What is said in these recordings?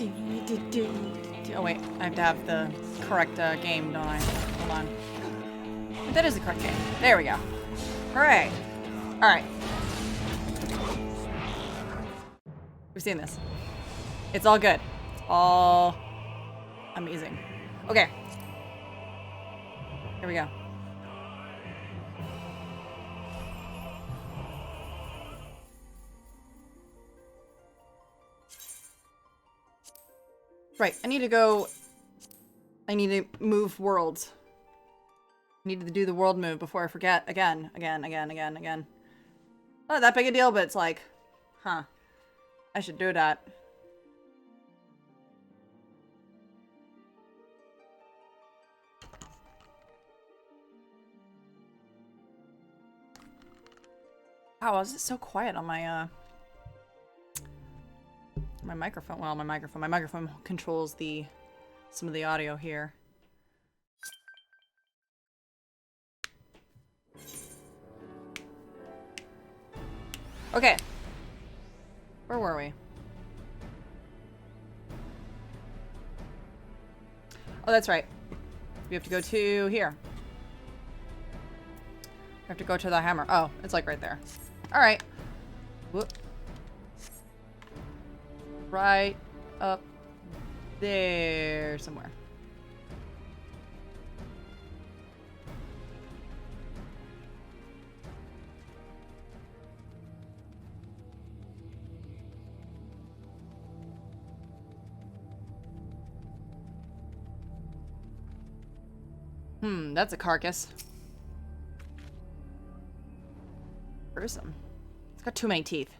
Oh wait, I have to have the correct game, don't I? Hold on. That is the correct game. There we go. Hooray! Alright. We've seen this. It's all good. It's all amazing. Okay. Here we go. Right, I need to go... I need to move worlds. I need to do the world move before I forget again. Not that big a deal, but it's like, huh. I should do that. Wow, why is it so quiet on my my microphone? Well, my microphone controls some of the audio here. Okay. Where were we? Oh, that's right. We have to go to here. We have to go to the hammer. Oh, it's like right there. All right. Whoop. Right up there somewhere. That's a carcass. Gruesome. It's got too many teeth.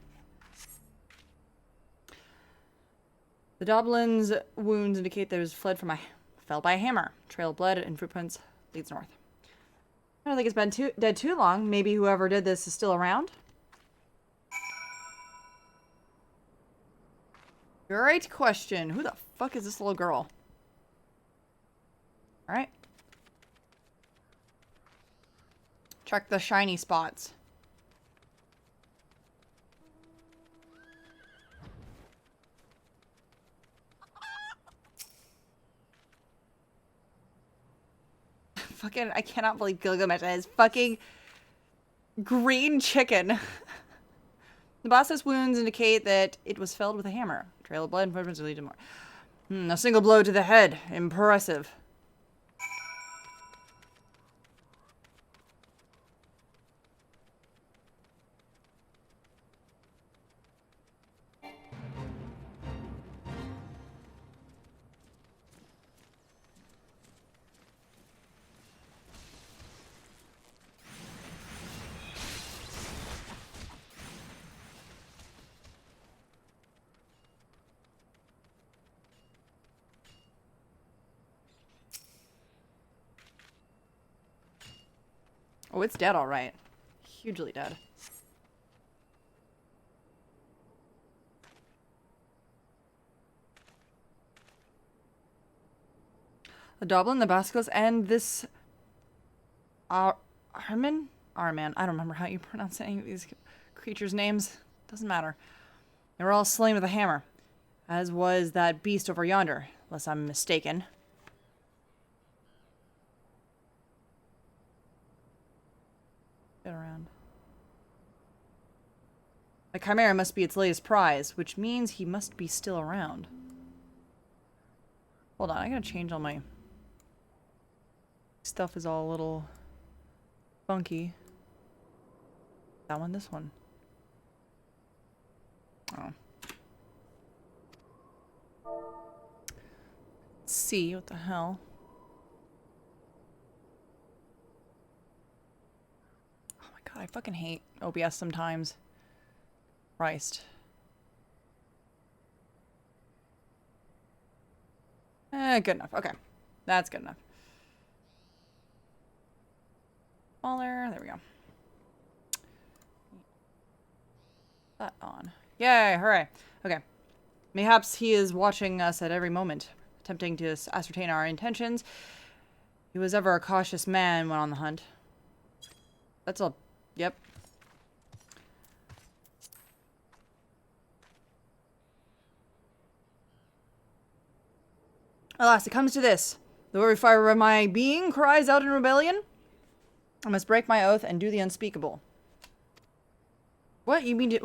The Doblin's wounds indicate that it was fell by a hammer. Trail of blood and footprints leads north. I don't think it's been dead too long. Maybe whoever did this is still around. Great question. Who the fuck is this little girl? Alright. Check the shiny spots. Fucking, I cannot believe Gilgamesh has fucking green chicken. The boss's wounds indicate that it was felled with a hammer. Trail of blood and footprints lead to more. A single blow to the head. Impressive. Oh, it's dead, all right. Hugely dead. The Doblin, the Bascos, and this... Arman? Arman. I don't remember how you pronounce any of these creatures' names. Doesn't matter. They were all slain with a hammer. As was that beast over yonder, unless I'm mistaken. Get around. The Chimera must be its latest prize, which means he must be still around. Hold on, I gotta change all my... Stuff is all a little... funky. That one, this one. Oh. Let's see, what the hell? God, I fucking hate OBS sometimes. Christ. Good enough. Okay. That's good enough. Smaller. There we go. That on. Yay, hooray. Okay. Mayhaps he is watching us at every moment, attempting to ascertain our intentions. He was ever a cautious man when on the hunt. That's all. Yep. Alas, it comes to this. The very fibre of my being cries out in rebellion. I must break my oath and do the unspeakable. What you mean to...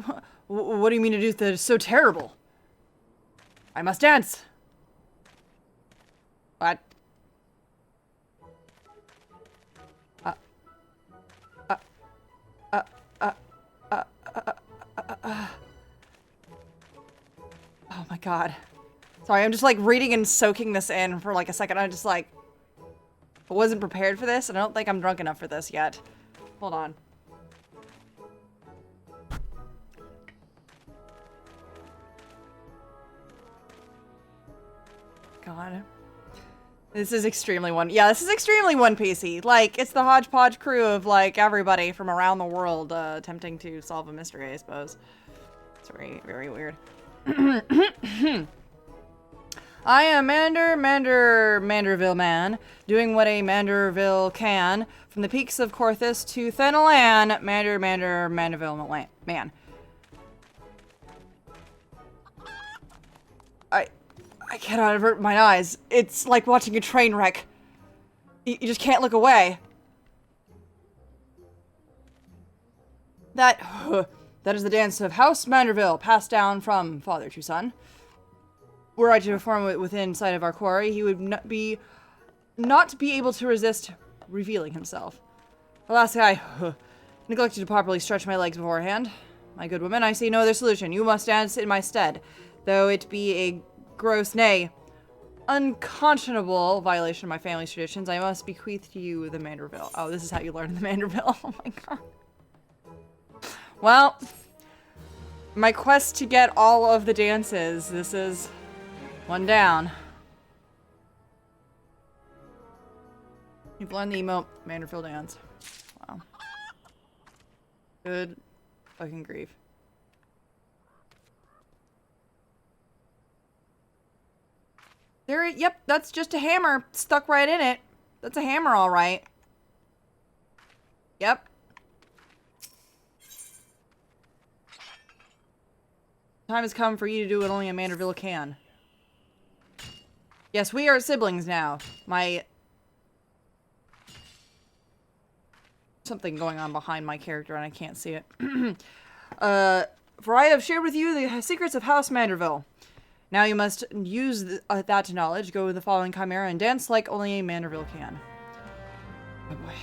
What do you mean to do that is so terrible? I must dance. What? Oh my god. Sorry, I'm just like reading and soaking this in for like a second. I'm just like... I wasn't prepared for this, and I don't think I'm drunk enough for this yet. Hold on. God. This is extremely this is extremely One Piecey. Like, it's the hodgepodge crew of, like, everybody from around the world, attempting to solve a mystery, I suppose. It's very, very weird. I am Manderville man, doing what a Manderville can, from the peaks of Corthus to Thanalan, Manderville man. I cannot avert my eyes. It's like watching a train wreck. You just can't look away. That is the dance of House Manderville, passed down from father to son. Were I to perform it within sight of our quarry, he would not be able to resist revealing himself. Alas, I neglected to properly stretch my legs beforehand. My good woman, I see no other solution. You must dance in my stead, though it be a gross, nay, unconscionable violation of my family's traditions. I must bequeath to you the Manderville. Oh, this is how you learn the Manderville. Oh my god. Well, my quest to get all of the dances. This is one down. You've learned the emote Manderville dance. Wow. Good fucking grief. Yep, that's just a hammer stuck right in it. That's a hammer, all right. Yep. Time has come for you to do what only a Manderville can. Yes, we are siblings now. Something going on behind my character and I can't see it. For I have shared with you the secrets of House Manderville. Now you must use that knowledge, go with the following chimera, and dance like only a Manderville can. Oh boy.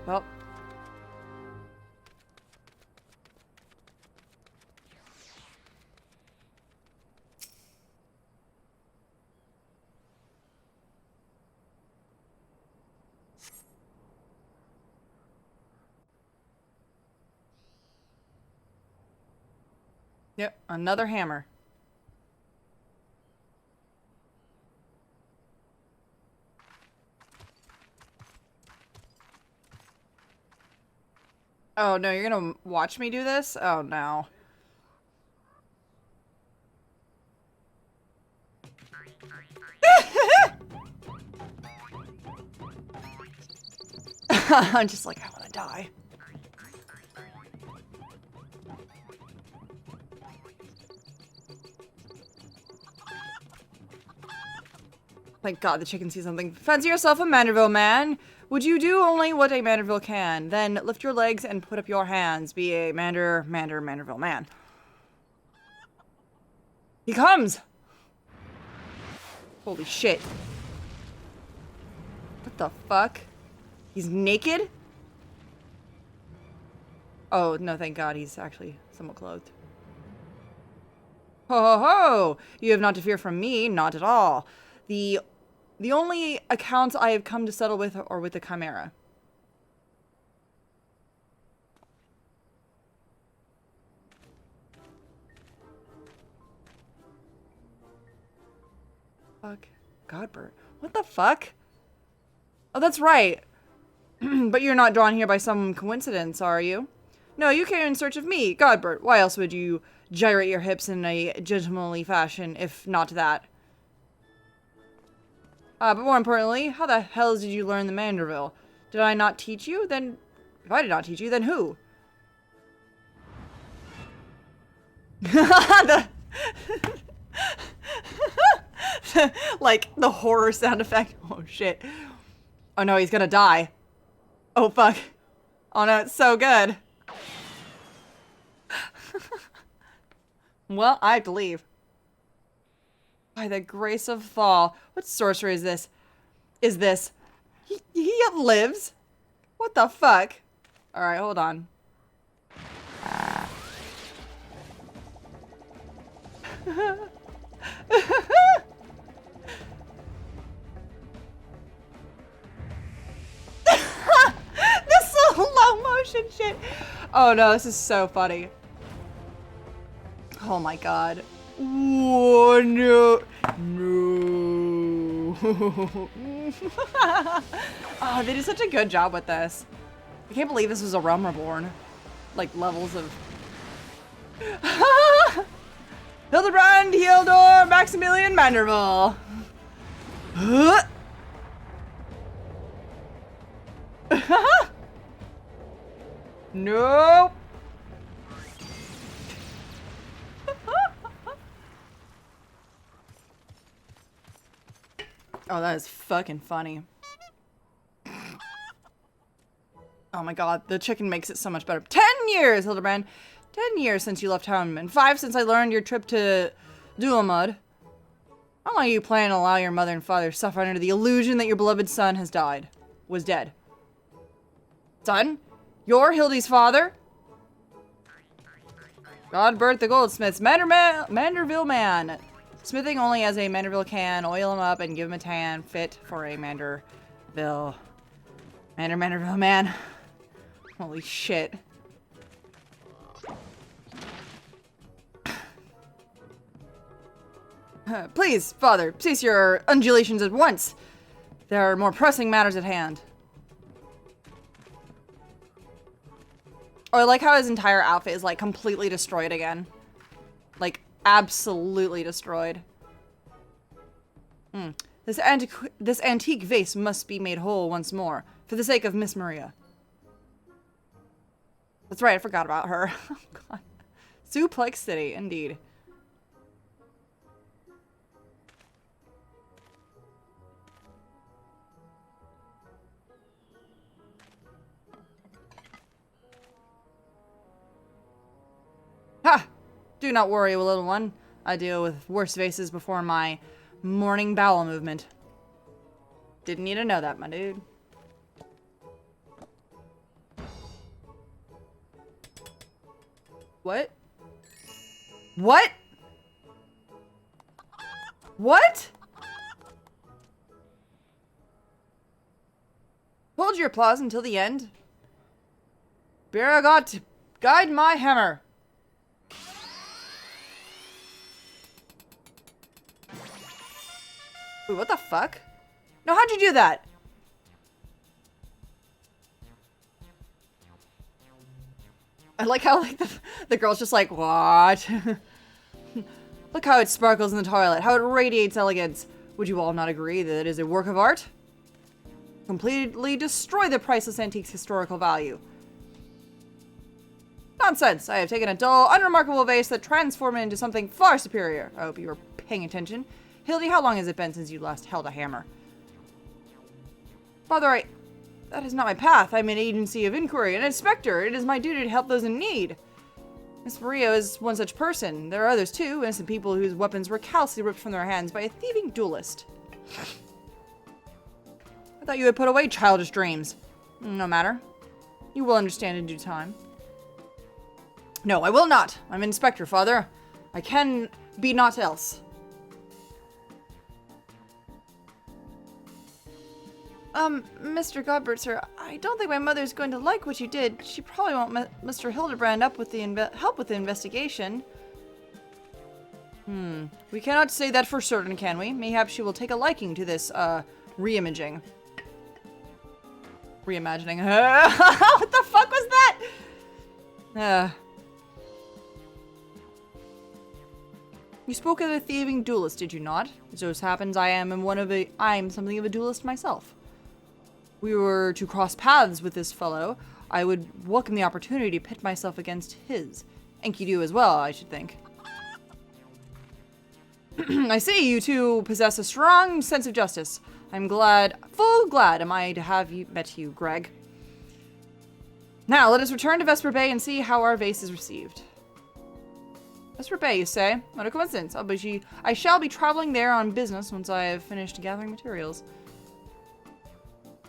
Well. Yep, another hammer. Oh no, you're gonna watch me do this? Oh no. I'm just like, I wanna die. Thank God the chicken sees something. Fancy yourself a Manderville man. Would you do only what a Manderville can? Then lift your legs and put up your hands. Be a Manderville man. He comes! Holy shit. What the fuck? He's naked? Oh, no, thank God he's actually somewhat clothed. Ho ho ho! You have not to fear from me, not at all. The only accounts I have come to settle with are with the Chimera. Fuck. Godbert. What the fuck? Oh, that's right. But you're not drawn here by some coincidence, are you? No, you came in search of me, Godbert. Why else would you gyrate your hips in a gentlemanly fashion, if not that? But more importantly, how the hell did you learn the Manderville? Did I not teach you? Then, if I did not teach you, then who? Like, the horror sound effect. Oh, shit. Oh, no, he's gonna die. Oh, fuck. Oh, no, it's so good. Well, I have to leave. By the grace of Thal. What sorcery is this? He lives? What the fuck? Alright, hold on. This slow motion shit. Oh no, this is so funny. Oh my god. Whoa, no. No. Oh, they did such a good job with this. I can't believe this was a Realm Reborn. Like, levels of... Hildibrand, Hildor, Maximilian Manderville. Nope. Oh, that is fucking funny. Oh my god, the chicken makes it so much better. 10 years, Hildibrand. 10 years since you left home, and 5 since I learned your trip to Dulamud. How long are you planning to allow your mother and father to suffer under the illusion that your beloved son has died? Was dead. Son? You're Hildy's father? Godbert the goldsmith's Manderville man. Smithing only as a Manderville can. Oil him up and give him a tan fit for a Manderville. Manderville man. Holy shit. Please, father, cease your undulations at once. There are more pressing matters at hand. Oh, I like how his entire outfit is, like, completely destroyed again. Like, absolutely destroyed. This antique vase must be made whole once more, for the sake of Miss Maria. That's right, I forgot about her. Oh, God. Suplex City, indeed. Ha! Do not worry, little one. I deal with worse vases before my morning bowel movement. Didn't need to know that, my dude. What? What? What? Hold your applause until the end. Baragot, guide my hammer. Wait, what the fuck? No, how'd you do that? I like how, like, the girl's just like, what? Look how it sparkles in the toilet, how it radiates elegance. Would you all not agree that it is a work of art? Completely destroy the priceless antique's historical value. Nonsense! I have taken a dull, unremarkable vase that transformed it into something far superior. I hope you were paying attention. Hildy, how long has it been since you last held a hammer? Father, that is not my path. I'm an agency of inquiry, an inspector. It is my duty to help those in need. Miss Maria is one such person. There are others too, innocent people whose weapons were callously ripped from their hands by a thieving duelist. I thought you had put away childish dreams. No matter. You will understand in due time. No, I will not. I'm an inspector, Father. I can be naught else. Mr. Godbert, sir, I don't think my mother's going to like what you did. She probably won't Mr. Hildibrand up with the help with the investigation. We cannot say that for certain, can we? Mayhap she will take a liking to this, reimagining. What the fuck was that? You spoke of a thieving duelist, did you not? As so happens, I am something of a duelist myself. We were to cross paths with this fellow, I would welcome the opportunity to pit myself against his. Enkidu as well, I should think. I see you two possess a strong sense of justice. I'm glad, full glad am I to have met you, Greg. Now, let us return to Vesper Bay and see how our vase is received. Vesper Bay, you say? What a coincidence. I shall be traveling there on business once I have finished gathering materials.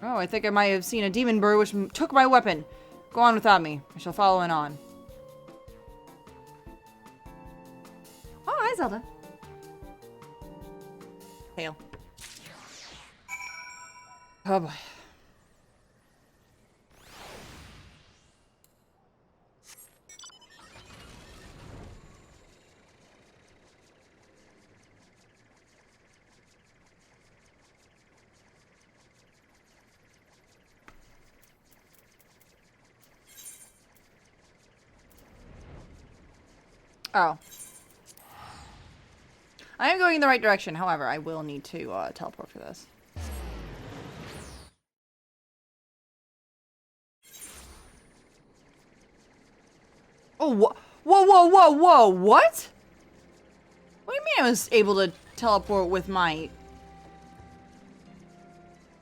Oh, I think I might have seen a demon bird which took my weapon. Go on without me. I shall follow in on. Oh, hi, Zelda. Hail. Oh, boy. Oh. I am going in the right direction. However, I will need to teleport for this. Oh, whoa, whoa, whoa, whoa, what? What do you mean I was able to teleport with my...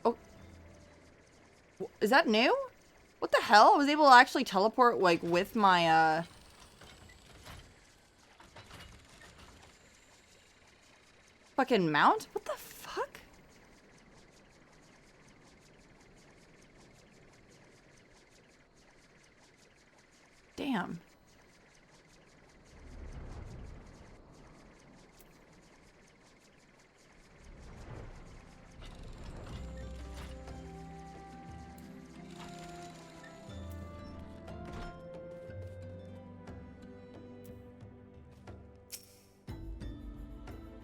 Oh. Is that new? What the hell? I was able to actually teleport, like, with my, fucking mount? What the fuck? Damn.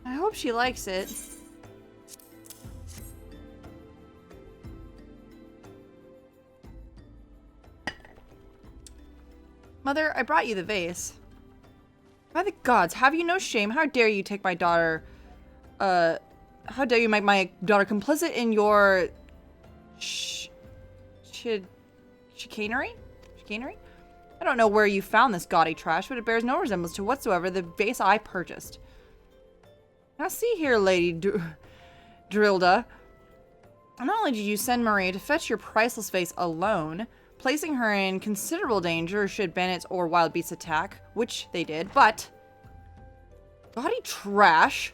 I hope she likes it. Mother, I brought you the vase. By the gods, have you no shame? How dare you take my daughter, how dare you make my daughter complicit in your chicanery? Chicanery? I don't know where you found this gaudy trash, but it bears no resemblance to whatsoever the vase I purchased. Now see here, Lady Drilda. Not only did you send Maria to fetch your priceless vase alone, placing her in considerable danger should bandits or wild beasts attack, which they did, but... Gaudy trash?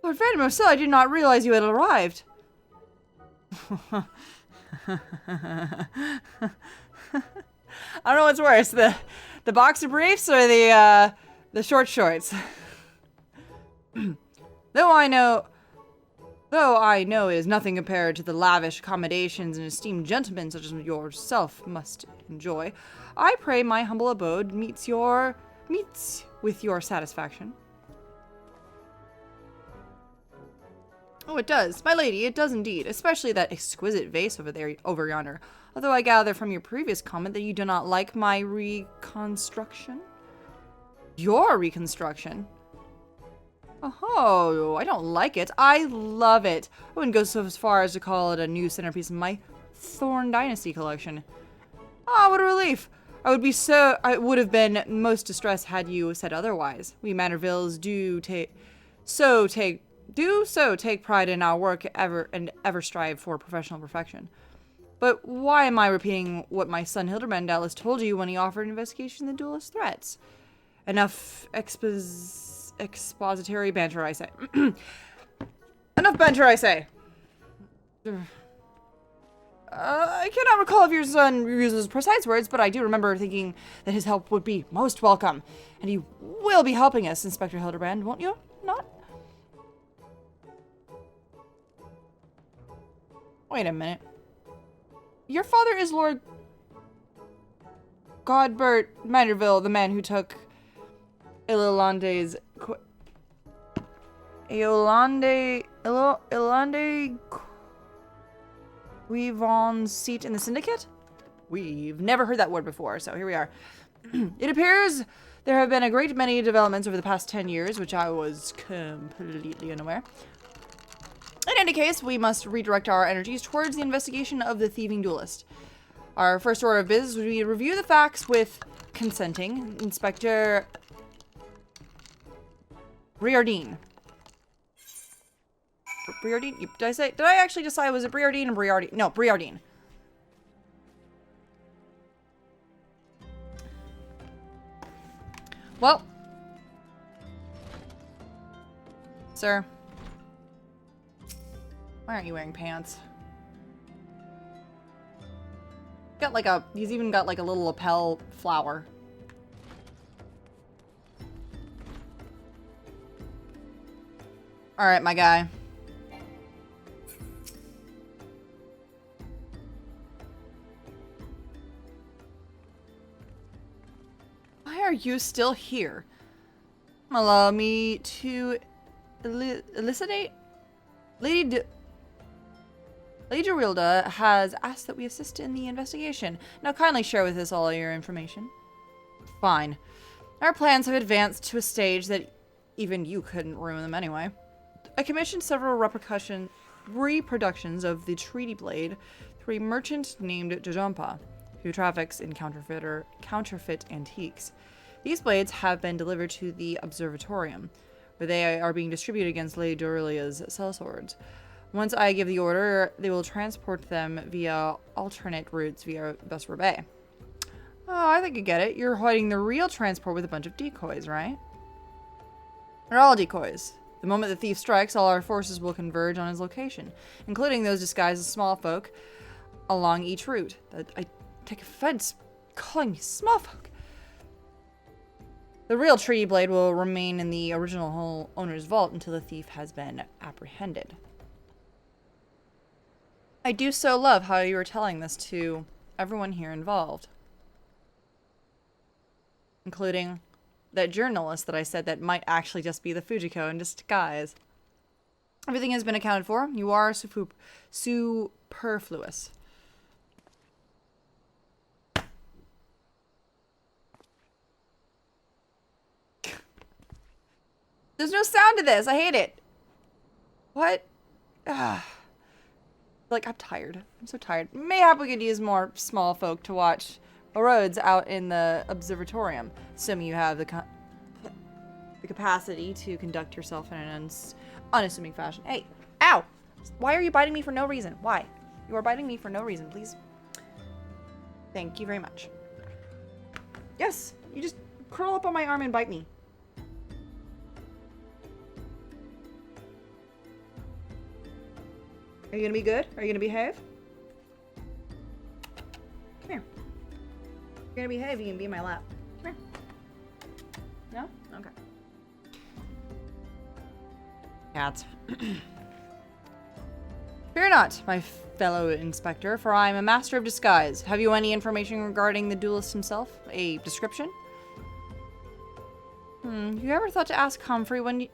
Lord Mademoiselle, I did not realize you had arrived. I don't know what's worse, the boxer briefs or the short shorts. Though I know it is nothing compared to the lavish accommodations an esteemed gentleman such as yourself must enjoy, I pray my humble abode meets with your satisfaction. Oh, it does, my lady, it does indeed, especially that exquisite vase over yonder. Although I gather from your previous comment that you do not like my reconstruction. Your reconstruction? Oh, I don't like it. I love it. I wouldn't go so far as to call it a new centerpiece in my Thorn Dynasty collection. Ah, what a relief. I would have been most distressed had you said otherwise. We Manorvilles do take pride in our work ever strive for professional perfection. But why am I repeating what my son Hildibrand doubtless told you when he offered an investigation of the duelist threats? Enough expository banter, I say. Enough banter, I say. I cannot recall if your son uses precise words, but I do remember thinking that his help would be most welcome. And you will be helping us, Inspector Hildibrand, won't you? Not? Wait a minute. Your father is Lord Godbert Manorville, the man who took Eolande Quivon's seat in the syndicate? We've never heard that word before, so here we are. It appears there have been a great many developments over the past 10 years, which I was completely unaware. In any case, we must redirect our energies towards the investigation of the thieving duelist. Our first order of business would be to review the facts with consenting Inspector Briardine. Briardine? Did I actually decide was it Briardine or Briardine? No, Briardine. Well. Sir. Why aren't you wearing pants? Got like a, he's even got like a little lapel flower. Alright, my guy. Why are you still here? Allow me to elucidate? Lady Gerilda has asked that we assist in the investigation. Now kindly share with us all your information. Fine. Our plans have advanced to a stage that even you couldn't ruin them anyway. I commissioned several reproductions of the Treaty Blade through a merchant named Jojompa, who traffics in counterfeit antiques. These blades have been delivered to the Observatorium, where they are being distributed against Lady Dorilia's sellswords. Once I give the order, they will transport them via alternate routes via Vesper Bay. Oh, I think I get it. You're hiding the real transport with a bunch of decoys, right? They're all decoys. The moment the thief strikes, all our forces will converge on his location, including those disguised as small folk along each route. I take offense calling me small folk. The real Treaty Blade will remain in the original owner's vault until the thief has been apprehended. I do so love how you are telling this to everyone here involved. Including that journalist that I said that might actually just be the Fujiko in disguise. Everything has been accounted for. You are superfluous. There's no sound to this. I hate it. What? Like, I'm tired. I'm so tired. Mayhap we could use more small folk to watch roads out in the observatorium, assuming you have the capacity to conduct yourself in an unassuming fashion. Hey, ow! Why are you biting me for no reason? Why? You are biting me for no reason, please. Thank you very much. Yes, you just curl up on my arm and bite me. Are you gonna be good? Are you gonna behave? Come here. You're gonna behave, you can be in my lap. Come here. No? Okay. Cats. Fear not, my fellow inspector, for I am a master of disguise. Have you any information regarding the duelist himself? A description? You ever thought to ask Humphrey when you...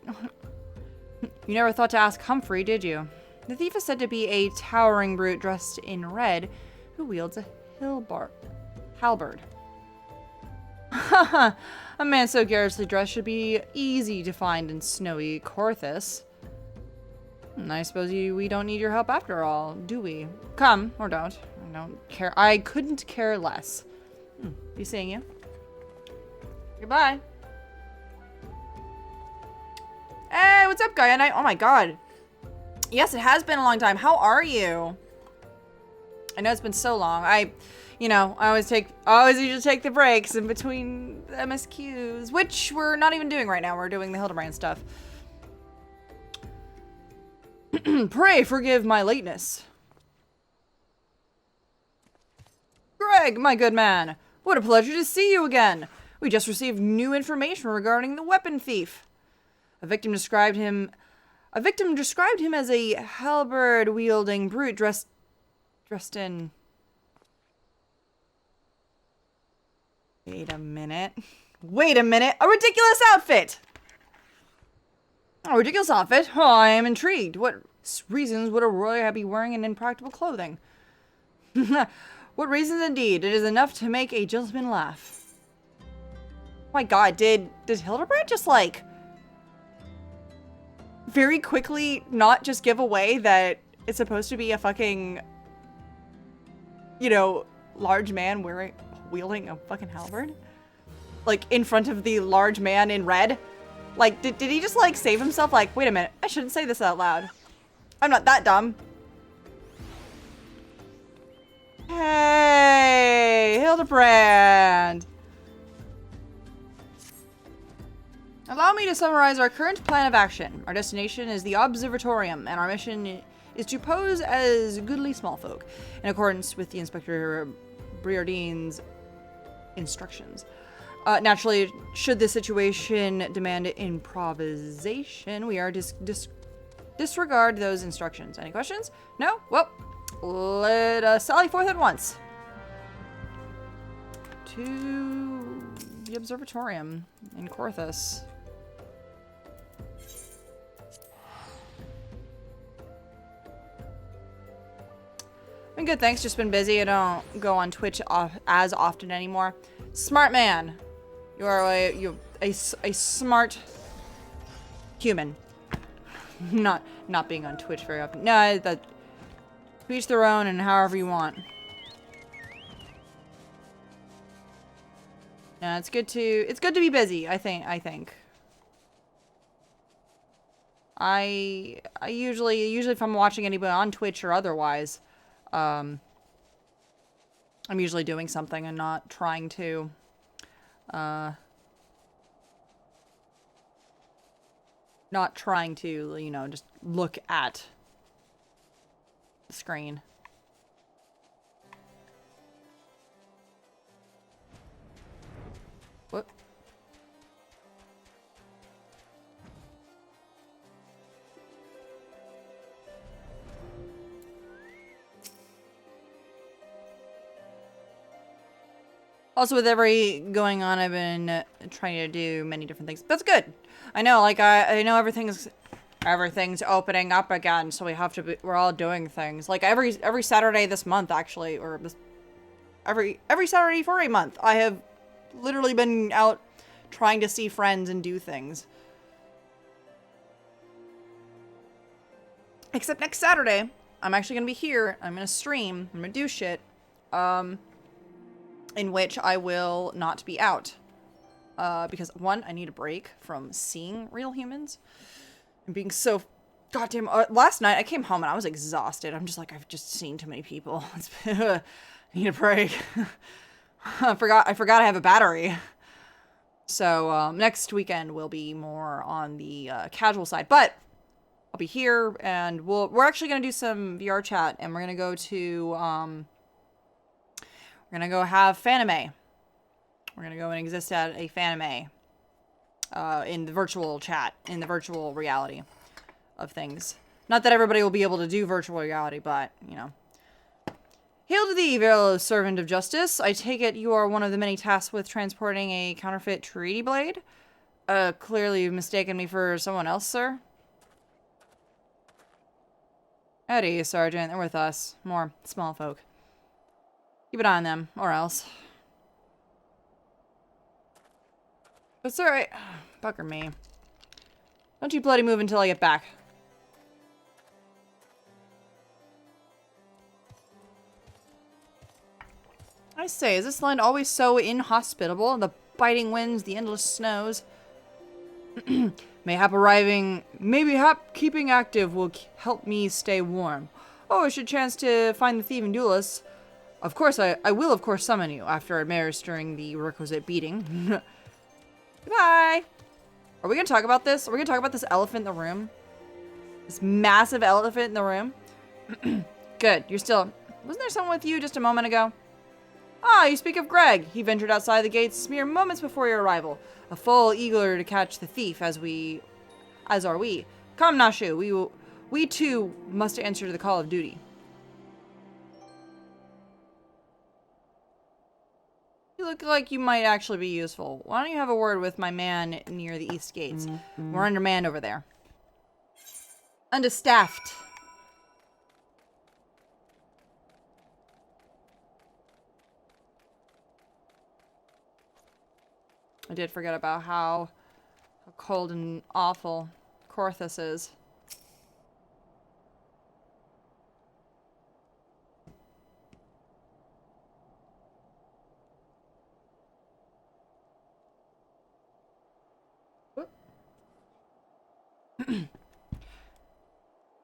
You never thought to ask Humphrey, did you? The thief is said to be a towering brute dressed in red who wields a halberd. Haha, a man so garishly dressed should be easy to find in snowy Corthus. I suppose we don't need your help after all, do we? Come, or don't. I don't care. I couldn't care less. Be seeing you. Goodbye. Hey, what's up, guy? Oh my god. Yes, it has been a long time. How are you? I know it's been so long. I always usually take the breaks in between MSQs, which we're not even doing right now. We're doing the Hildibrand stuff. Pray forgive my lateness. Greg, my good man. What a pleasure to see you again. We just received new information regarding the weapon thief. A victim described him as a halberd-wielding brute dressed in... Wait a minute. A ridiculous outfit! A ridiculous outfit? Oh, I am intrigued. What reasons would a royal be wearing in impractical clothing? What reasons indeed? It is enough to make a gentleman laugh. Oh my god, did Hildibrand just, like... very quickly not just give away that it's supposed to be a fucking, large man wielding a fucking halberd? Like, in front of the large man in red? Like, did he just, like, save himself? Like, wait a minute, I shouldn't say this out loud. I'm not that dumb. Hey, Hildibrand! Allow me to summarize our current plan of action. Our destination is the Observatorium, and our mission is to pose as goodly small folk, in accordance with the Inspector Briardine's instructions. Naturally, should the situation demand improvisation, we are disregard those instructions. Any questions? No? Well, let us sally forth at once. To the Observatorium in Corthus. Been good, thanks. Just been busy. I don't go on Twitch as often anymore. Smart man. You are a smart human. Not being on Twitch very often. No, that to each their own and however you want. No, it's good to be busy, I think. I usually if I'm watching anybody on Twitch or otherwise, I'm usually doing something and not trying to you know, just look at the screen. What? Also, with every going on, I've been trying to do many different things. That's good. I know, like, I know everything's opening up again, so we have to be, we're all doing things. Like, every Saturday this month, actually, or this, every Saturday for a month, I have literally been out trying to see friends and do things. Except next Saturday, I'm actually gonna be here. I'm gonna stream. I'm gonna do shit. In which I will not be out. Because, one, I need a break from seeing real humans. And being so goddamn... last night, I came home and I was exhausted. I'm just like, I've just seen too many people. I need a break. I forgot I have a battery. So, next weekend will be more on the casual side. But, I'll be here and we're actually going to do some VR chat. And we're going to go to... we're gonna go have Fanime. We're gonna go and exist at a Fanime. In the virtual chat. In the virtual reality of things. Not that everybody will be able to do virtual reality, but, you know. Hail to thee, venerable servant of justice. I take it you are one of the many tasked with transporting a counterfeit treaty blade? Clearly you've mistaken me for someone else, sir. Eddie, Sergeant, they're with us. More small folk. Keep an eye on them, or else. It's alright. Bugger me. Don't you bloody move until I get back. I say, is this land always so inhospitable? The biting winds, the endless snows. Mayhap keeping active will help me stay warm. Oh, I should chance to find the thieving duelists. Of course, I will, of course, summon you after administering the requisite beating. Goodbye! Are we gonna talk about this? Are we gonna talk about this elephant in the room? This massive elephant in the room? Good, you're still... Wasn't there someone with you just a moment ago? Ah, you speak of Greg. He ventured outside the gates mere moments before your arrival. A fool eager to catch the thief, as are we. Come, Nashu, we too must answer to the call of duty. You look like you might actually be useful. Why don't you have a word with my man near the east gates? We're undermanned over there. Understaffed. I did forget about how cold and awful Corthus is.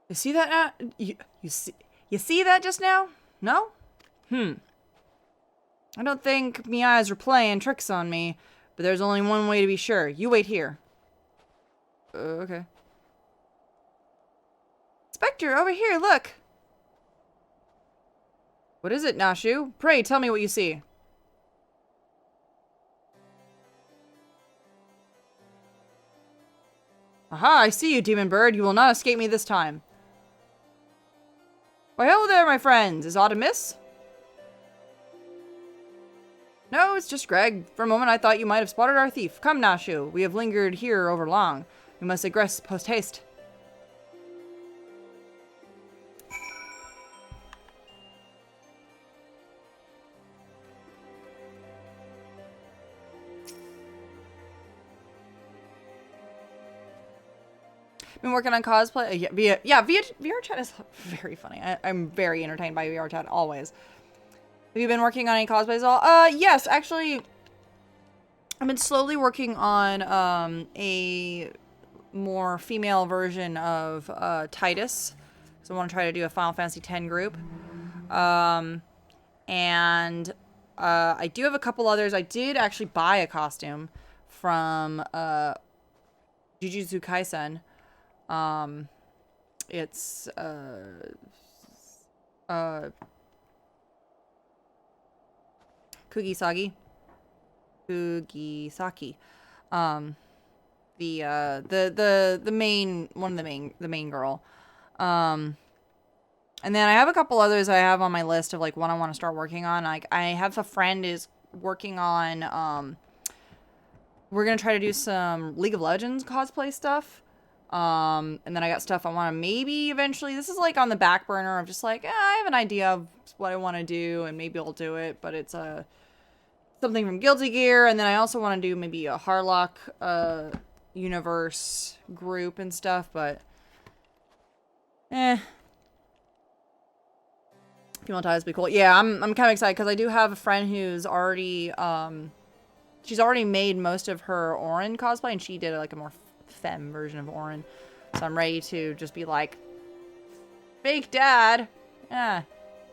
You see that now? You see that just now? No? I don't think me eyes are playing tricks on me, but there's only one way to be sure. You wait here. Okay. Spectre, over here, look! What is it, Nashu? Pray, tell me what you see. Aha, I see you, demon bird. You will not escape me this time. Why, hello there, my friends. Is aught amiss? No, it's just Greg. For a moment, I thought you might have spotted our thief. Come, Nashu. We have lingered here over long. We must egress post-haste. Been working on cosplay. Yeah, VR chat is very funny. I'm very entertained by VR chat always. Have you been working on any cosplays at all? Yes, actually, I've been slowly working on a more female version of Titus. So I want to try to do a Final Fantasy X group. And I do have a couple others. I did actually buy a costume from Jujutsu Kaisen. It's Kugisaki. The main girl. And then I have a couple others I have on my list of like one I want to start working on. Like I have a friend is working on we're gonna try to do some League of Legends cosplay stuff. And then I got stuff I want to maybe eventually. This is like on the back burner of just like I have an idea of what I want to do and maybe I'll do it, but it's something from Guilty Gear, and then I also want to do maybe a Harlock universe group and stuff, but female ties would be cool. Yeah, I'm kind of excited because I do have a friend who's already she's already made most of her Orin cosplay, and she did like a more femme version of Orin. So I'm ready to just be like, fake dad.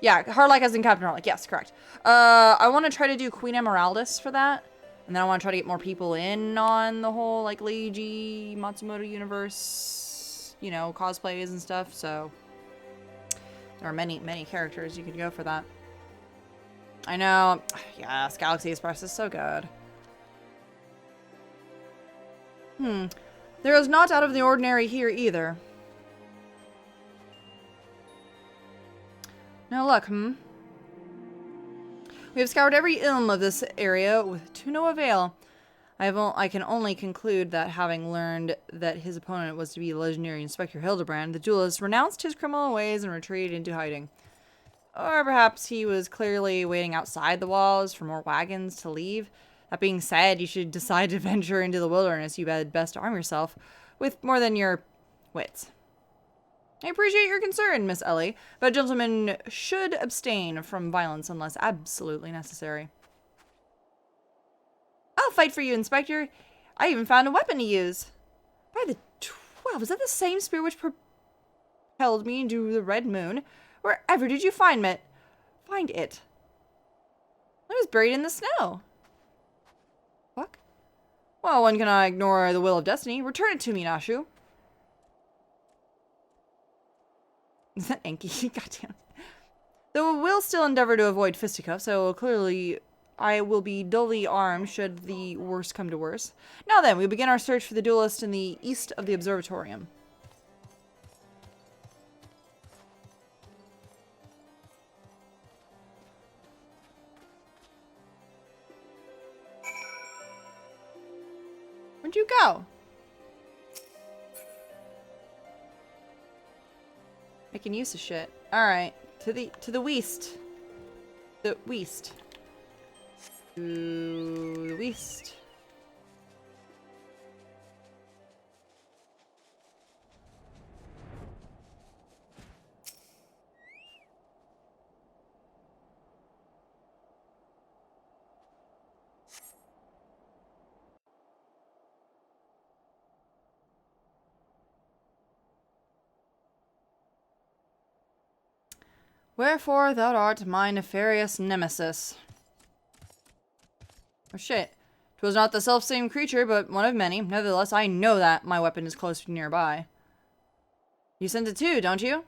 Yeah, Harlock as in Captain Harlock. Yes, correct. I want to try to do Queen Emeraldis for that. And then I want to try to get more people in on the whole, like, Leiji Matsumoto universe, you know, cosplays and stuff. So there are many, many characters you could go for that. I know. Yes, Galaxy Express is so good. There is not out of the ordinary here either. Now look, We have scoured every ilm of this area to no avail. I can only conclude that having learned that his opponent was to be legendary Inspector Hildibrand, the duelist renounced his criminal ways and retreated into hiding. Or perhaps he was clearly waiting outside the walls for more wagons to leave. That being said, you should decide to venture into the wilderness. You had best arm yourself with more than your wits. I appreciate your concern, Miss Ellie, but a gentleman should abstain from violence unless absolutely necessary. I'll fight for you, Inspector. I even found a weapon to use. By the 12, is that the same spear which propelled me into the Red Moon? Wherever did you find it? It was buried in the snow. Fuck. Well, one cannot ignore the will of destiny. Return it to me, Nashu. Is that Enki? Goddamn. Though we'll still endeavor to avoid fisticuffs, so clearly I will be dully armed should the worst come to worst. Now then, we begin our search for the duelist in the east of the observatorium. Where'd you go? Making use of shit. Alright. To the west. The west. To the west. Wherefore thou art my nefarious nemesis. Oh shit. 'Twas not the self-same creature, but one of many. Nevertheless, I know that my weapon is close nearby. You sent it too, don't you?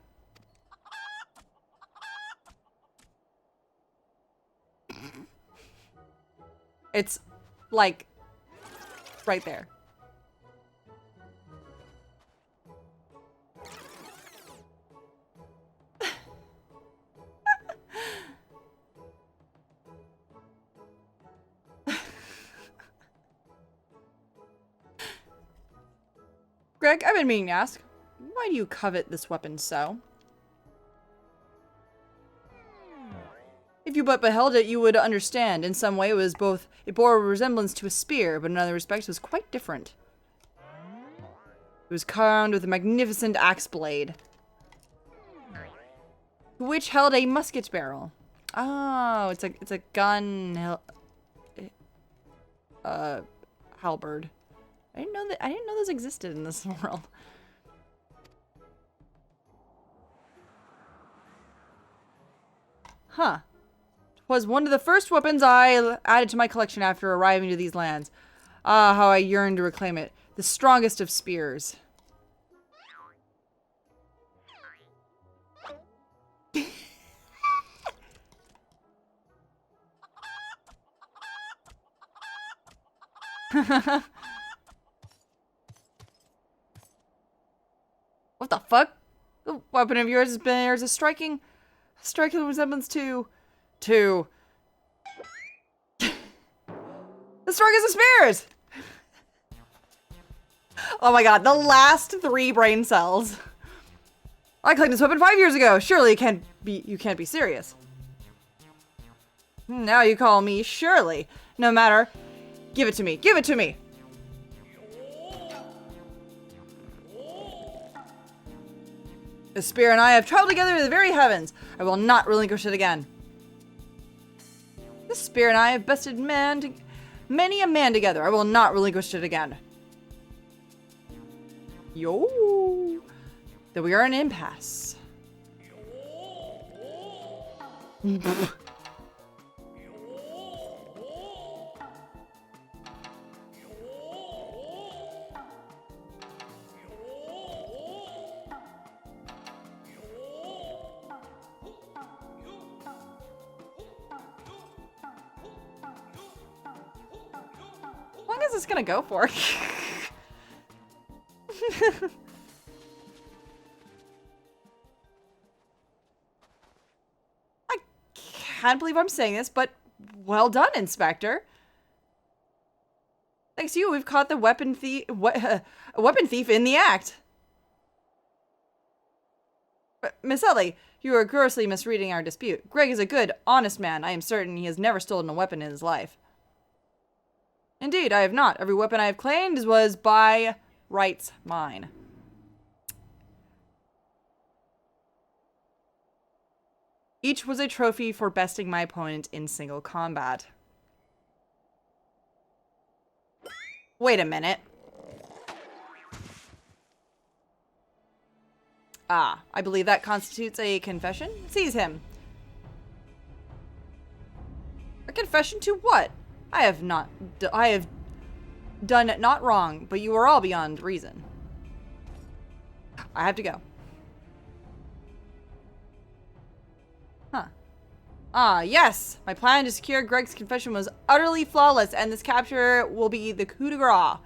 It's, like, right there. Greg, I've been meaning to ask, why do you covet this weapon so? If you but beheld it, you would understand. In some way, it bore a resemblance to a spear, but in other respects, it was quite different. It was crowned with a magnificent axe blade, which held a musket barrel. Oh, it's a gun, halberd. I didn't know those existed in this world. Huh. Was one of the first weapons I added to my collection after arriving to these lands. Ah, how I yearn to reclaim it. The strongest of spears. What the fuck? The weapon of yours bears a striking resemblance to the strongest of spears. Oh my god, the last 3 brain cells. I claimed this weapon 5 years ago. Surely you can't be serious. Now you call me Shirley. No matter. Give it to me. Give it to me. The spear and I have traveled together to the very heavens. I will not relinquish it again. This spear and I have bested many a man together. I will not relinquish it again. Yo. Then we are in an impasse. How long is this gonna go for? I can't believe I'm saying this, but well done, Inspector. Thanks to you, we've caught the weapon thief in the act. But, Miss Ellie, you are grossly misreading our dispute. Greg is a good, honest man. I am certain he has never stolen a weapon in his life. Indeed, I have not. Every weapon I have claimed was by rights mine. Each was a trophy for besting my opponent in single combat. Wait a minute. Ah, I believe that constitutes a confession. Seize him. A confession to what? I have done not wrong, but you are all beyond reason. I have to go. Huh. Ah, yes! My plan to secure Greg's confession was utterly flawless, and this capture will be the coup de grace.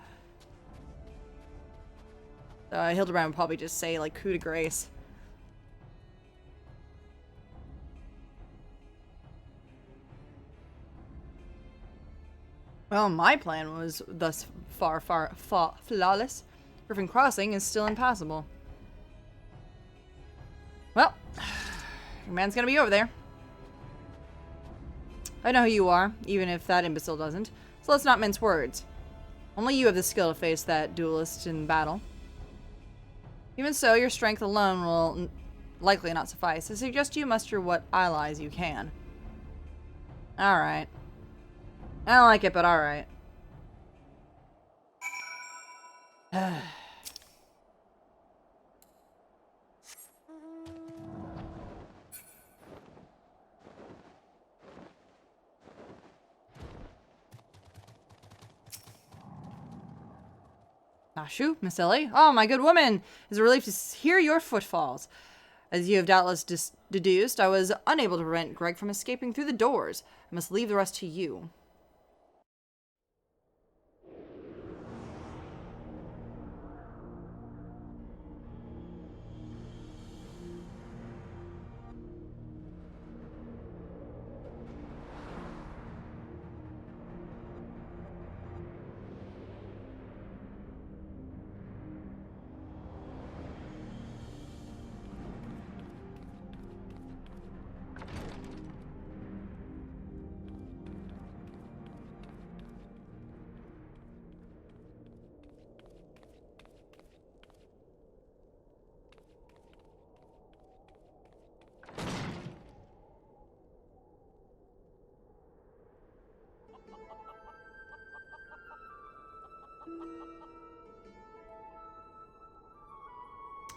Hildibrand would probably just say, like, coup de grace. Well, my plan was thus far flawless. Griffin Crossing is still impassable. Well, your man's gonna be over there. I know who you are, even if that imbecile doesn't. So let's not mince words. Only you have the skill to face that duelist in battle. Even so, your strength alone will likely not suffice. I suggest you muster what allies you can. Alright. I don't like it, but alright. Shoo, Miss Ellie. Oh, my good woman. It's a relief to hear your footfalls. As you have doubtless deduced, I was unable to prevent Greg from escaping through the doors. I must leave the rest to you.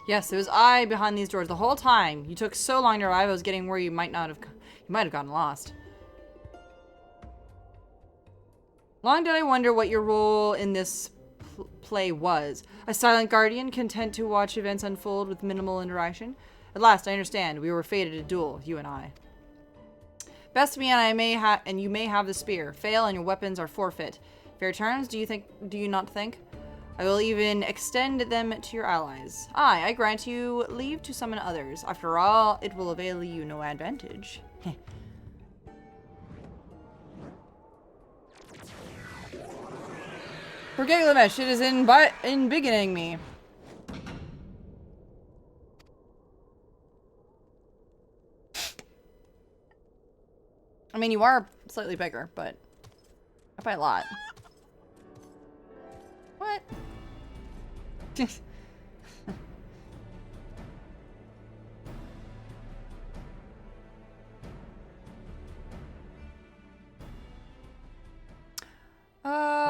Yes, it was I behind these doors the whole time. You took so long to arrive, I was getting worried you might have gotten lost. Long did I wonder what your role in this play was. A silent guardian, content to watch events unfold with minimal interaction. At last, I understand. We were fated to duel, you and I. Best me and you may have the spear. Fail and your weapons are forfeit. Fair terms, do you not think? I will even extend them to your allies. Aye, I grant you leave to summon others. After all, it will avail you no advantage. For Gilgamesh, it is in beginning me. I mean, you are slightly bigger, but not by a lot. What?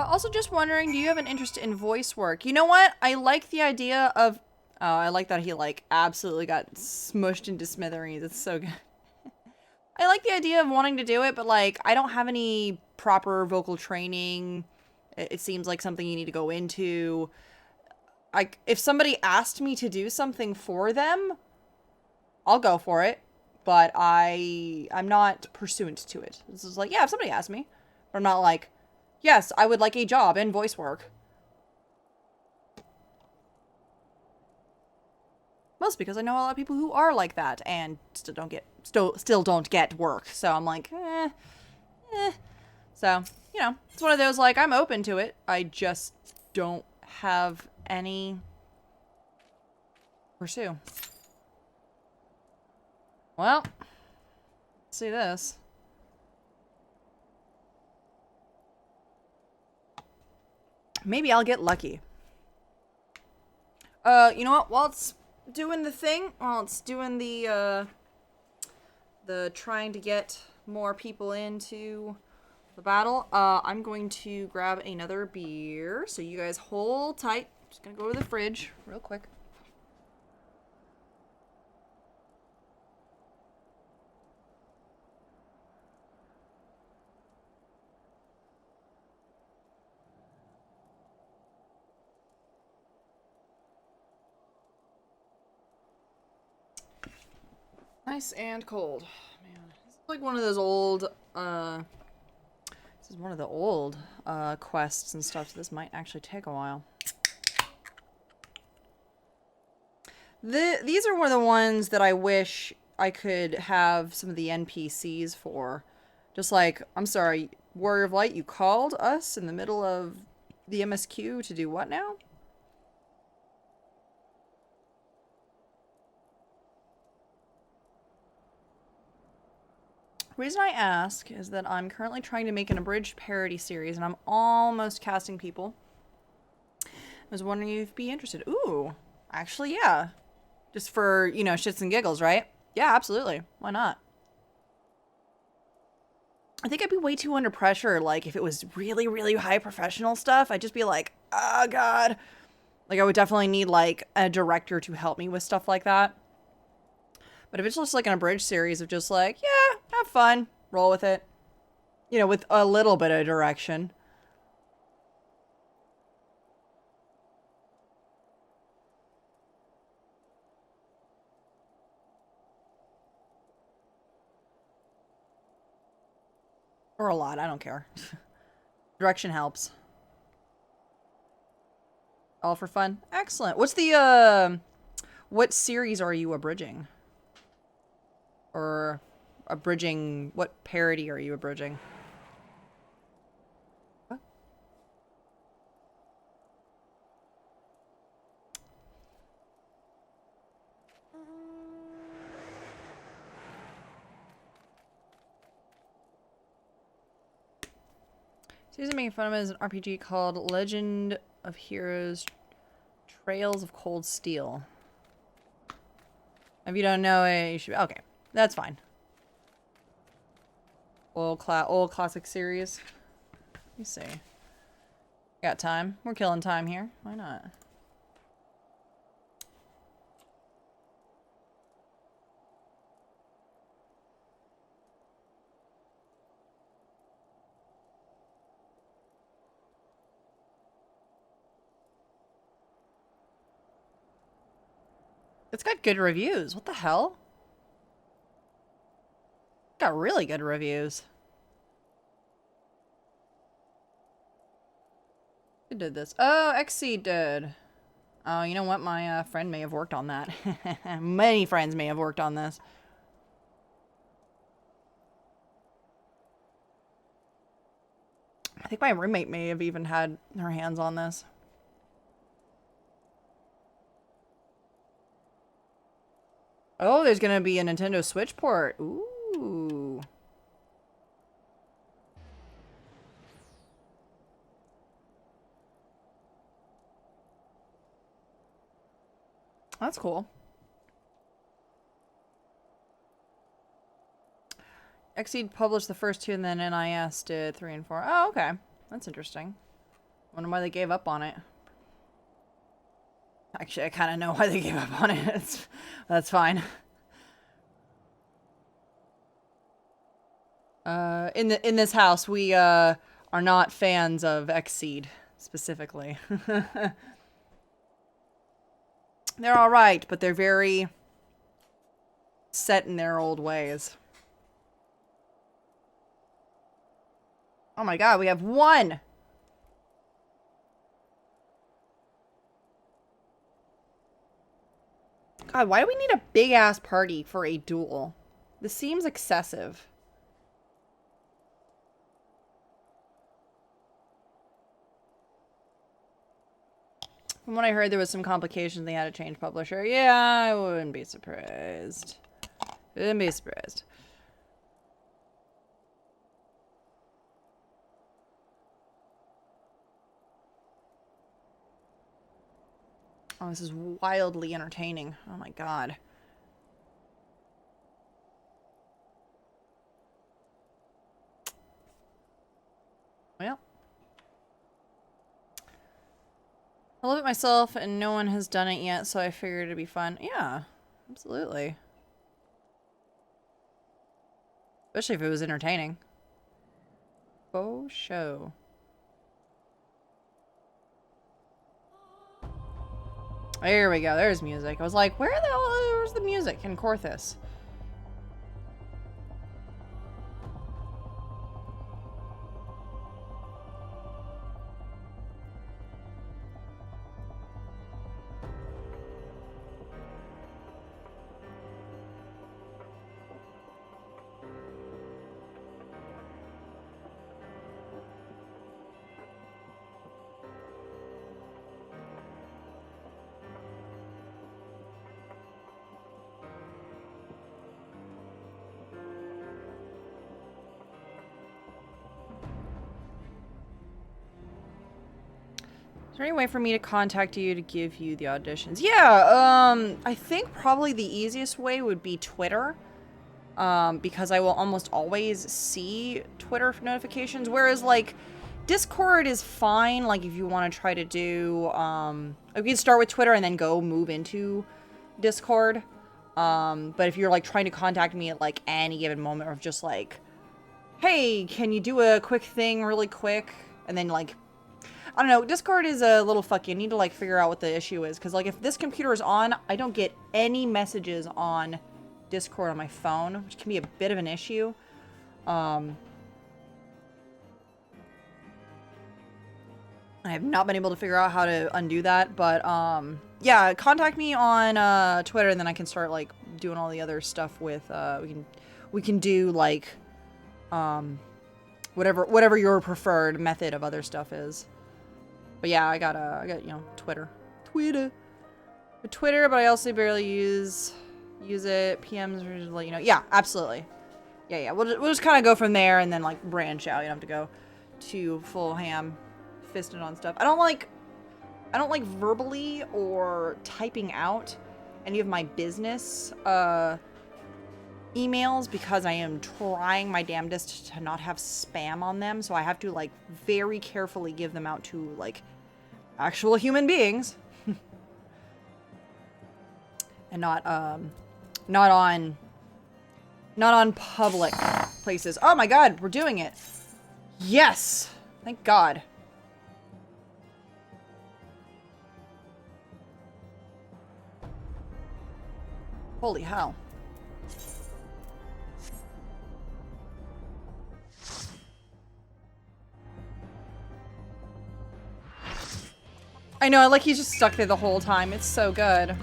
Also just wondering, do you have an interest in voice work? You know what? I like the idea of... Oh, I like that he, like, absolutely got smushed into smithereens. It's so good. I like the idea of wanting to do it, but, like, I don't have any proper vocal training. It seems like something you need to go into. If somebody asked me to do something for them, I'll go for it. But I'm not pursuant to it. This is like, yeah, if somebody asked me. But I'm not like, yes, I would like a job in voice work. Mostly because I know a lot of people who are like that and still don't get work. So I'm like, So, you know, it's one of those, like, I'm open to it. I just don't have any pursue. Well, let's see this. Maybe I'll get lucky. You know what? While it's doing the thing, while it's doing the trying to get more people into the battle, I'm going to grab another beer. So you guys hold tight. Just gonna go to the fridge real quick. Nice and cold. Man, this is like one of those old, this is one of the old, quests and stuff, so this might actually take a while. These are one of the ones that I wish I could have some of the NPCs for. Just like, I'm sorry, Warrior of Light, you called us in the middle of the MSQ to do what now? The reason I ask is that I'm currently trying to make an abridged parody series, and I'm almost casting people. I was wondering if you'd be interested. Ooh, actually, yeah. Just for, you know, shits and giggles, right? Yeah, absolutely. Why not? I think I'd be way too under pressure. Like, if it was really, really high professional stuff, I'd just be like, oh, God. Like, I would definitely need, like, a director to help me with stuff like that. But if it's just like an abridged series of just like, yeah, have fun, roll with it. You know, with a little bit of direction. Or a lot, I don't care. Direction helps. All for fun. Excellent. What's the, what series are you abridging? Or abridging, what parody are you abridging? What? Susan making fun of it as an RPG called Legend of Heroes Trails of Cold Steel. If you don't know it, you should... Okay, that's fine. Old classic series. Let me see. Got time. We're killing time here. Why not? It's got good reviews. What the hell? Got really good reviews. Who did this? Oh, XC did. Oh, you know what? My friend may have worked on that. Many friends may have worked on this. I think my roommate may have even had her hands on this. Oh, there's gonna be a Nintendo Switch port. Ooh. That's cool. Exceed published the first two, and then NIS did 3 and 4. Oh, okay. That's interesting. Wonder why they gave up on it. Actually, I kind of know why they gave up on it. That's fine. In this house, we are not fans of Exceed specifically. They're all right, but they're very set in their old ways. Oh my god, we have 1! God, why do we need a big-ass party for a duel? This seems excessive. From what I heard, there was some complications. They had to change publisher. Yeah, I wouldn't be surprised. Wouldn't be surprised. Oh, this is wildly entertaining. Oh my god. Well. I love it myself, and no one has done it yet, so I figured it'd be fun. Yeah, absolutely. Especially if it was entertaining. Faux show. There we go. There's music. I was like, where the hell is the music in Corthus? Is there any way for me to contact you to give you the auditions? Yeah, I think probably the easiest way would be Twitter. Because I will almost always see Twitter notifications. Whereas, like, Discord is fine, like, if you want to try to do, you can start with Twitter and then move into Discord. But if you're, like, trying to contact me at, like, any given moment, or just, like, hey, can you do a quick thing really quick? And then, like, I don't know, Discord is a little fucky. I need to, like, figure out what the issue is. Because, like, if this computer is on, I don't get any messages on Discord on my phone, which can be a bit of an issue. I have not been able to figure out how to undo that, but yeah, contact me on Twitter, and then I can start like doing all the other stuff with we can do like whatever your preferred method of other stuff is. But yeah, I got you know, Twitter, but I also barely use it. PMs are just let you know. Yeah, absolutely. Yeah. We'll just kind of go from there and then like branch out. You don't have to go too full ham fisted on stuff. I don't like verbally or typing out any of my business emails because I am trying my damnedest to not have spam on them. So I have to like very carefully give them out to like actual human beings and not on public places. Oh my God, we're doing it. Yes. Thank God. Holy hell. I know, like he's just stuck there the whole time. It's so good.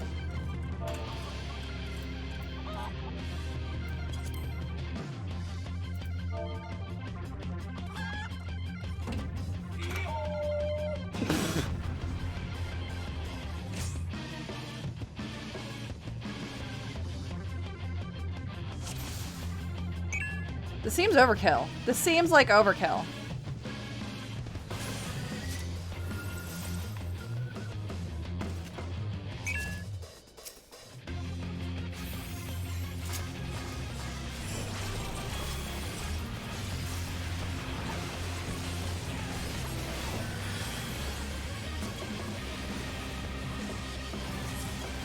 This seems overkill. This seems like overkill.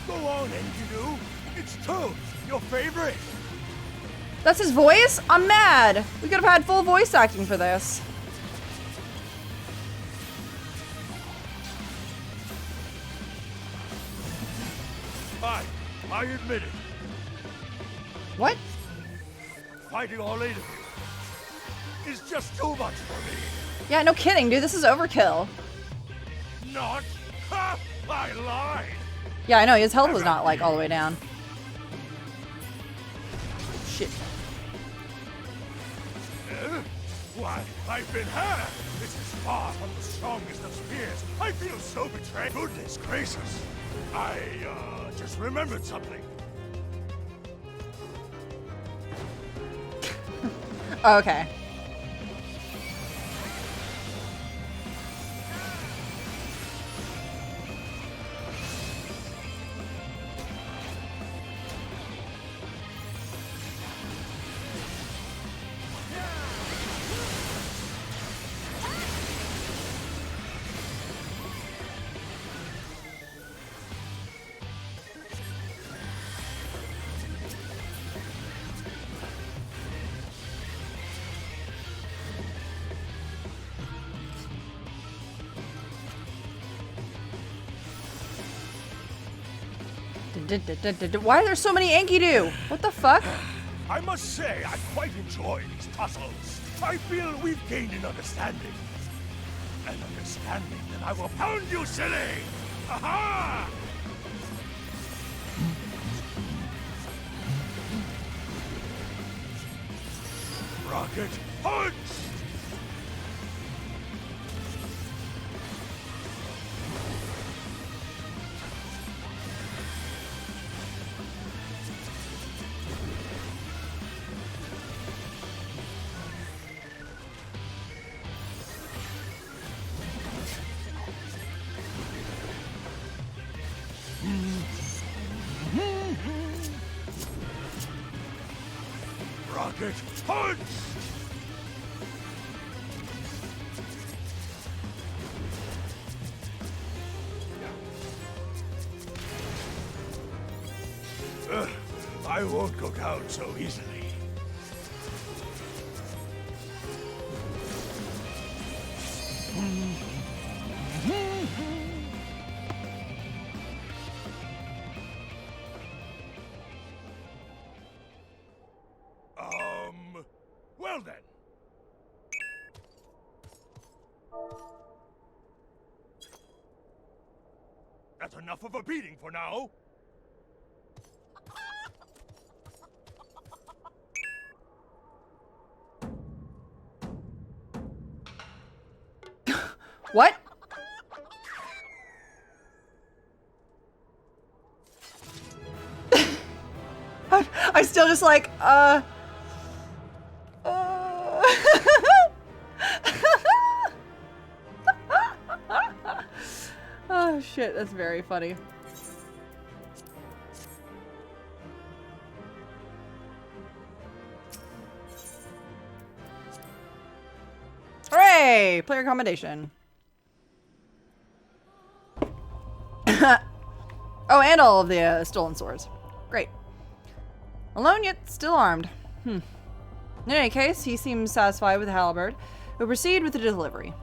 Go on, Engidu. It's Toad, your favorite. That's his voice? I'm mad. We could have had full voice acting for this. I admit it. What? Fighting all 8 of you is just too much for me. Yeah, no kidding, dude. This is overkill. Not? Ha! I lied. Yeah, I know. His health was not, like, all the way down. Shit. Why, I've been hurt. This is far from the strongest of spears. I feel so betrayed. Goodness gracious. I, just remembered something. Oh, okay. Why are there so many Enkidu? What the fuck? I must say, I quite enjoy these tussles. I feel we've gained an understanding. An understanding that I will pound you silly! Aha! Rocket punch! Rocket punch! I won't go down so easily. Well then. that enough of a beating for now? What? I'm still just like, Oh shit, that's very funny. Hooray! Player accommodation. Oh, and all of the stolen swords. Great. Alone yet still armed. In any case, he seems satisfied with the halberd. We'll proceed with the delivery.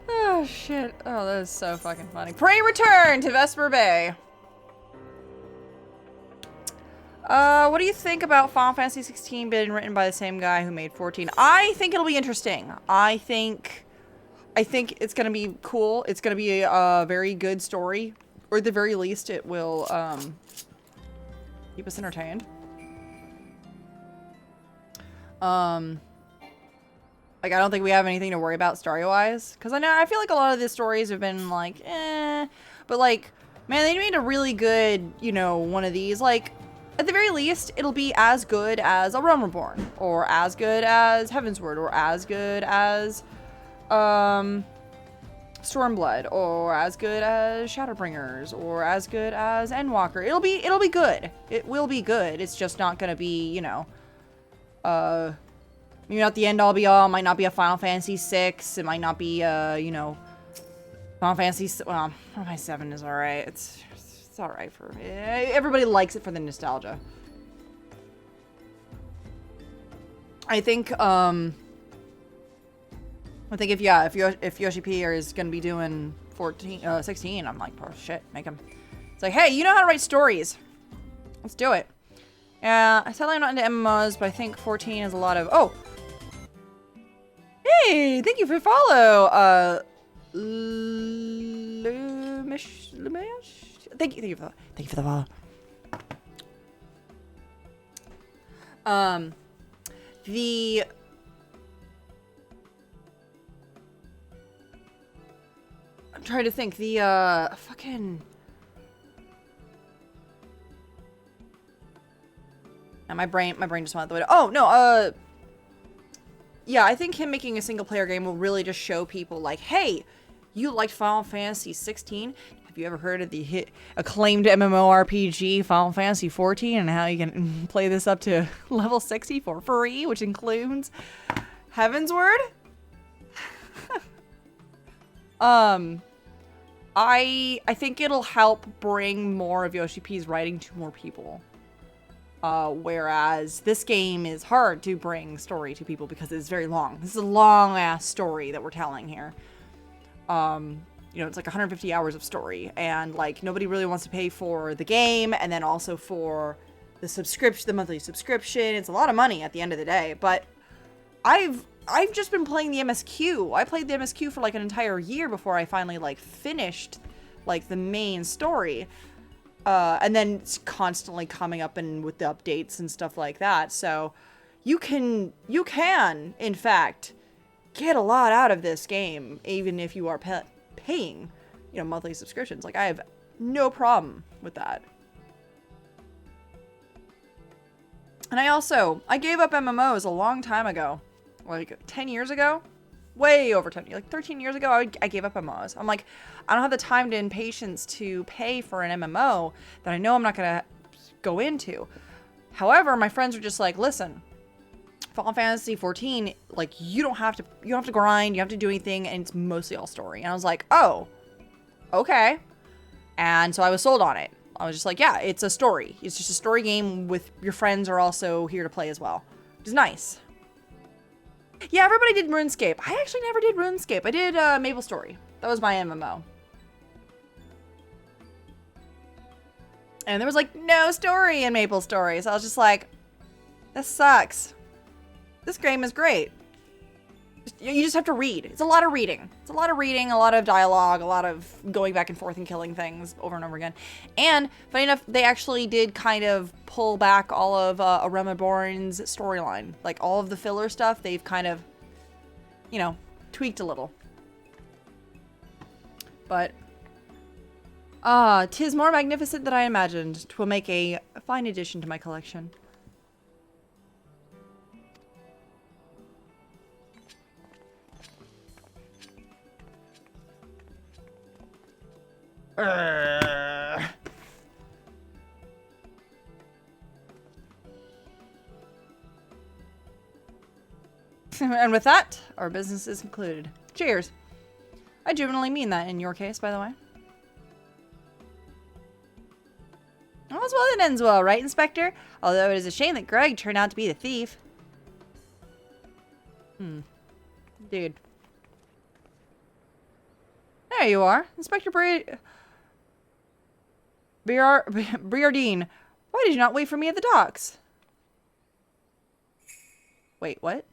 Oh shit. Oh, that is so fucking funny. Pray return to Vesper Bay. What do you think about Final Fantasy 16 being written by the same guy who made 14? I think it'll be interesting. I think it's gonna be cool. It's gonna be a very good story. Or at the very least, it will, keep us entertained. Like, I don't think we have anything to worry about story-wise. Because I feel like a lot of the stories have been, like, eh. But, like, man, they made a really good, you know, one of these. Like, at the very least, it'll be as good as A Realm Reborn. Or as good as Heavensward. Or as good as, Stormblood, or as good as Shadowbringers, or as good as Endwalker. It'll be good. It will be good. It's just not gonna be, you know, maybe not the end all be all. It might not be a Final Fantasy 6. It might not be, you know, Final Fantasy. Well, Final Fantasy 7 is alright. It's alright for everybody likes it for the nostalgia. I think if Yoshi P is gonna be doing 16, I'm like, oh shit, make him. It's like, hey, you know how to write stories. Let's do it. Yeah, sadly I'm not into MMOs, but I think 14 is a lot of. Oh, hey, thank you for follow. Lumish. Thank you for the follow. I'm trying to think. The fucking. And my brain just went the way to. Oh no. Yeah, I think him making a single player game will really just show people like, hey, you liked Final Fantasy 16? Have you ever heard of the hit acclaimed MMORPG Final Fantasy 14 and how you can play this up to level 60 for free, which includes Heavensward? I think it'll help bring more of Yoshi P's writing to more people. Whereas this game is hard to bring story to people because it's very long. This is a long ass story that we're telling here. You know, it's like 150 hours of story, and like nobody really wants to pay for the game, and then also for the subscription, the monthly subscription. It's a lot of money at the end of the day. But I've just been playing the MSQ. I played the MSQ for like an entire year before I finally like finished like the main story. And then it's constantly coming up and with the updates and stuff like that. So you can, in fact, get a lot out of this game, even if you are paying, you know, monthly subscriptions. Like, I have no problem with that. And I gave up MMOs a long time ago. Like, 10 years ago? Way over 10, like 13 years ago, I gave up MMOs. I'm like, I don't have the time and patience to pay for an MMO that I know I'm not going to go into. However, my friends were just like, listen, Final Fantasy 14, like, you don't have to grind, you don't have to do anything, and it's mostly all story. And I was like, oh, okay. And so I was sold on it. I was just like, yeah, it's a story. It's just a story game with your friends are also here to play as well. Which is nice. Yeah, everybody did RuneScape. I actually never did RuneScape. I did MapleStory. That was my MMO. And there was like no story in MapleStory. So I was just like, this sucks. This game is great. You just have to read. It's a lot of reading. It's a lot of reading, a lot of dialogue, a lot of going back and forth and killing things over and over again. And, funny enough, they actually did kind of pull back all of Arema Born's storyline. Like, all of the filler stuff, they've kind of, you know, tweaked a little. But, 'tis more magnificent than I imagined. 'Twill make a fine addition to my collection. And with that, our business is concluded. Cheers. I genuinely mean that in your case, by the way. All's well that ends well, right, Inspector? Although it is a shame that Greg turned out to be the thief. Dude. There you are. Inspector Briardine. Why did you not wait for me at the docks? Wait, what?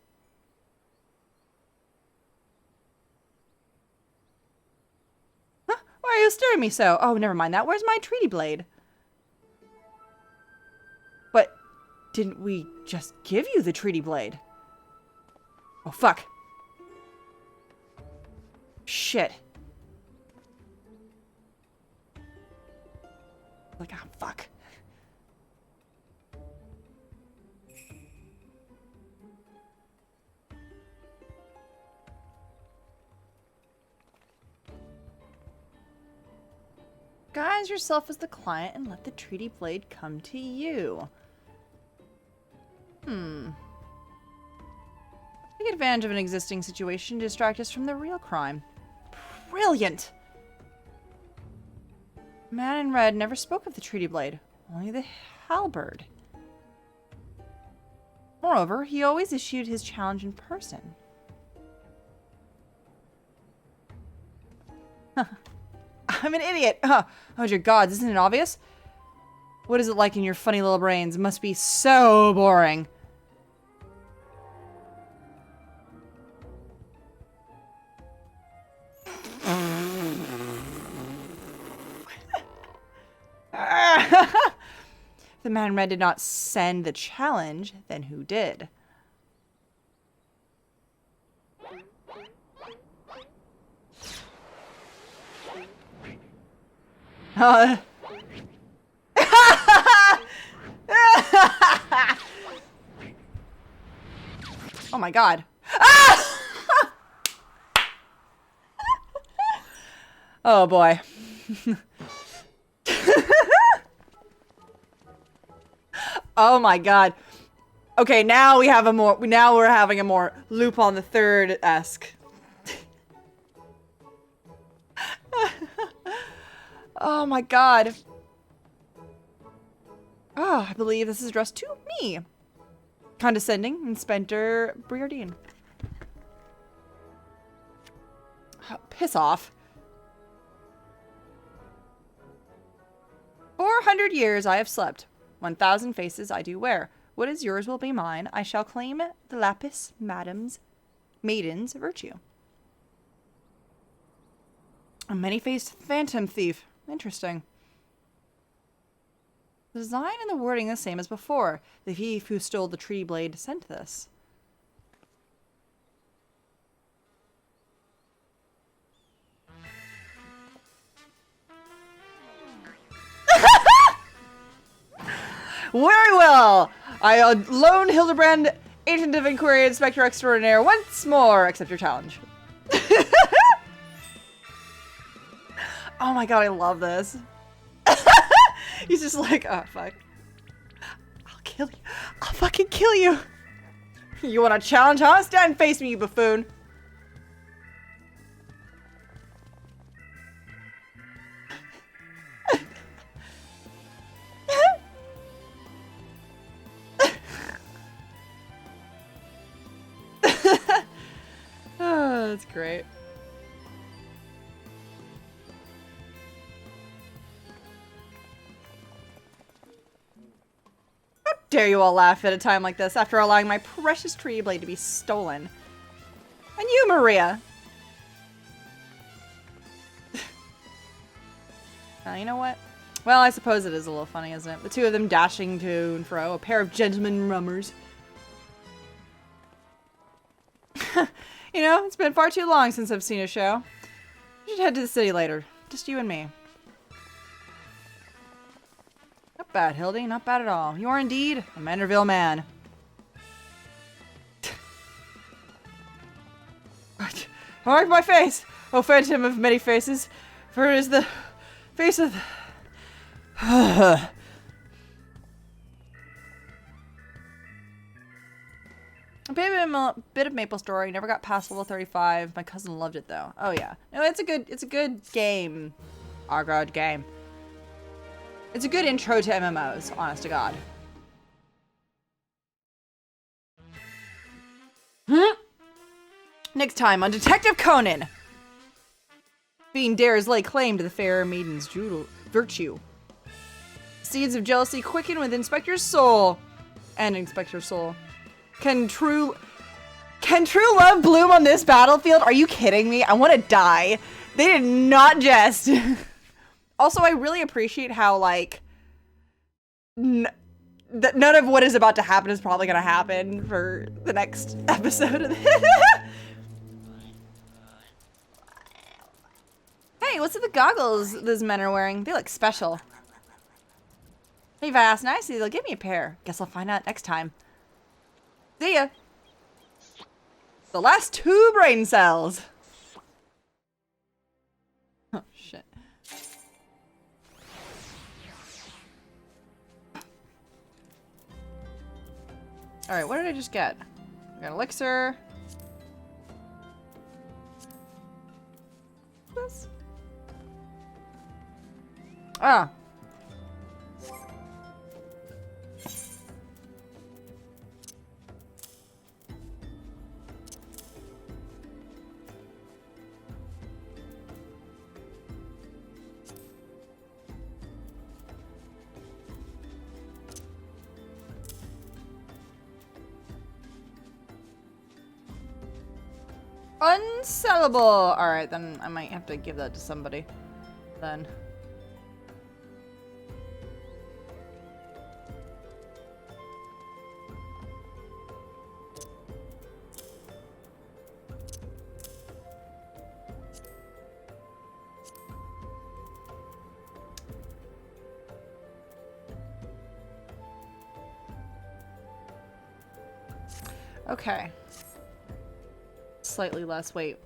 Huh? Why are you staring at me so? Oh, never mind that. Where's my treaty blade? But didn't we just give you the treaty blade? Oh, fuck. Shit. Like, oh, fuck. Guise yourself as the client and let the treaty blade come to you. Take advantage of an existing situation to distract us from the real crime. Brilliant! The man in red never spoke of the treaty blade, only the halberd. Moreover, he always issued his challenge in person. I'm an idiot! Oh dear God, isn't it obvious? What is it like in your funny little brains? It must be so boring. The man in red did not send the challenge, then who did? Oh my God. Ah! Oh boy. Oh my God. Okay, now we have now we're having a more Loop on the Third-esque. Oh my God. Oh, I believe this is addressed to me. Condescending, Inspector Briardine. Oh, piss off. 400 years I have slept. 1,000 faces I do wear. What is yours will be mine. I shall claim the lapis maiden's virtue. A many-faced phantom thief. Interesting. The design and the wording the same as before. The thief who stole the tree blade sent this. Very well. I loan Hildibrand, Agent of Inquiry, Inspector Extraordinaire, once more. Accept your challenge. Oh my God, I love this. He's just like, oh fuck. I'll kill you. I'll fucking kill you. You want a challenge, huh? Stand and face me, you buffoon. Oh, that's great. How dare you all laugh at a time like this after allowing my precious tree blade to be stolen? I And you, Maria. You know what? Well, I suppose it is a little funny, isn't it? The two of them dashing to and fro, a pair of gentlemen mummers. You know, it's been far too long since I've seen a show. We should head to the city later. Just you and me. Not bad, Hildy. Not bad at all. You are indeed a Manderville man. Mark my face, O phantom of many faces, for it is the face of... A bit of Maple Story. Never got past level 35. My cousin loved it though. Oh yeah. No, it's a good game. Our god game. It's a good intro to MMOs, honest to God. Next time on Detective Conan. Fiend dares lay claim to the fair maiden's virtue. Seeds of jealousy quicken with Inspector's soul. And Inspector's soul. Can true love bloom on this battlefield? Are you kidding me? I want to die. They did not jest. Also, I really appreciate how, like, none of what is about to happen is probably going to happen for the next episode of this. Hey, what's with the goggles those men are wearing? They look special. Hey, if I ask nicely, they'll give me a pair. Guess I'll find out next time. See ya. The last 2 brain cells. Oh, shit. Alright, what did I just get? I got elixir. This? Ah. Unsellable! Alright, then I might have to give that to somebody. Then. Okay. Slightly less weight.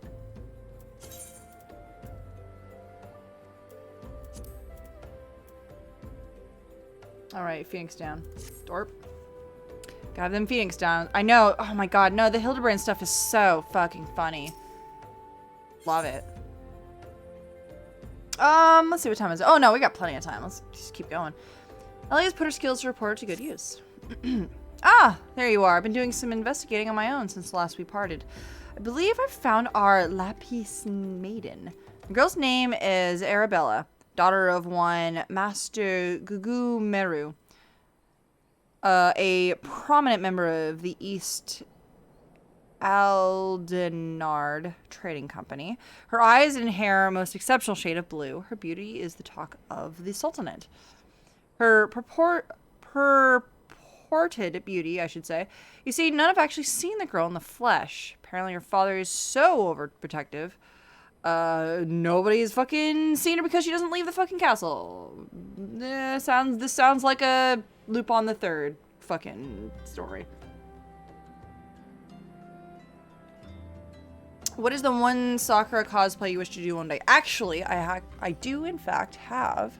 Alright, Phoenix down. Dorp. Got them Phoenix down. I know. Oh my god, no, the Hildibrand stuff is so fucking funny. Love it. Let's see what time it is. Oh no, we got plenty of time. Let's just keep going. Elia's put her skills to report to good use. Ah, there you are. I've been doing some investigating on my own since last we parted. I believe I've found our Lapis Maiden. The girl's name is Arabella, daughter of one Master Gugu Meru, a prominent member of the East Aldenard Trading Company. Her eyes and hair are a most exceptional shade of blue. Her beauty is the talk of the Sultanate. Her purported beauty, I should say. You see, none have actually seen the girl in the flesh. Apparently her father is so overprotective. Nobody's fucking seen her because she doesn't leave the fucking castle. This sounds like a Lupin the Third fucking story. What is the one Sakura cosplay you wish to do one day? Actually, I do in fact have.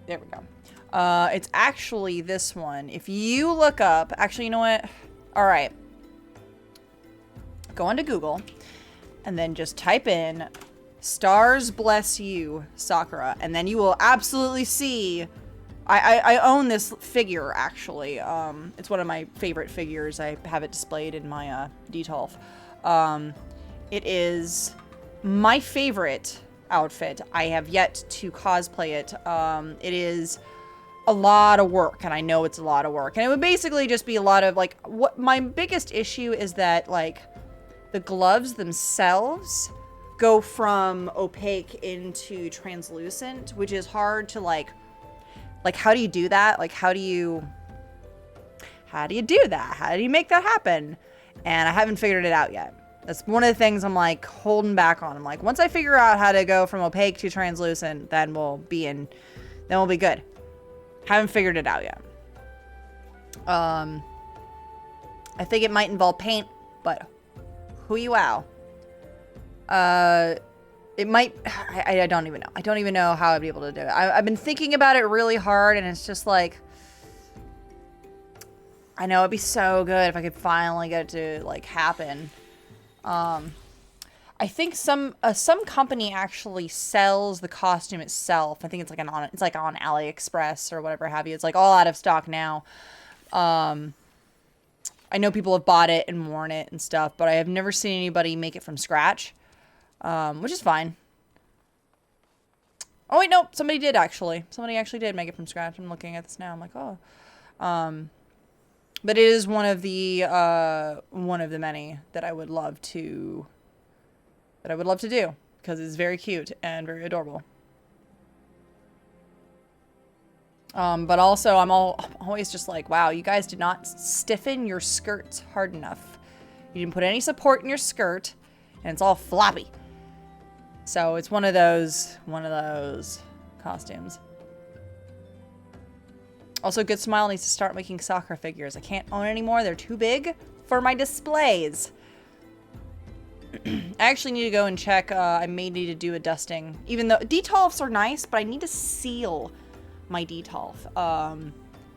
There we go. It's actually this one. If you look up, actually, you know what? All right. Go onto Google and then just type in "Stars Bless You Sakura," and then you will absolutely see. I own this figure, actually. It's one of my favorite figures. I have it displayed in my Detolf. It is my favorite outfit. I have yet to cosplay it. It is a lot of work, and I know it's a lot of work. And it would basically just be a lot of, like, what my biggest issue is that, like, the gloves themselves go from opaque into translucent, which is hard to, like, how do you do that? Like, how do you do that? How do you make that happen? And I haven't figured it out yet. That's one of the things I'm, like, holding back on. I'm like, once I figure out how to go from opaque to translucent, then we'll be good. Haven't figured it out yet. I think it might involve paint, but hooey wow. It might, I don't even know. I don't even know how I'd be able to do it. I've been thinking about it really hard, and it's just like, I know it'd be so good if I could finally get it to, like, happen. I think some company actually sells the costume itself. I think it's like on AliExpress or whatever have you. It's like all out of stock now. I know people have bought it and worn it and stuff, but I have never seen anybody make it from scratch, which is fine. Oh wait, no, somebody did actually. Somebody actually did make it from scratch. I'm looking at this now. I'm like, oh. But it is one of the many that I would love to do, because it's very cute and very adorable. But also I'm always just like, wow, you guys did not stiffen your skirts hard enough. You didn't put any support in your skirt, and it's all floppy. So it's one of those costumes. Also, Good Smile needs to start making Sakura figures. I can't own anymore. They're too big for my displays. I actually need to go and check. I may need to do a dusting. Even though Detolfs are nice, but I need to seal my Detolf.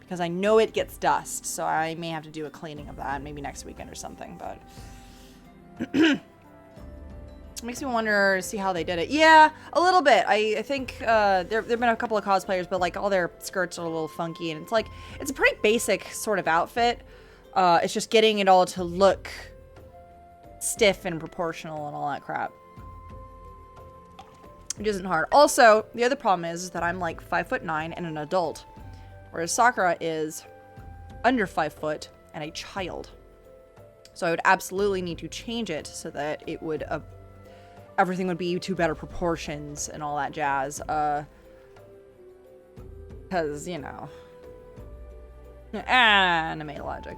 Because I know it gets dust. So I may have to do a cleaning of that. Maybe next weekend or something. But it makes me wonder, see how they did it. Yeah, a little bit. I think there have been a couple of cosplayers, but like all their skirts are a little funky. And it's like, it's a pretty basic sort of outfit. It's just getting it all to look stiff and proportional and all that crap. It isn't hard. Also, the other problem is that I'm like 5'9" and an adult, whereas Sakura is under 5 foot and a child. So I would absolutely need to change it so that it would everything would be to better proportions and all that jazz. Because, you know, anime logic.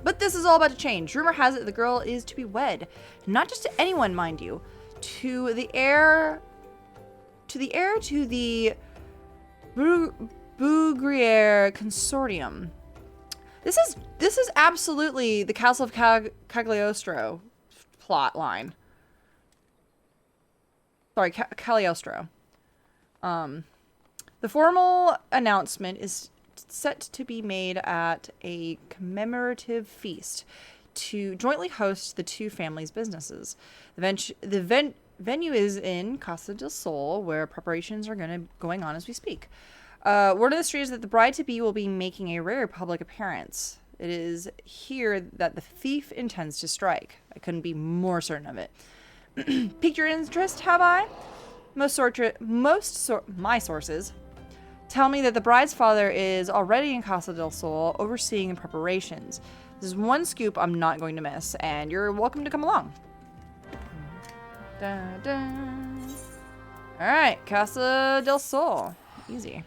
But this is all about to change. Rumor has it the girl is to be wed. Not just to anyone, mind you. To the heir to the Bougrier Consortium. This is absolutely the Castle of Cagliostro plot line. Sorry, Cagliostro. The formal announcement is set to be made at a commemorative feast to jointly host the two families' businesses. The venue is in Casa del Sol, where preparations are going on as we speak. Word on the street is that the bride-to-be will be making a rare public appearance. It is here that the thief intends to strike. I couldn't be more certain of it. Piqued your interest, have I? My sources tell me that the bride's father is already in Casa del Sol overseeing the preparations. This is one scoop I'm not going to miss, and you're welcome to come along. Dun, dun. All right, Casa del Sol. Easy.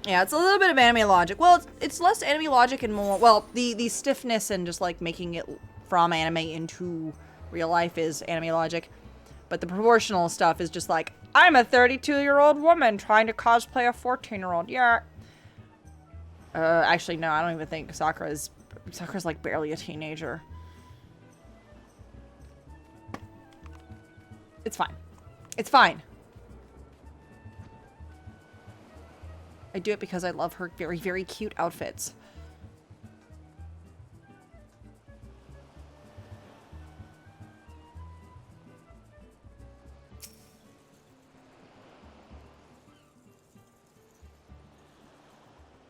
Yeah, it's a little bit of anime logic. Well, it's less anime logic and more, well, the stiffness and just like making it from anime into real life is anime logic. But the proportional stuff is just like, I'm a 32-year-old woman trying to cosplay a 14-year-old. Yeah. Actually, no, I don't even think Sakura's like barely a teenager. It's fine. It's fine. I do it because I love her very, very cute outfits.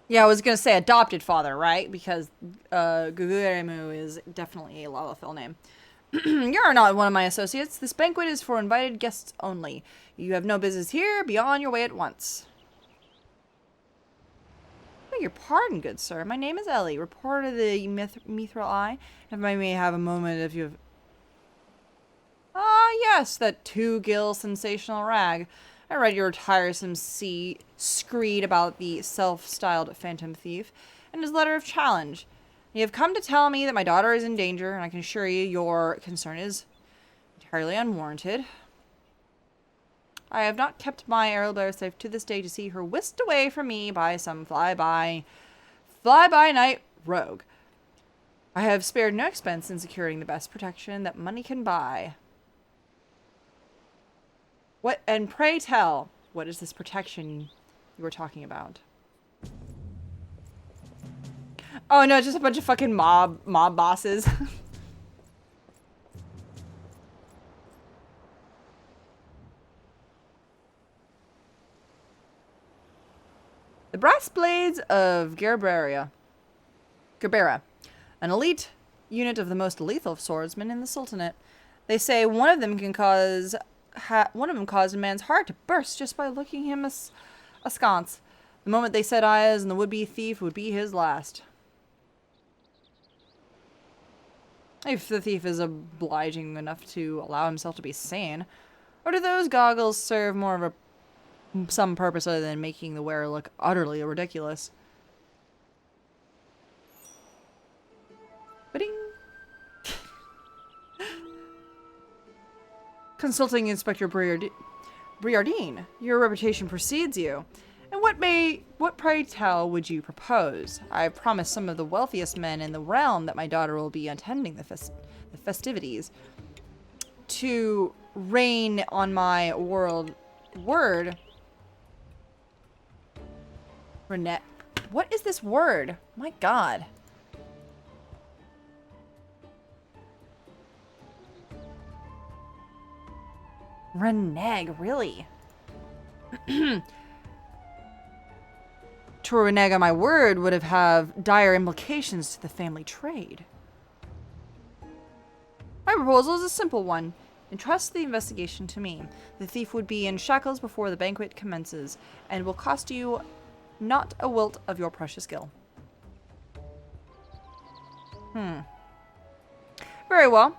Yeah, I was gonna say adopted father, right? Because Gugueremu is definitely a Lalafell name. You're not one of my associates. This banquet is for invited guests only. You have no business here. Be on your way at once. Beg your pardon, good sir. My name is Ellie, reporter of the Mithril Eye. If I may have a moment if you've... Ah, yes, that two-gill sensational rag. I read your tiresome screed about the self-styled phantom thief and his letter of challenge. You have come to tell me that my daughter is in danger, and I can assure you your concern is entirely unwarranted. I have not kept my Arrowbear safe to this day to see her whisked away from me by some fly-by-night rogue. I have spared no expense in securing the best protection that money can buy. What, and pray tell, what is this protection you were talking about? Oh no, just a bunch of fucking mob bosses. The brass blades of Gerbera, an elite unit of the most lethal swordsmen in the Sultanate. They say one of them caused a man's heart to burst just by looking him askance. The moment they set eyes on the would-be thief would be his last. If the thief is obliging enough to allow himself to be sane, or do those goggles serve more of some purpose other than making the wearer look utterly ridiculous? Ba-ding. Consulting Inspector Briardine, your reputation precedes you. And what pray tell would you propose? I promised some of the wealthiest men in the realm that my daughter will be attending the festivities. To reign on my word. Renette. What is this word? My God. Renege, really? To renege on my word would have dire implications to the family trade. My proposal is a simple one. Entrust the investigation to me. The thief would be in shackles before the banquet commences, and will cost you not a wilt of your precious gil. Very well.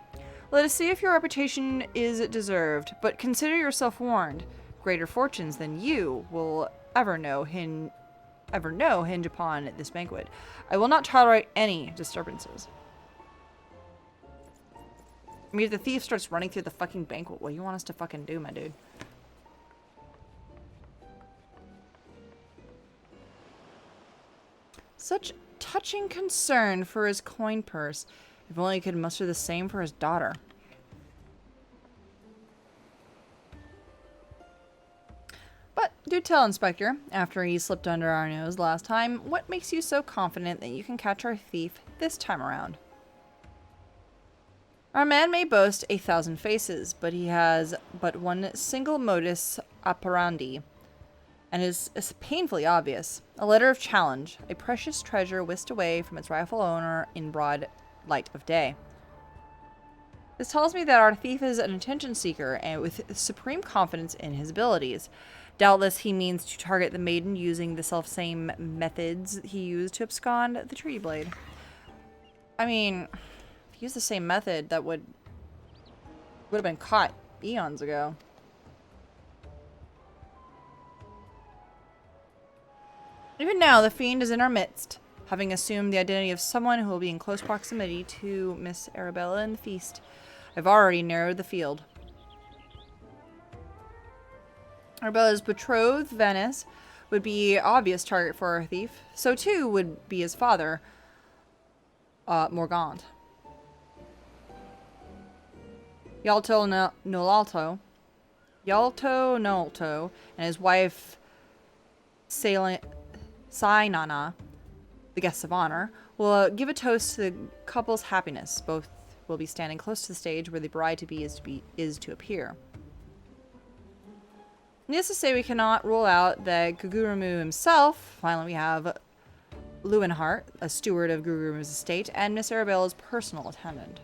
Let us see if your reputation is deserved, but consider yourself warned. Greater fortunes than you will ever know hinge upon this banquet. I will not tolerate any disturbances. I mean, if the thief starts running through the fucking banquet, what do you want us to fucking do, my dude? Such touching concern for his coin purse. If only he could muster the same for his daughter. But do tell, Inspector, after he slipped under our nose last time, what makes you so confident that you can catch our thief this time around? Our man may boast 1,000 faces, but he has but one single modus operandi, and is painfully obvious. A letter of challenge, a precious treasure whisked away from its rightful owner in broad light of day. This tells me that our thief is an attention seeker and with supreme confidence in his abilities. Doubtless he means to target the maiden using the selfsame methods he used to abscond the treaty blade. I mean, if he used the same method, that would have been caught eons ago. Even now, the fiend is in our midst, having assumed the identity of someone who will be in close proximity to Miss Arabella in the feast. I've already narrowed the field. Arabella's betrothed, Venice, would be an obvious target for our thief. So too would be his father, Morgant. Yalto Nolto, and his wife, Sainana, the guests of honor, will give a toast to the couple's happiness. Both will be standing close to the stage where the bride-to-be is to appear. Needless to say, we cannot rule out that Gugurumu himself. Finally, we have Lewinhart, a steward of Gugurumu's estate, and Miss Arabella's personal attendant.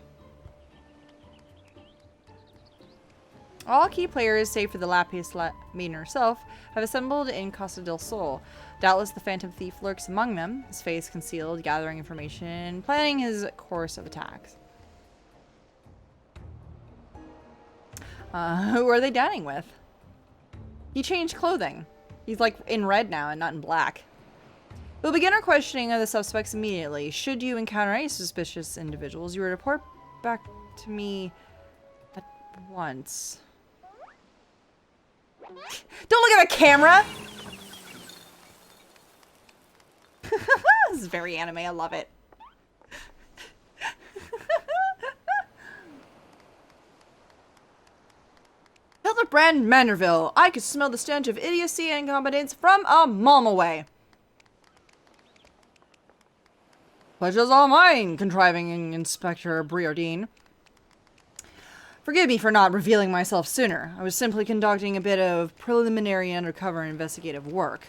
All key players, save for the Lapis Maiden herself, have assembled in Costa del Sol. Doubtless the Phantom Thief lurks among them, his face concealed, gathering information, planning his course of attacks. Who are they dining with? He changed clothing. He's like in red now and not in black. We'll begin our questioning of the suspects immediately. Should you encounter any suspicious individuals, you will report back to me at once. Don't look at the camera! This is very anime. I love it. Hildibrand Manorville. I could smell the stench of idiocy and incompetence from a mile away. Pleasure's all mine, contriving Inspector Briardine. Forgive me for not revealing myself sooner. I was simply conducting a bit of preliminary undercover investigative work.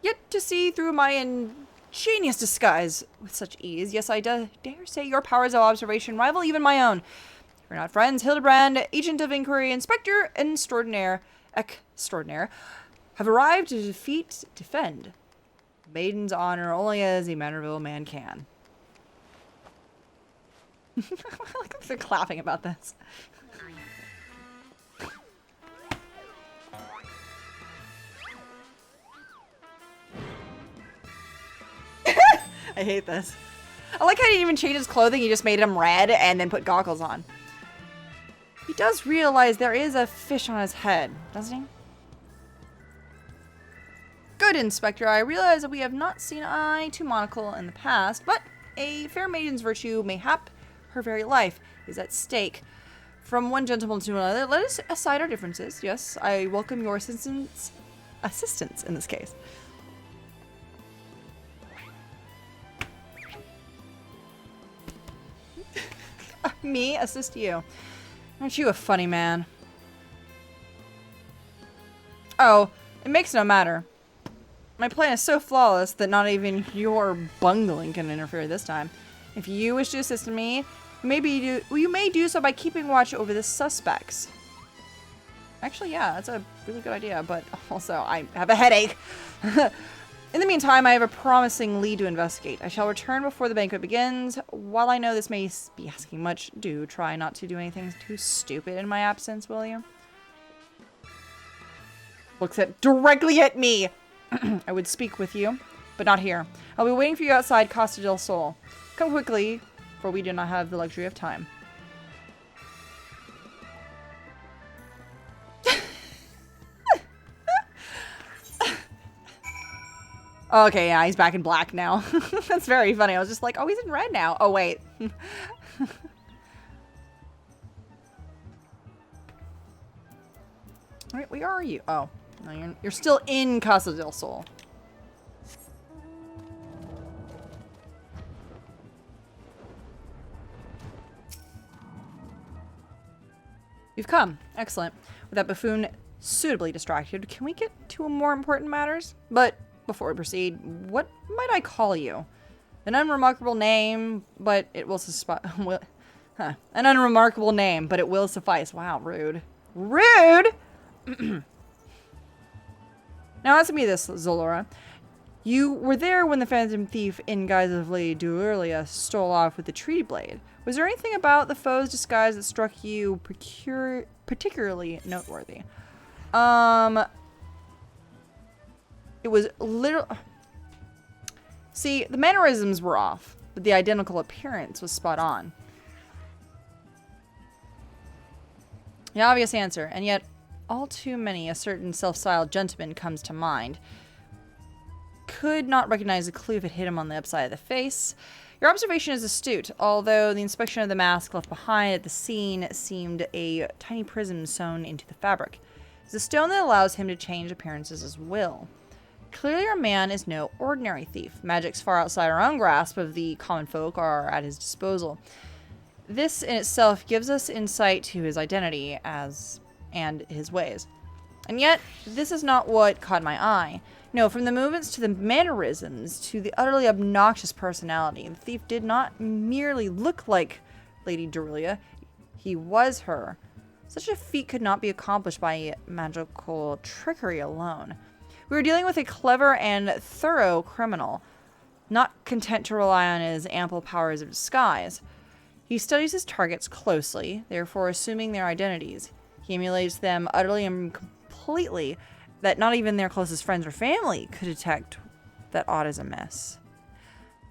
Yet to see through my ingenious disguise with such ease, yes, I dare say your powers of observation rival even my own. If we're not friends, Hildibrand, Agent of Inquiry, Inspector Extraordinaire, have arrived to defend Maiden's honor only as a Manorville man can. Like they're clapping about this. I hate this. I like how he didn't even change his clothing, he just made him red and then put goggles on. He does realize there is a fish on his head, doesn't he? Good, Inspector. I realize that we have not seen eye to monocle in the past, but a fair maiden's virtue, mayhap her very life, is at stake. From one gentleman to another, let us aside our differences. Yes, I welcome your assistance in this case. Me assist you. Aren't you a funny man? Oh, it makes no matter. My plan is so flawless that not even your bungling can interfere this time. If you wish to assist me, you may do so by keeping watch over the suspects. Actually, yeah, that's a really good idea, but also I have a headache. In the meantime, I have a promising lead to investigate. I shall return before the banquet begins. While I know this may be asking much, do try not to do anything too stupid in my absence, will you? Looks directly at me. I would speak with you, but not here. I'll be waiting for you outside Costa del Sol. Come quickly, for we do not have the luxury of time. Okay, yeah, he's back in black now. That's very funny. I was just like, oh, he's in red now. Oh, wait. Wait, where are you? Oh, no, you're still in Casa del Sol. You've come. Excellent. With that buffoon suitably distracted, can we get to more important matters? But before we proceed, what might I call you? An unremarkable name, but it will An unremarkable name, but it will suffice. Wow, rude. Rude! Now answer me this, Zolora. You were there when the Phantom Thief, in guise of Lady Eorzea, stole off with the treaty blade. Was there anything about the foe's disguise that struck you particularly noteworthy? It was literal. See, the mannerisms were off, but the identical appearance was spot on. The obvious answer, and yet all too many a certain self-styled gentleman comes to mind. Could not recognize the clue if it hit him on the upside of the face. Your observation is astute, although the inspection of the mask left behind at the scene seemed a tiny prism sewn into the fabric. It's a stone that allows him to change appearances as will. Clearly our man is no ordinary thief. Magics far outside our own grasp of the common folk are at his disposal. This in itself gives us insight to his identity and his ways. And yet, this is not what caught my eye. No, from the movements to the mannerisms to the utterly obnoxious personality, the thief did not merely look like Lady Eorzea. he was her. Such a feat could not be accomplished by magical trickery alone. We were dealing with a clever and thorough criminal, not content to rely on his ample powers of disguise. He studies his targets closely, therefore assuming their identities. He emulates them utterly and completely that not even their closest friends or family could detect that aught is amiss.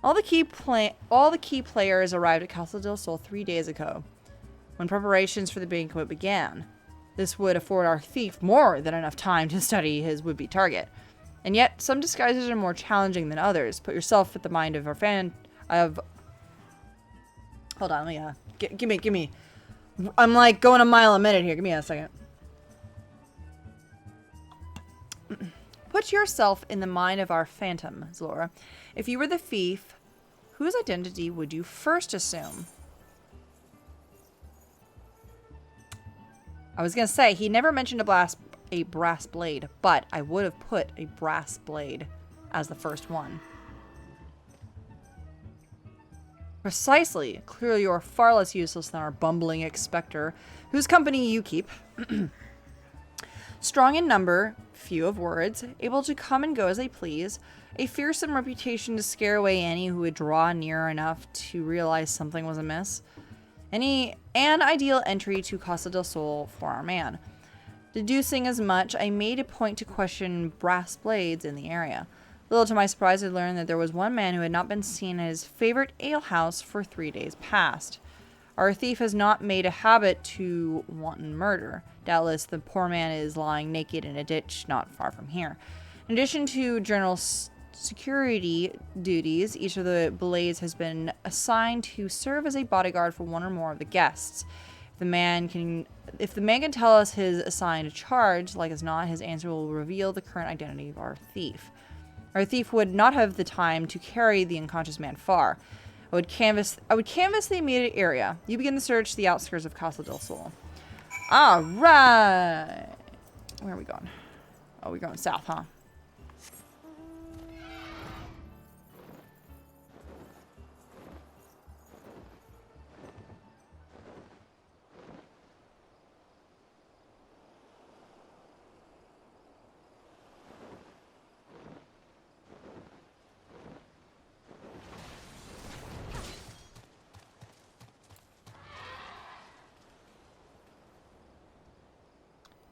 All the key players arrived at Castle del Sol 3 days ago, when preparations for the banquet began. This would afford our thief more than enough time to study his would-be target. And yet, some disguises are more challenging than others. Put yourself at the mind of our fan... Hold on, let me, give me... I'm like going a mile a minute here. Give me a second. Put yourself in the mind of our phantom, Zlora. If you were the thief, whose identity would you first assume? I was going to say, he never mentioned a brass blade, but I would have put a brass blade as the first one. Precisely. Clearly you are far less useless than our bumbling expector, whose company you keep. Strong in number, few of words, able to come and go as they please, a fearsome reputation to scare away any who would draw near enough to realize something was amiss. An ideal entry to Casa del Sol for our man. Deducing as much, I made a point to question brass blades in the area. Little to my surprise, I learned that there was one man who had not been seen at his favorite alehouse for 3 days past. Our thief has not made a habit to wanton murder. Doubtless, the poor man is lying naked in a ditch not far from here. In addition to general security duties, each of the blades has been assigned to serve as a bodyguard for one or more of the guests. If the man can tell us his assigned charge, like as not, his answer will reveal the current identity of our thief. Our thief would not have the time to carry the unconscious man far. I would canvass the immediate area. You begin the search the outskirts of Casa del Sol. All right. Where are we going? Oh, we're going south, huh?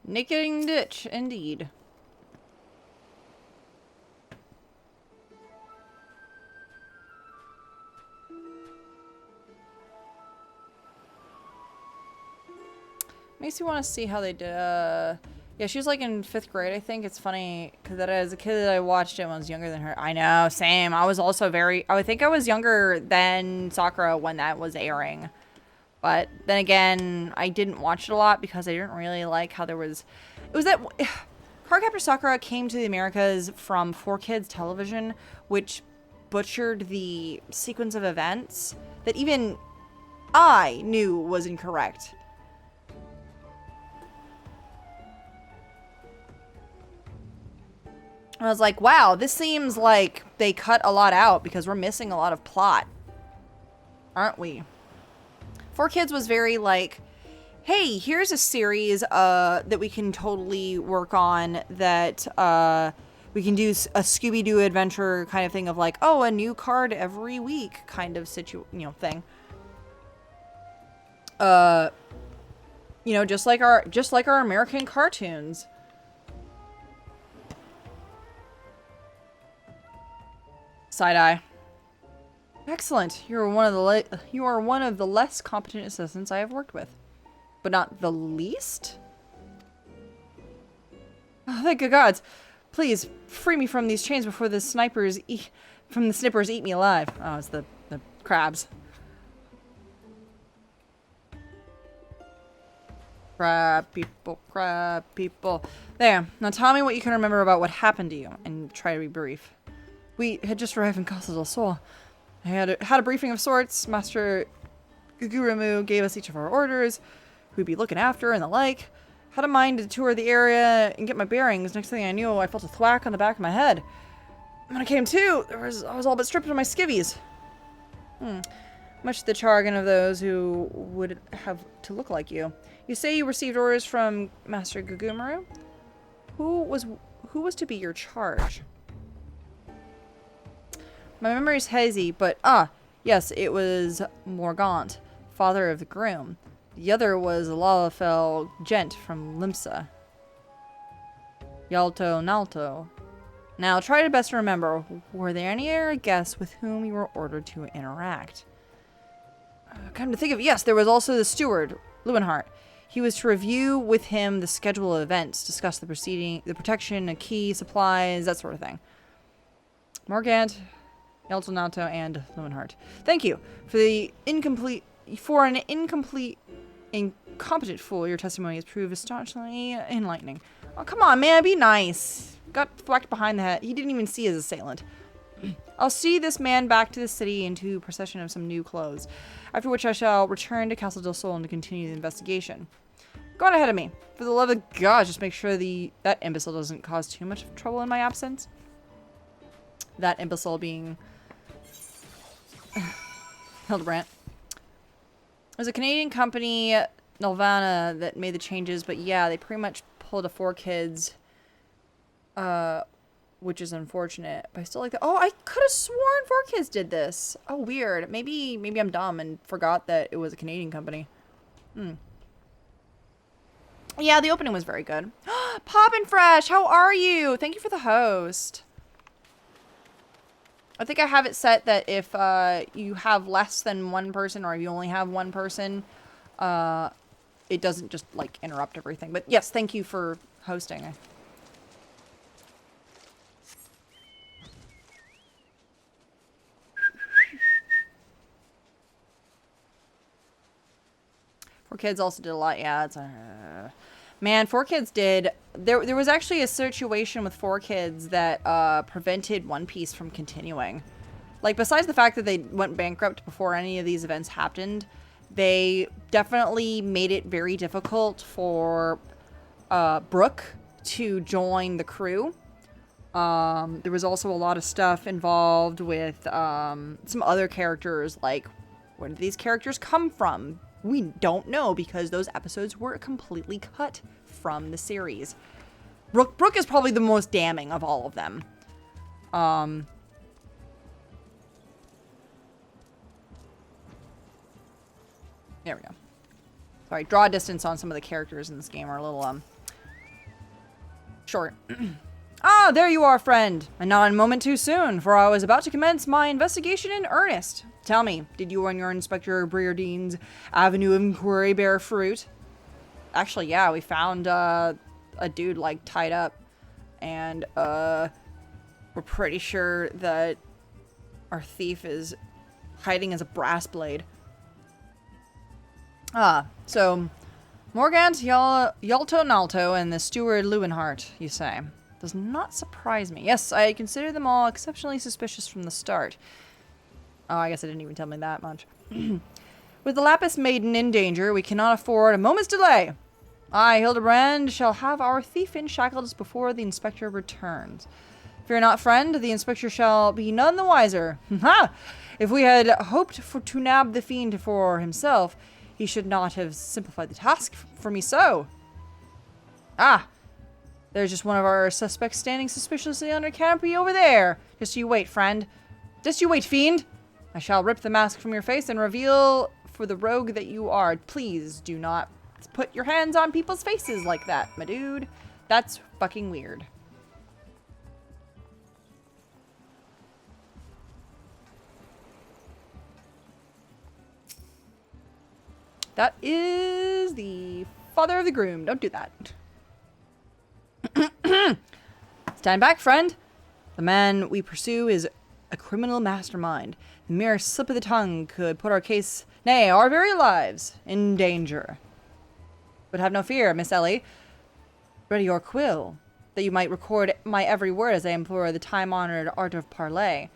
Naked ditch, indeed. Makes me want to see how they did. Yeah, she was like in 5th grade, I think. It's funny because as a kid I watched it when I was younger than her. I know, same. I was also I think I was younger than Sakura when that was airing. But then again, I didn't watch it a lot because I didn't really like how there was... It was that... Cardcaptor Sakura came to the Americas from 4Kids television, which butchered the sequence of events that even I knew was incorrect. I was like, wow, this seems like they cut a lot out because we're missing a lot of plot. Aren't we? 4Kids was very like, hey, here's a series that we can totally work on that we can do a Scooby-Doo adventure kind of thing of like, oh, a new card every week kind of thing. Just like our American cartoons. Side eye. Excellent. You are one of the less competent assistants I have worked with, but not the least. Oh, thank the gods! Please free me from these chains before the snippers eat me alive. Oh, it's the crabs. Crab people. There. Now tell me what you can remember about what happened to you, and try to be brief. We had just arrived in Casa del Sol. I had a briefing of sorts. Master Guguramu gave us each of our orders, who we'd be looking after and the like. Had a mind to tour the area and get my bearings. Next thing I knew, I felt a thwack on the back of my head. When I came to, I was all but stripped of my skivvies. Much to the chagrin of those who would have to look like you. You say you received orders from Master Gugumaru? Who was to be your charge? My memory's hazy, but yes, it was Morgaunt, father of the groom. The other was a Lalafell gent from Limsa. Yalto Nalto. Now try to best remember, were there any other guests with whom you were ordered to interact? Come to think of it, yes, there was also the steward, Lewenhart. He was to review with him the schedule of events, discuss the protection, a key, supplies, that sort of thing. Morgant, Yaltonato, and Lewenhart. Thank you for an incompetent fool. Your testimony has proved astonishingly enlightening. Oh, come on, man, be nice. Got whacked behind the head. He didn't even see his assailant. I'll see this man back to the city into possession of some new clothes, after which I shall return to Castle del Sol to continue the investigation. Go on ahead of me. For the love of God, just make sure that imbecile doesn't cause too much trouble in my absence. That imbecile being Hildibrand. There's a Canadian company, Nelvana, that made the changes, but yeah, they pretty much pulled a 4Kids, which is unfortunate. But I still like that. Oh, I could have sworn 4Kids did this. Oh, weird. Maybe I'm dumb and forgot that it was a Canadian company. Yeah, the opening was very good. Poppin' Fresh, how are you? Thank you for the host. I think I have it set that if you have less than one person, or if you only have one person, it doesn't just like interrupt everything. But yes, thank you for hosting. Four Kids also did a lot. Yeah, it's man, 4Kids did. There was actually a situation with 4Kids that prevented One Piece from continuing. Like, besides the fact that they went bankrupt before any of these events happened, they definitely made it very difficult for Brooke to join the crew. There was also a lot of stuff involved with some other characters, like, where did these characters come from? We don't know, because those episodes were completely cut from the series. Brooke is probably the most damning of all of them. There we go. Sorry, draw distance on some of the characters in this game are a little, short. Ah, there you are, friend. And not a moment too soon, for I was about to commence my investigation in earnest. Tell me, did you and your Inspector Breardean's avenue of inquiry bear fruit? Actually, yeah, we found, a dude, like, tied up. And, we're pretty sure that our thief is hiding as a brass blade. So, Morgant, Yalto Nalto, and the steward Lewenhart, you say. Does not surprise me. Yes, I consider them all exceptionally suspicious from the start. Oh, I guess I didn't even tell me that much. With the Lapis Maiden in danger, we cannot afford a moment's delay. I, Hildibrand, shall have our thief in shackles before the inspector returns. Fear not, friend, the inspector shall be none the wiser. Ha! If we had hoped to nab the fiend for himself, he should not have simplified the task for me so. Ah! There's just one of our suspects standing suspiciously under canopy over there. Just you wait, friend. Just you wait, fiend. I shall rip the mask from your face and reveal for the rogue that you are. Please do not put your hands on people's faces like that, my dude. That's fucking weird. That is the father of the groom. Don't do that. Stand back, friend. The man we pursue is a criminal mastermind. The mere slip of the tongue could put our case, nay, our very lives, in danger. But have no fear, Miss Ellie. Ready your quill, that you might record my every word as I implore the time-honored art of parley.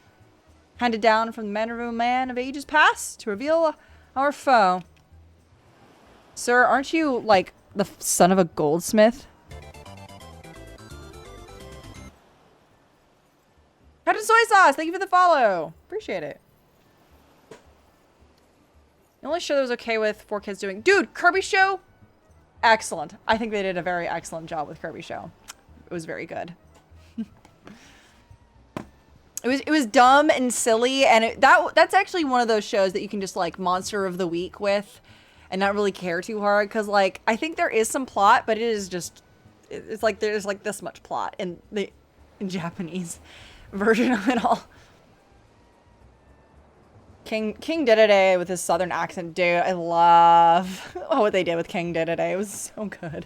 Handed down from the manner of a man of ages past to reveal our foe. Sir, aren't you, like, the son of a goldsmith? Captain Soy Sauce, thank you for the follow. Appreciate it. The only show that was okay with 4 kids doing... Dude, Kirby show? Excellent. I think they did a very excellent job with Kirby show. It was very good. It was dumb and silly, and that's actually one of those shows that you can just like monster of the week with and not really care too hard, because like I think there is some plot, but it is just it's like there's like this much plot in the Japanese version of it all. King Dedede with his southern accent, dude. I love what they did with King Dedede. It was so good.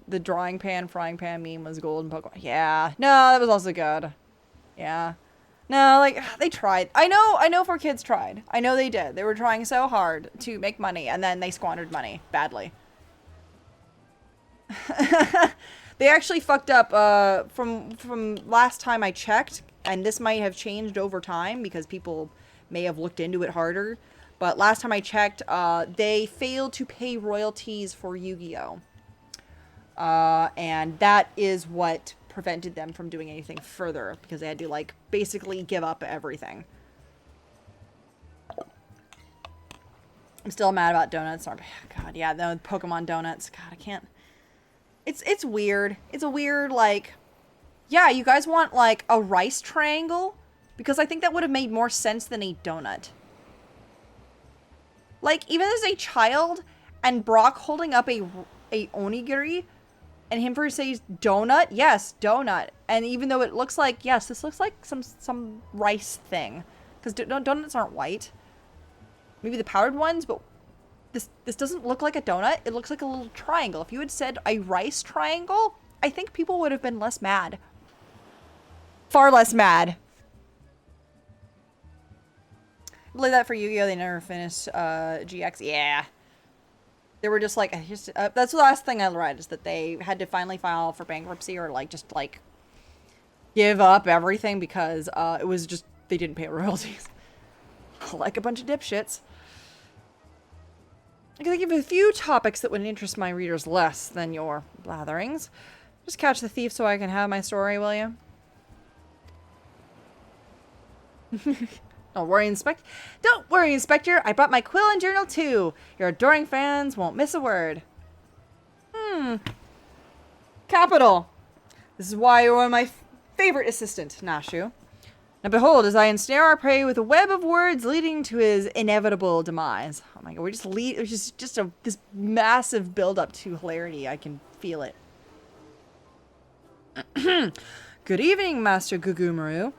The drawing pan, frying pan meme was golden Pokemon. Yeah. No, that was also good. Yeah. No, like, they tried. I know 4 kids tried. I know they did. They were trying so hard to make money, and then they squandered money badly. They actually fucked up, from last time I checked, and this might have changed over time because people may have looked into it harder, but last time I checked, they failed to pay royalties for Yu-Gi-Oh! And that is what prevented them from doing anything further, because they had to, like, basically give up everything. I'm still mad about donuts. God, yeah, the Pokemon donuts. God, I can't. It's weird. It's a weird, like, yeah, you guys want, like, a rice triangle? Because I think that would have made more sense than a donut. Like, even as a child, and Brock holding up a onigiri, and him for saying donut, yes, donut. And even though it looks like, yes, this looks like some rice thing, because donuts aren't white. Maybe the powdered ones, but this doesn't look like a donut. It looks like a little triangle. If you had said a rice triangle, I think people would have been less mad. Far less mad. I believe that for Yu-Gi-Oh! They never finished GX. Yeah. They were just like, that's the last thing I read, is that they had to finally file for bankruptcy, or like just like give up everything because it was just, they didn't pay royalties. Like a bunch of dipshits. I can think of a few topics that would interest my readers less than your blatherings. Just catch the thief so I can have my story, will you? Don't worry, Inspector. I brought my quill and journal too. Your adoring fans won't miss a word. Capital. This is why you're one of my favorite assistants, Nashu. Now behold, as I ensnare our prey with a web of words leading to his inevitable demise. Oh my god, it's just this massive build-up to hilarity. I can feel it. Good evening, Master Gugumaru.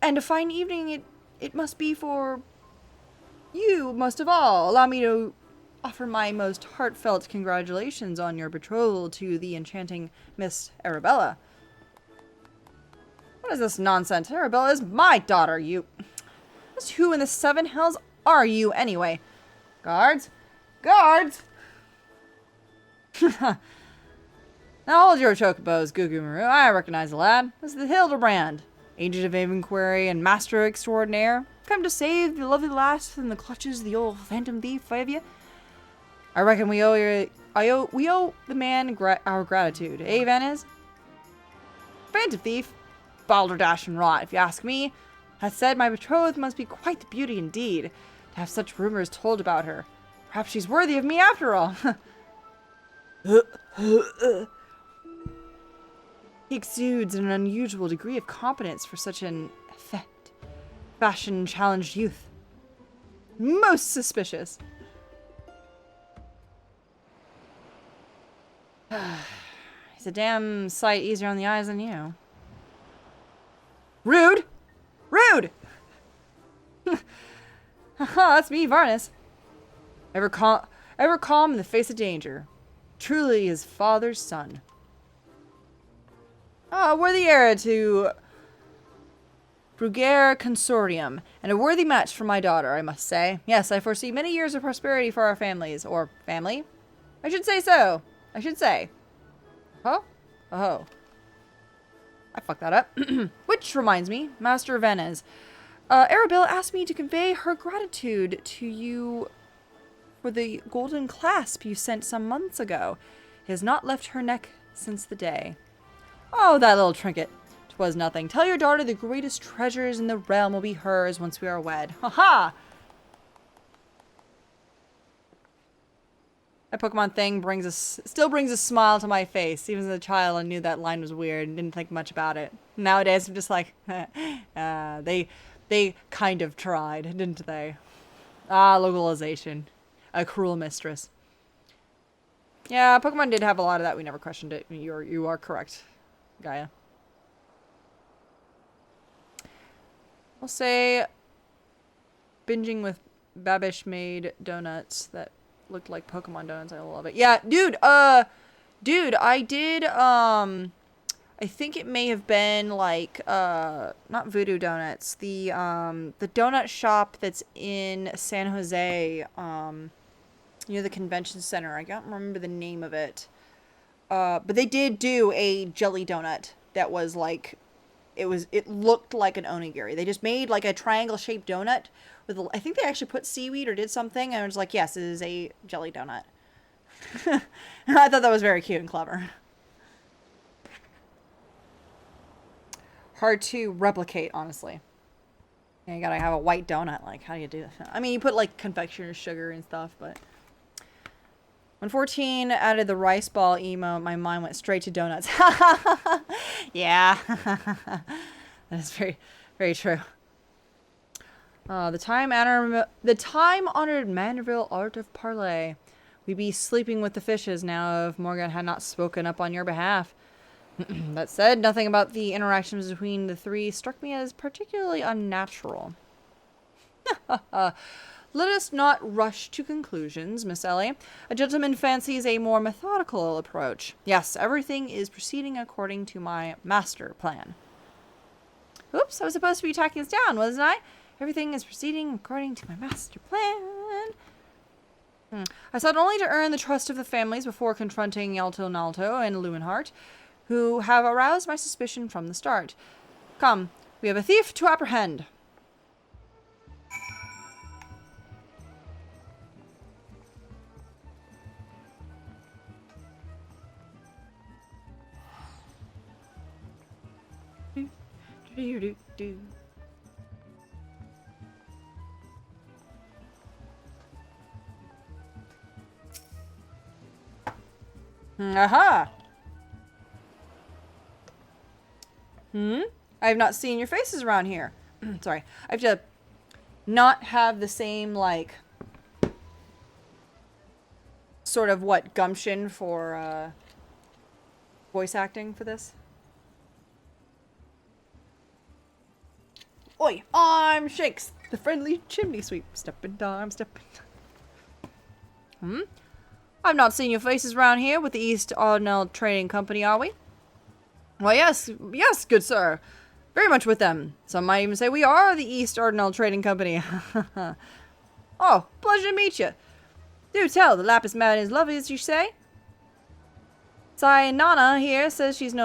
And a fine evening it must be for you most of all. Allow me to offer my most heartfelt congratulations on your betrothal to the enchanting Miss Arabella. What is this nonsense? Arabella is my daughter, you... Just who in the 7 hells are you, anyway? Guards? Guards! Now hold your chocobos, Gugumaru. I recognize the lad. This is the Hildibrand, agent of inquiry and master extraordinaire. Come to save the lovely lass from the clutches of the old phantom thief, have you? I reckon we owe the man our gratitude, eh, Vanez? Phantom thief? Balderdash and rot, if you ask me. That said, my betrothed must be quite the beauty indeed, to have such rumors told about her. Perhaps she's worthy of me after all. He exudes an unusual degree of competence for such an fashion-challenged youth. Most suspicious. He's a damn sight easier on the eyes than you. Rude! Rude! Haha, that's me, Varnus. Ever calm in the face of danger. Truly his father's son. Ah, worthy heir to Brugere Consortium, and a worthy match for my daughter, I must say. Yes, I foresee many years of prosperity for our families, or family. I should say so. I should say. Huh? Oh. I fucked that up. Which reminds me, Master Vanez, Arabella asked me to convey her gratitude to you for the golden clasp you sent some months ago. It has not left her neck since the day. Oh, that little trinket. 'Twas nothing. Tell your daughter the greatest treasures in the realm will be hers once we are wed. Ha ha! That Pokemon thing still brings a smile to my face. Even as a child, I knew that line was weird and didn't think much about it. Nowadays, I'm just like, they kind of tried, didn't they? Ah, localization. A cruel mistress. Yeah, Pokemon did have a lot of that. We never questioned it. You are correct, Gaia. I'll say binging with Babish made donuts that looked like Pokemon donuts. I love it. Yeah, dude, I did, I think it may have been like, not Voodoo Donuts, the donut shop that's in San Jose, near the convention center. I can't remember the name of it. But they did do a jelly donut that was like, it looked like an onigiri. They just made like a triangle shaped donut with, I think they actually put seaweed or did something, and I was like, yes, it is a jelly donut. I thought that was very cute and clever. Hard to replicate, honestly. Yeah, you gotta have a white donut. Like, how do you do that? I mean, you put like confectioner's sugar and stuff, but when 14 added the rice ball emo, my mind went straight to donuts. Yeah. That is very, very true. The time-honored Mandeville art of parley. We be sleeping with the fishes now if Morgan had not spoken up on your behalf. That said, nothing about the interactions between the three struck me as particularly unnatural. Let us not rush to conclusions, Miss Ellie. A gentleman fancies a more methodical approach. Yes, everything is proceeding according to my master plan. Oops, I was supposed to be tracking this down, wasn't I? Everything is proceeding according to my master plan. I sought only to earn the trust of the families before confronting Yalto Nalto and Lumenhart, who have aroused my suspicion from the start. Come, we have a thief to apprehend. Aha! I have not seen your faces around here. Sorry. I have to not have the same, like, sort of, gumption for, voice acting for this. Oi, I'm Shakes, the friendly chimney sweep. Steppin' time, steppin'. I've not seen your faces around here with the East Ardnell Trading Company, are we? Why, yes, good sir. Very much with them. Some might even say we are the East Ardnell Trading Company. Oh, pleasure to meet you. Do tell, the Lapis Madden is lovely, as you say. Nana here says she's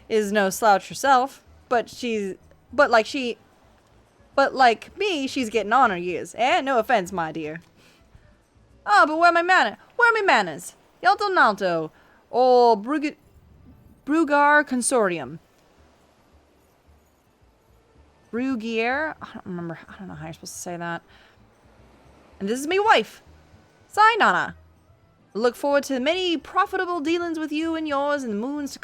is no slouch herself, but like me, she's getting on her years. No offense, my dear. Oh, but where are my manners? Yalto Nalto, or Brugar Consortium. Brugier? I don't remember. I don't know how you're supposed to say that. And this is me wife, Nana. I look forward to many profitable dealings with you and yours in the moons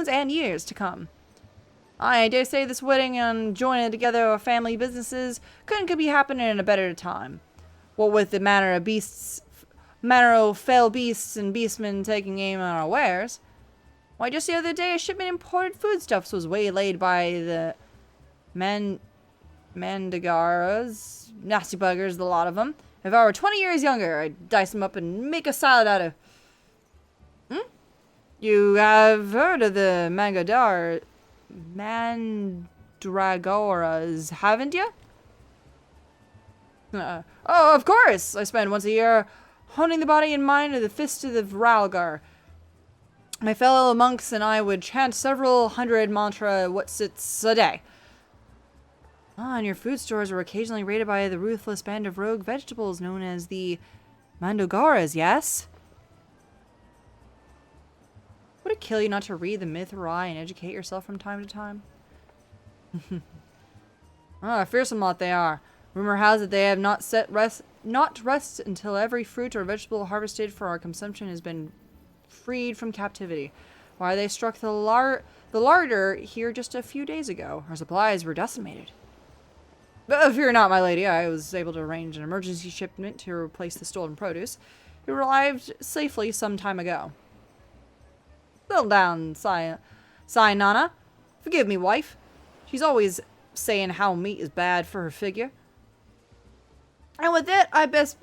and years to come. I dare say this wedding and joining together our family businesses couldn't be happening in a better time. What with the manner of fell beasts and beastmen taking aim on our wares. Why, just the other day a shipment of imported foodstuffs was waylaid by the Mandagaras. Nasty buggers, the lot of them. If I were 20 years younger, I'd dice them up and make a salad out of... You have heard of the Mandragoras, haven't you? Oh, of course! I spend once a year honing the body and mind of the fist of the Vralgar. My fellow monks and I would chant several hundred mantra whatsits a day. And your food stores were occasionally raided by the ruthless band of rogue vegetables known as the Mandogaras, yes? Would it kill you not to read the Mythrai and educate yourself from time to time? Ah, a fearsome lot they are. Rumor has it they have not rest until every fruit or vegetable harvested for our consumption has been freed from captivity. Why, they struck the larder here just a few days ago. Our supplies were decimated. But fear not, my lady. I was able to arrange an emergency shipment to replace the stolen produce. It arrived safely some time ago. Settle down, Nana. Forgive me, wife. She's always saying how meat is bad for her figure. And with that, I best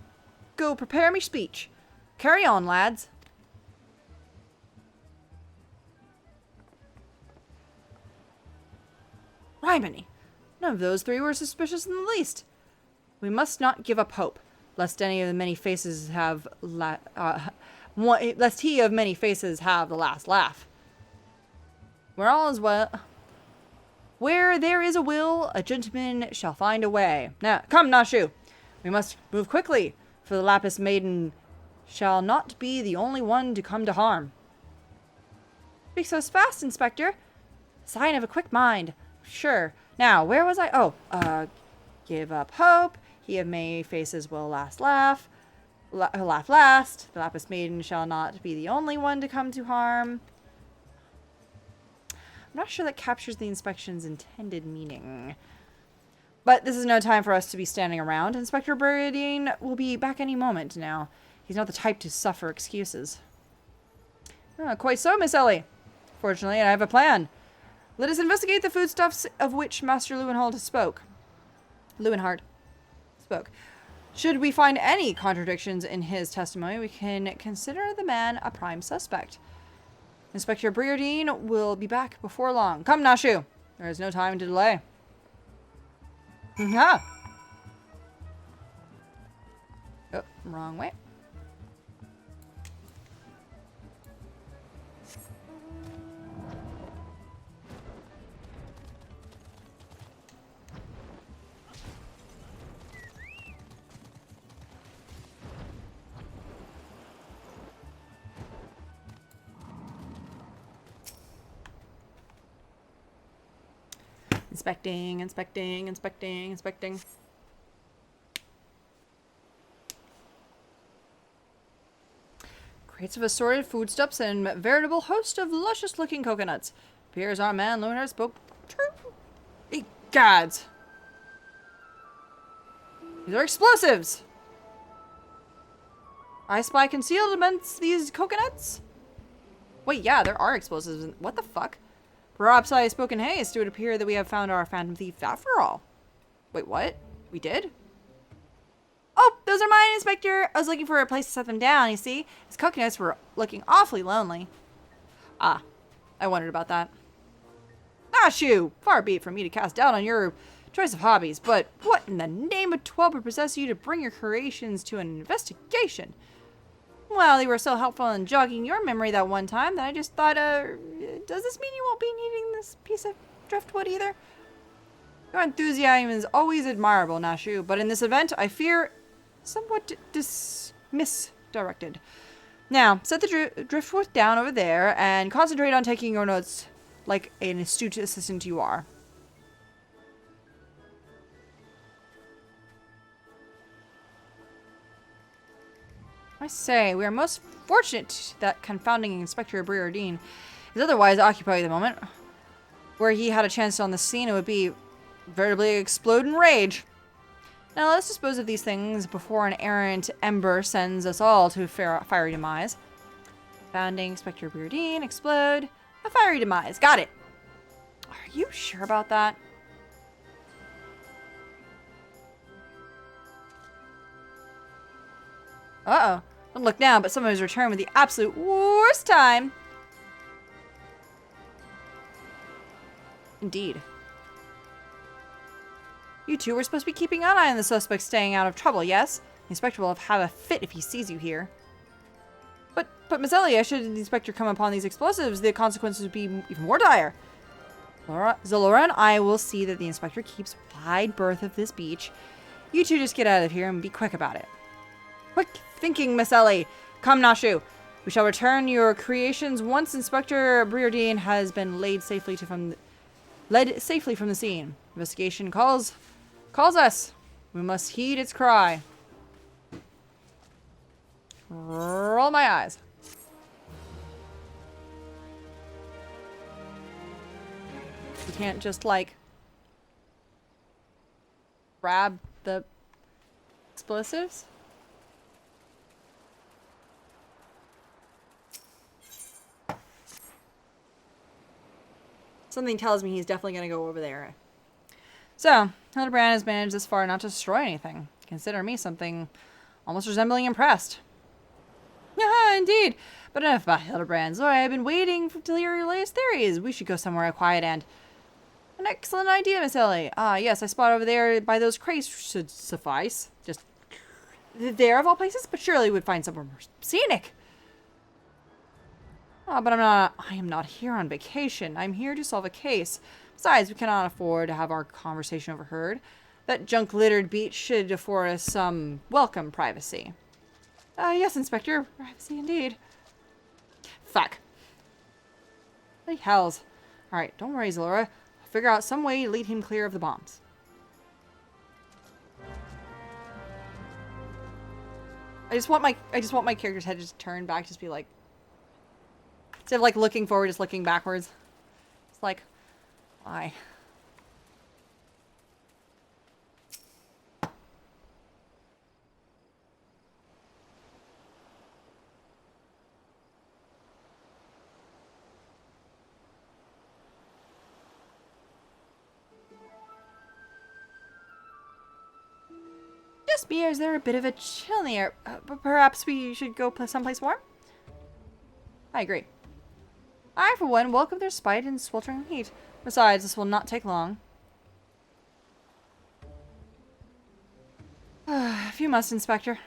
go prepare me speech. Carry on, lads. Rhymony. None of those three were suspicious in the least. We must not give up hope, lest any of the many faces have lest he of many faces have the last laugh. Where all is well. Where there is a will, a gentleman shall find a way. Now, come, Nashu. We must move quickly, for the Lapis Maiden shall not be the only one to come to harm. Speak so fast, Inspector. Sign of a quick mind. Sure. Now, where was I? Oh, give up hope. He of many faces will laugh last. The Lapis Maiden shall not be the only one to come to harm. I'm not sure that captures the inspection's intended meaning. But this is no time for us to be standing around. Inspector Buriedine will be back any moment now. He's not the type to suffer excuses. Quite so, Miss Ellie. Fortunately, I have a plan. Let us investigate the foodstuffs of which Master Lewenhard spoke. Should we find any contradictions in his testimony, we can consider the man a prime suspect. Inspector Buriedine will be back before long. Come, Nashu. There is no time to delay. Ha! Oh, wrong way. Inspecting. Crates of assorted foodstuffs and a veritable host of luscious-looking coconuts. Appears our man Leonard spoke true. Egads! These are explosives! I spy concealed amongst these coconuts? Wait, yeah, there are explosives. What the fuck? Perhaps I spoke in haste. It would appear that we have found our phantom thief after all. Wait, what? We did? Oh, those are mine, Inspector. I was looking for a place to set them down, you see. His coconuts were looking awfully lonely. Ah, I wondered about that. Ah, shoo! Far be it from me to cast doubt on your choice of hobbies, but what in the name of 12 would possess you to bring your creations to an investigation? Well, they were so helpful in jogging your memory that one time that I just thought, does this mean you won't be needing this piece of driftwood either? Your enthusiasm is always admirable, Nashu, but in this event, I fear somewhat misdirected. Now, set the driftwood down over there and concentrate on taking your notes like an astute assistant you are. I say, we are most fortunate that confounding Inspector Buriedine is otherwise occupied at the moment. Where he had a chance on the scene, it would be veritably explode in rage. Now let's dispose of these things before an errant ember sends us all to fiery demise. Confounding Inspector Buriedine, explode, a fiery demise. Got it. Are you sure about that? Uh-oh. Don't look now, but someone has returned with the absolute worst time. Indeed. You two were supposed to be keeping an eye on the suspect staying out of trouble, yes? The inspector will have a fit if he sees you here. But Miss Elia, should the inspector come upon these explosives, the consequences would be even more dire. Zalora and I will see that the inspector keeps wide berth of this beach. You two just get out of here and be quick about it. Quick thinking, Miss Ellie. Come, Nashu. We shall return your creations once Inspector Breardine has been led safely from the scene. Investigation calls us. We must heed its cry. Roll my eyes. You can't just, like, grab the explosives? Something tells me he's definitely going to go over there. So, Hildibrand has managed this far not to destroy anything. Consider me something almost resembling impressed. Yeah, indeed. But enough about Hildibrand. Zoe, I've been waiting to hear your latest theories. We should go somewhere quiet and... An excellent idea, Miss Ellie. Ah, yes, I spot over there by those crates should suffice. Just there of all places, but surely we'd find somewhere more scenic. Oh, but I am not here on vacation. I'm here to solve a case. Besides, we cannot afford to have our conversation overheard. That junk-littered beach should afford us some welcome privacy. Yes, Inspector. Privacy indeed. Fuck. Holy hells. Alright, don't worry, Zalora. I'll figure out some way to lead him clear of the bombs. I just want my character's head to just turn back, just be like... Instead of, like, looking forward, just looking backwards. It's like, why? Just me, or is there a bit of a chill in the air? But perhaps we should go someplace warm? I agree. I, for one, welcome their spite and sweltering heat. Besides, this will not take long. If you must, Inspector.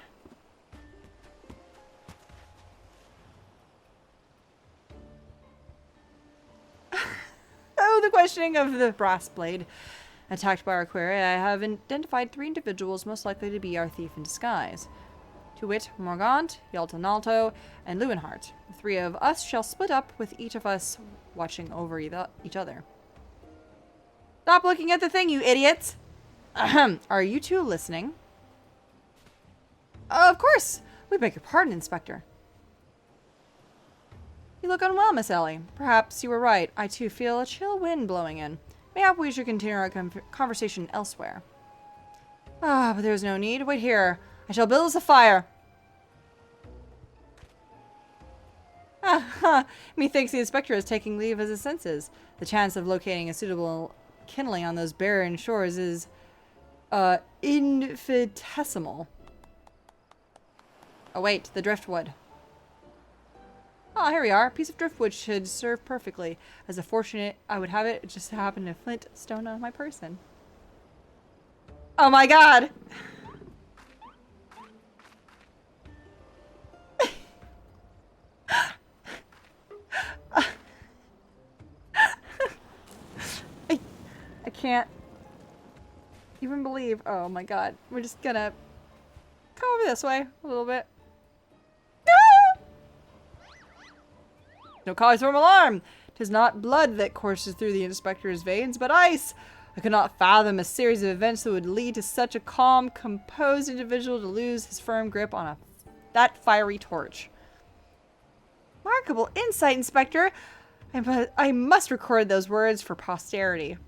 Oh, the questioning of the brass blade. Attacked by our query, I have identified 3 individuals most likely to be our thief in disguise. To wit, Morgant, Yaltonalto, and Leeuwenhart. The 3 of us shall split up, with each of us watching over each other. Stop looking at the thing, you idiots! Ahem. Are you 2 listening? Of course! We beg your pardon, Inspector. You look unwell, Miss Ellie. Perhaps you were right. I too feel a chill wind blowing in. Mayhap we should continue our conversation elsewhere. Ah, but there's no need. Wait here. I shall build us a fire. Methinks the Inspector is taking leave of his senses. The chance of locating a suitable kindling on those barren shores is, infinitesimal. Oh wait, the driftwood. Ah, here we are. A piece of driftwood should serve perfectly. As a fortunate, I would have it just happen to flint stone on my person. Oh my god! I can't even believe. Oh my god. We're just gonna come over this way a little bit. No cause for alarm. 'Tis not blood that courses through the Inspector's veins, but ice. I could not fathom a series of events that would lead to such a calm, composed individual to lose his firm grip on that fiery torch. Remarkable insight, Inspector. I must record those words for posterity.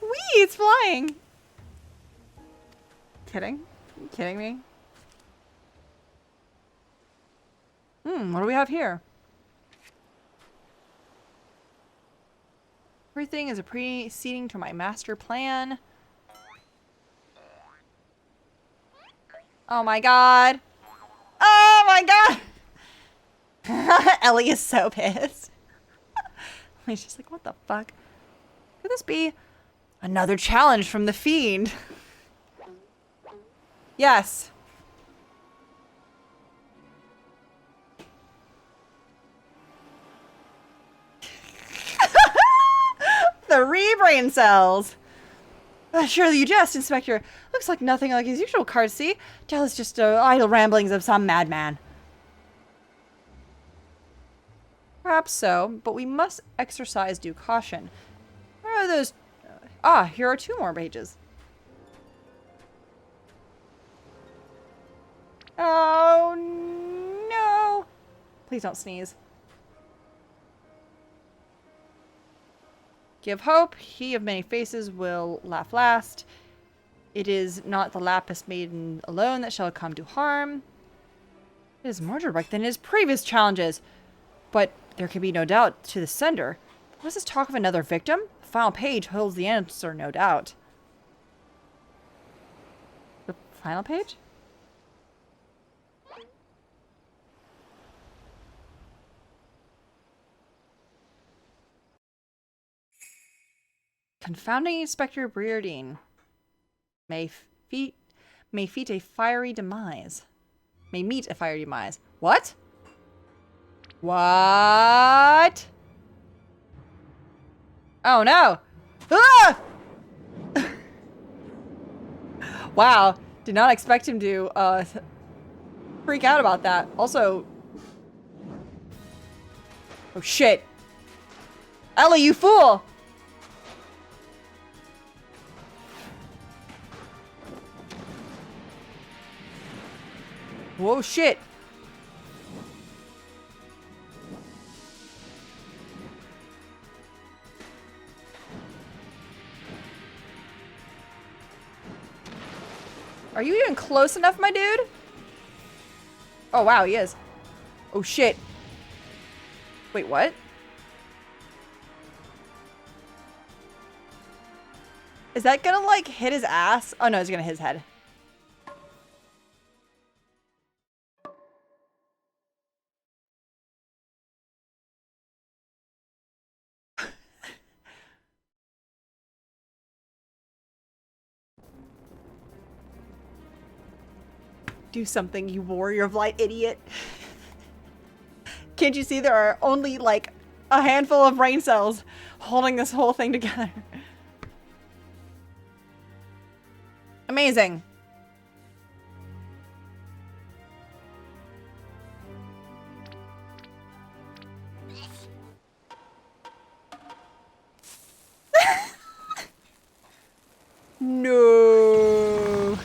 Whee! It's flying! Kidding? Are you kidding me? What do we have here? Everything is a preceding to my master plan. Oh my god. Oh my god! Ellie is so pissed. He's just like, what the fuck? Could this be another challenge from the Fiend? Yes. The re-brain cells. Surely you jest, Inspector. Looks like nothing like his usual courtesy. Tell us just idle ramblings of some madman. Perhaps so, but we must exercise due caution. Where are those? Ah, here are 2 more pages. Oh, no. Please don't sneeze. Give hope. He of many faces will laugh last. It is not the lapis maiden alone that shall come to harm. It is more direct than his previous challenges. But there can be no doubt to the sender. What is this talk of another victim? The final page holds the answer, no doubt. The final page? Confounding Inspector Breardine may meet a fiery demise. May meet a fiery demise. What? What? Oh no! Ah! Wow, did not expect him to freak out about that. Also, oh shit! Ellie, you fool! Whoa, shit. Are you even close enough, my dude? Oh, wow, he is. Oh, shit. Wait, what? Is that gonna, like, hit his ass? Oh, no, it's gonna hit his head. Do something, you warrior of light idiot. Can't you see there are only like a handful of brain cells holding this whole thing together? Amazing. No.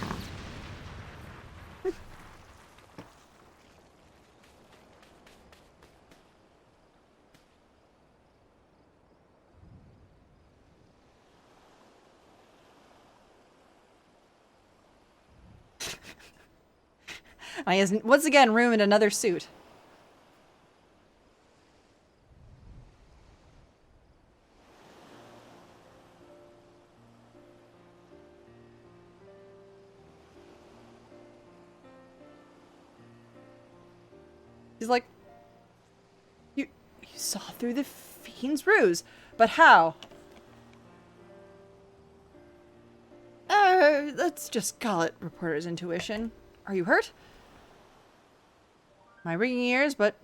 I has once again room in another suit. He's like, you saw through the fiend's ruse, but how? Let's just call it reporter's intuition. Are you hurt? My ringing ears, but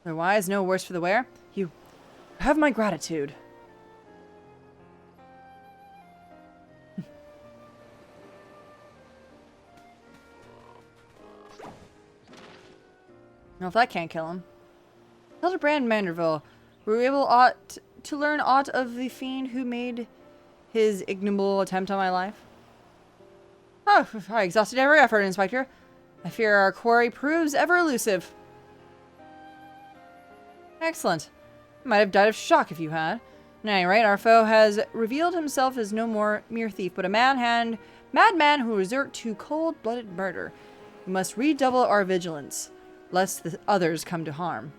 otherwise no worse for the wear. You have my gratitude. Well, if that can't kill him. Hildibrand Manderville, were you able to learn aught of the fiend who made his ignoble attempt on my life? Oh, I exhausted every effort, Inspector. I fear our quarry proves ever elusive. Excellent. I might have died of shock if you had. At any rate, our foe has revealed himself as no more mere thief, but a madman who resort to cold-blooded murder. We must redouble our vigilance, lest the others come to harm.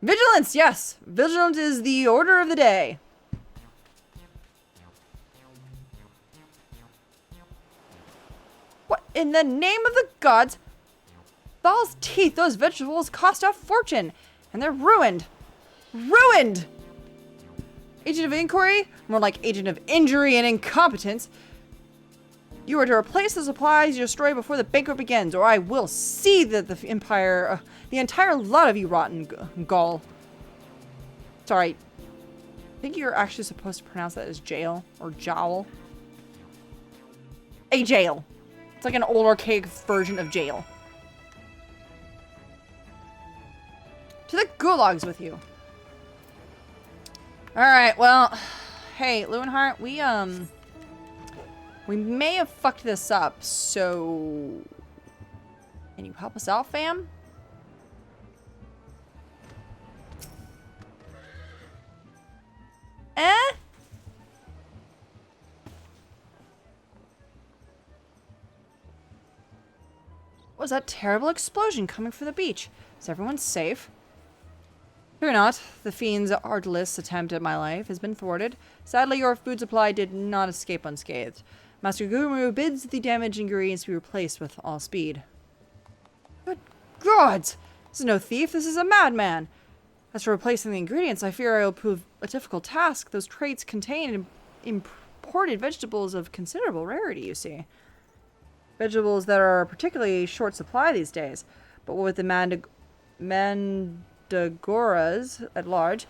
Vigilance, yes! Vigilance is the order of the day. What in the name of the gods? Thal's teeth, those vegetables cost a fortune, and they're ruined. Ruined! Agent of inquiry? More like agent of injury and incompetence. You are to replace the supplies you destroy before the banquet begins, or I will see that the empire, the entire lot of you rotten gall. Sorry. I think you're actually supposed to pronounce that as jail or jowl. A jail. It's like an old archaic version of jail. gulags with you. Alright, well, hey, Lewenhart, we may have fucked this up, so can you help us out, fam? What was that terrible explosion coming from the beach? Is everyone safe? Fear not. The fiend's artless attempt at my life has been thwarted. Sadly, your food supply did not escape unscathed. Master Guru bids the damaged ingredients be replaced with all speed. Good gods! This is no thief, this is a madman! As for replacing the ingredients, I fear I will prove a difficult task. Those traits contain imported vegetables of considerable rarity, you see. Vegetables that are particularly short supply these days. But with the mandragoras at large,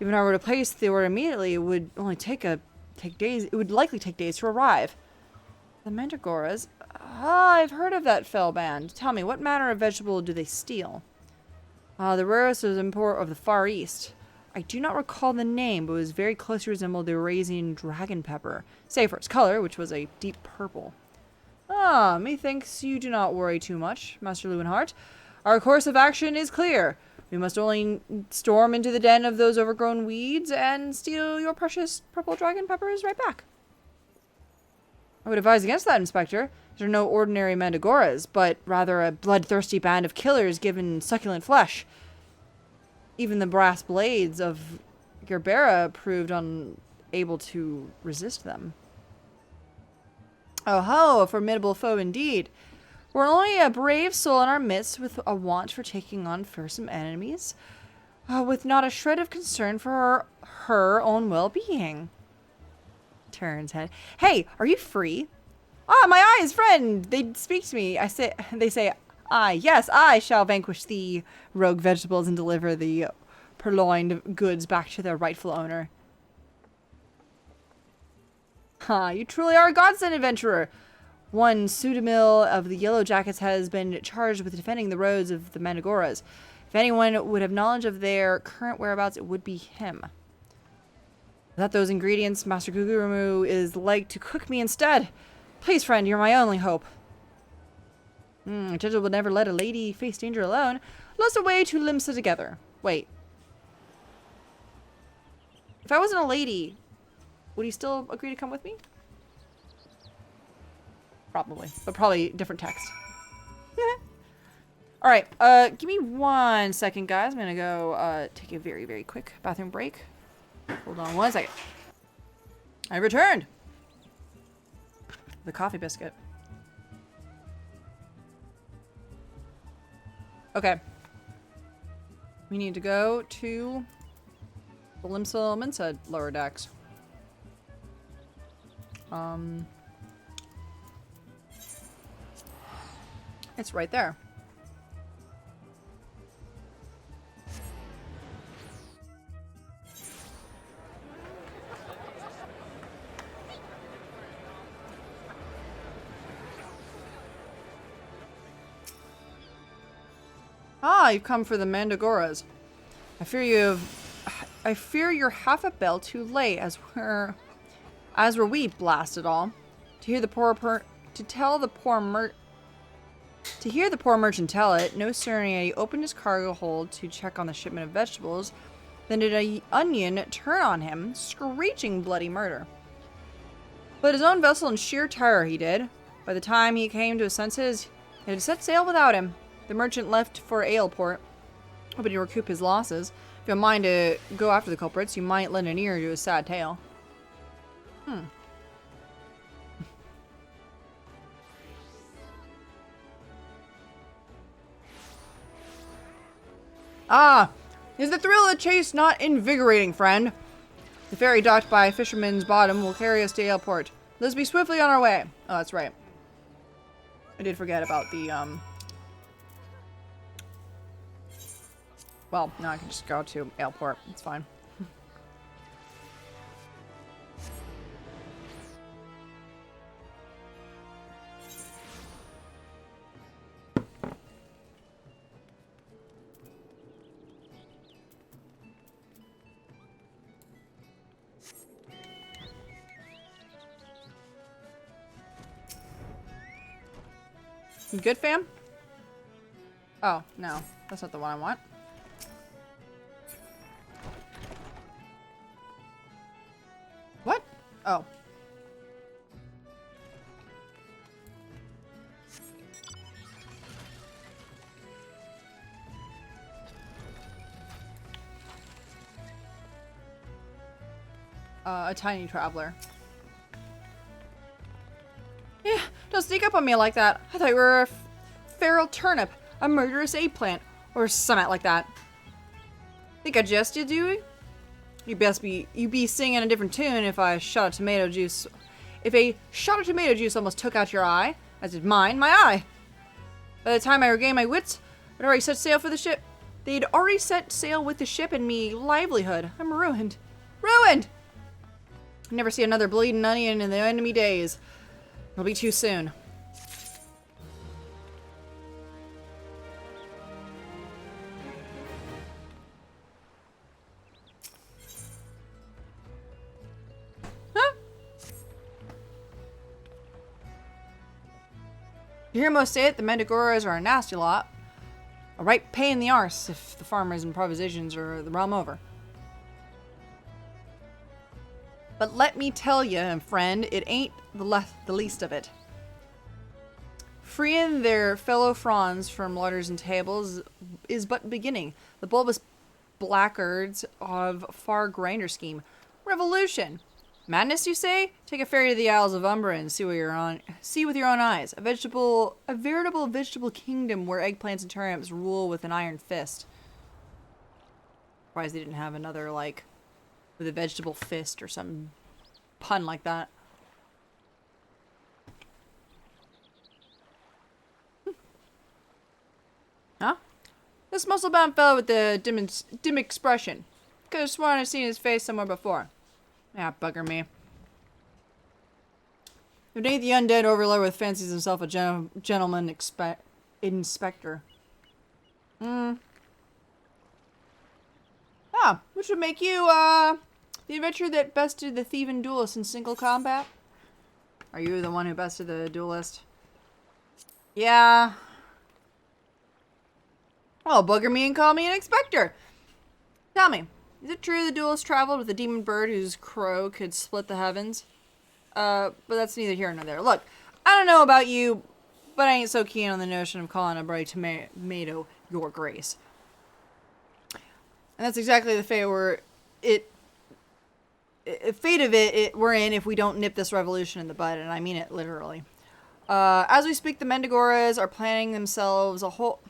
even if I were to place the order immediately, it would only take days. It would likely take days to arrive. The mandragoras? Ah, I've heard of that fell band. Tell me, what manner of vegetable do they steal? The rarest is import of the Far East. I do not recall the name, but it was very closely resembled the Eorzea dragon pepper, save for its color, which was a deep purple. Ah, methinks you do not worry too much, Master Lewenhart. Our course of action is clear. We must only storm into the den of those overgrown weeds and steal your precious purple dragon peppers right back. I would advise against that, Inspector. These are no ordinary mandragoras, but rather a bloodthirsty band of killers given succulent flesh. Even the brass blades of Godbert proved unable to resist them. Oh ho, a formidable foe indeed. We're only a brave soul in our midst with a want for taking on fearsome enemies, with not a shred of concern for her own well-being. Turns head. Hey, are you free? Ah, my eyes, friend! They speak to me. They say, yes, I shall vanquish the rogue vegetables and deliver the purloined goods back to their rightful owner. You truly are a godsend, adventurer. One Sudamil of the Yellow Jackets has been charged with defending the roads of the Mandragoras. If anyone would have knowledge of their current whereabouts, it would be him. Without those ingredients, Master Guguramu is like to cook me instead. Please, friend, you're my only hope. A judge would never let a lady face danger alone, unless a way to limsa together. Wait. If I wasn't a lady, would he still agree to come with me? Probably, but probably different text. All right, give me 1 second, guys. I'm gonna go take a very, very quick bathroom break. Hold on 1 second. I returned. The coffee biscuit. Okay. We need to go to the Limsa lower decks. It's right there. Ah, you've come for the Mandragoras. I fear you're half a bell too late, as were we, blast it all. To hear the poor merchant tell it, no sooner had he opened his cargo hold to check on the shipment of vegetables, than did a onion turn on him, screeching bloody murder. But his own vessel in sheer terror he did. By the time he came to his senses, it had set sail without him. The merchant left for Aleport, hoping to recoup his losses. If you have a mind to go after the culprits, you might lend an ear to his sad tale. Ah, is the thrill of the chase not invigorating, friend? The ferry docked by Fisherman's Bottom will carry us to Aleport. Let's be swiftly on our way. Oh, that's right. I did forget about the, well, no, I can just go to Aleport. It's fine. You good, fam? Oh, no. That's not the one I want. What? Oh. A tiny traveler. Yeah, don't sneak up on me like that. I thought you were a feral turnip, a murderous eggplant, or something like that. Think I just did, do you? You'd be singing a different tune if a shot of tomato juice almost took out your eye, as did mine, my eye. By the time I regained my wits, I'd already set sail for the ship. They'd already set sail with the ship and me livelihood. I'm ruined. Ruined! Never see another bleeding onion in the enemy days. It'll be too soon. Huh? You hear most say it, the Manticoras are a nasty lot. A right pain in the arse if the farmer's improvisations are the realm over. But let me tell you, friend, it ain't the least of it. Freeing their fellow fronds from ladders and tables is but beginning. The bulbous blackguards of far grander scheme. Revolution! Madness, you say? Take a ferry to the Isles of Umbra and see with your own eyes. A veritable vegetable kingdom where eggplants and turnips rule with an iron fist. Surprised they didn't have another, like, with a vegetable fist or some pun like that. Huh? This muscle-bound fellow with the dim expression. Could have sworn I'd seen his face somewhere before. Ah, bugger me. If it ain't the undead overlord with fancies himself a gentleman inspector. Ah, which would make you, the adventurer that bested the thieving duelist in single combat? Are you the one who bested the duelist? Yeah. Well, bugger me and call me an inspector. Tell me, is it true the duelist traveled with a demon bird whose crow could split the heavens? But that's neither here nor there. Look, I don't know about you, but I ain't so keen on the notion of calling a bright tomato your grace. And that's exactly the fate we're in if we don't nip this revolution in the bud, and I mean it literally. As we speak, the Mendigoras are planting themselves a whole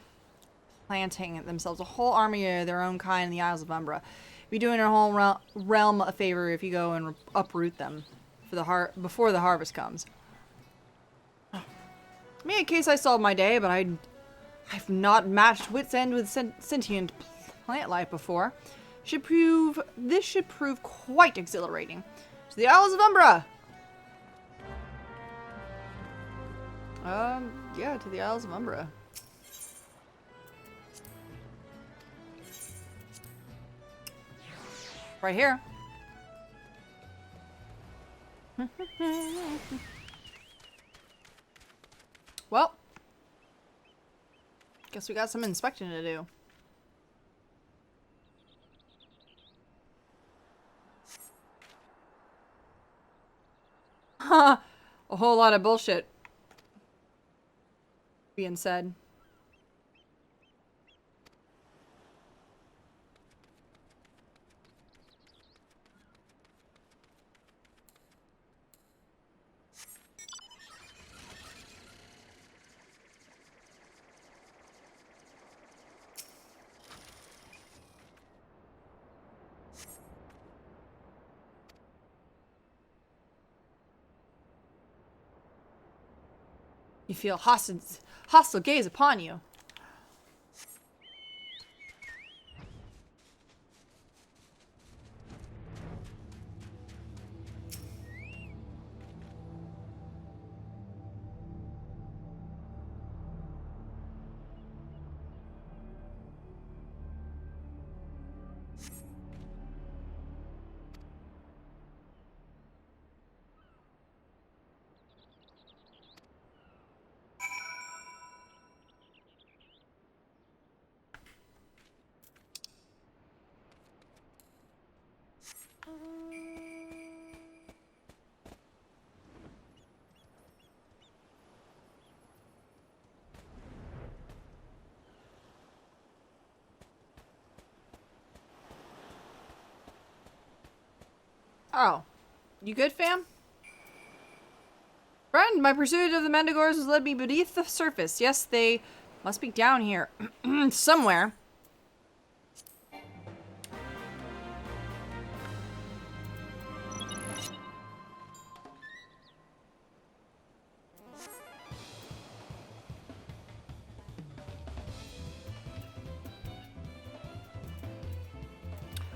army of their own kind in the Isles of Umbra. Be doing our whole realm a favor if you go and uproot them before the harvest comes. I mean, in case I solved my day, but I've not matched wit's end with sentient plant life before. This should prove quite exhilarating. To the Isles of Umbra! Yeah, to the Isles of Umbra. Right here. Well, guess we got some inspecting to do. A whole lot of bullshit being said. You feel hostile gaze upon you. Oh. You good, fam? Friend, my pursuit of the Mandigores has led me beneath the surface. Yes, they must be down here. Somewhere.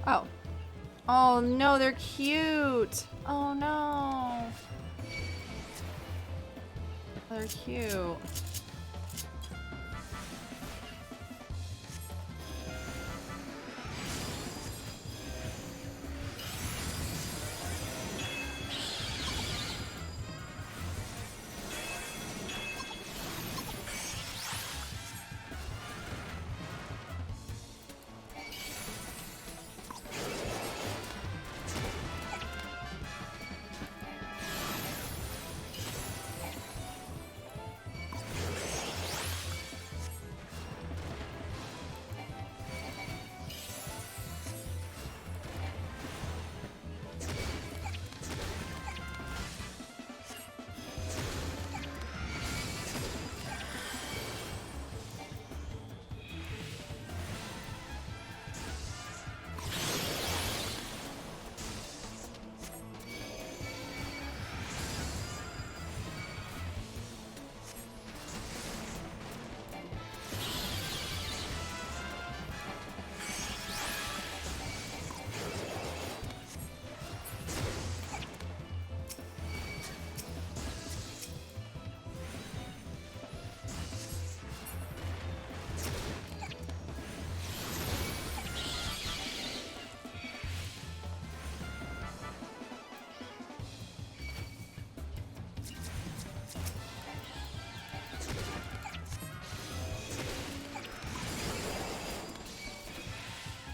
Oh. Oh no, they're cute. Oh no. They're cute.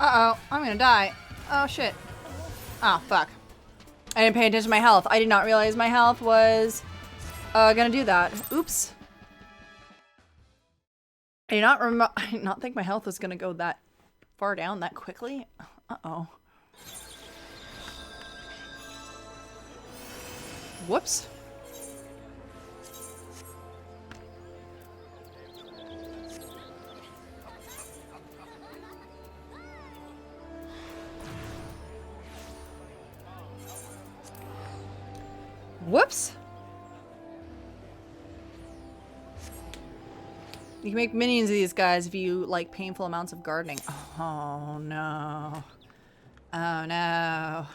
Uh-oh, I'm gonna die. Oh, shit. Oh, fuck. I didn't pay attention to my health. I did not realize my health was gonna do that. Oops. I did not think my health was gonna go that far down that quickly. Uh-oh. Whoops. Whoops. You can make minions of these guys if you like painful amounts of gardening. Oh no. Oh no.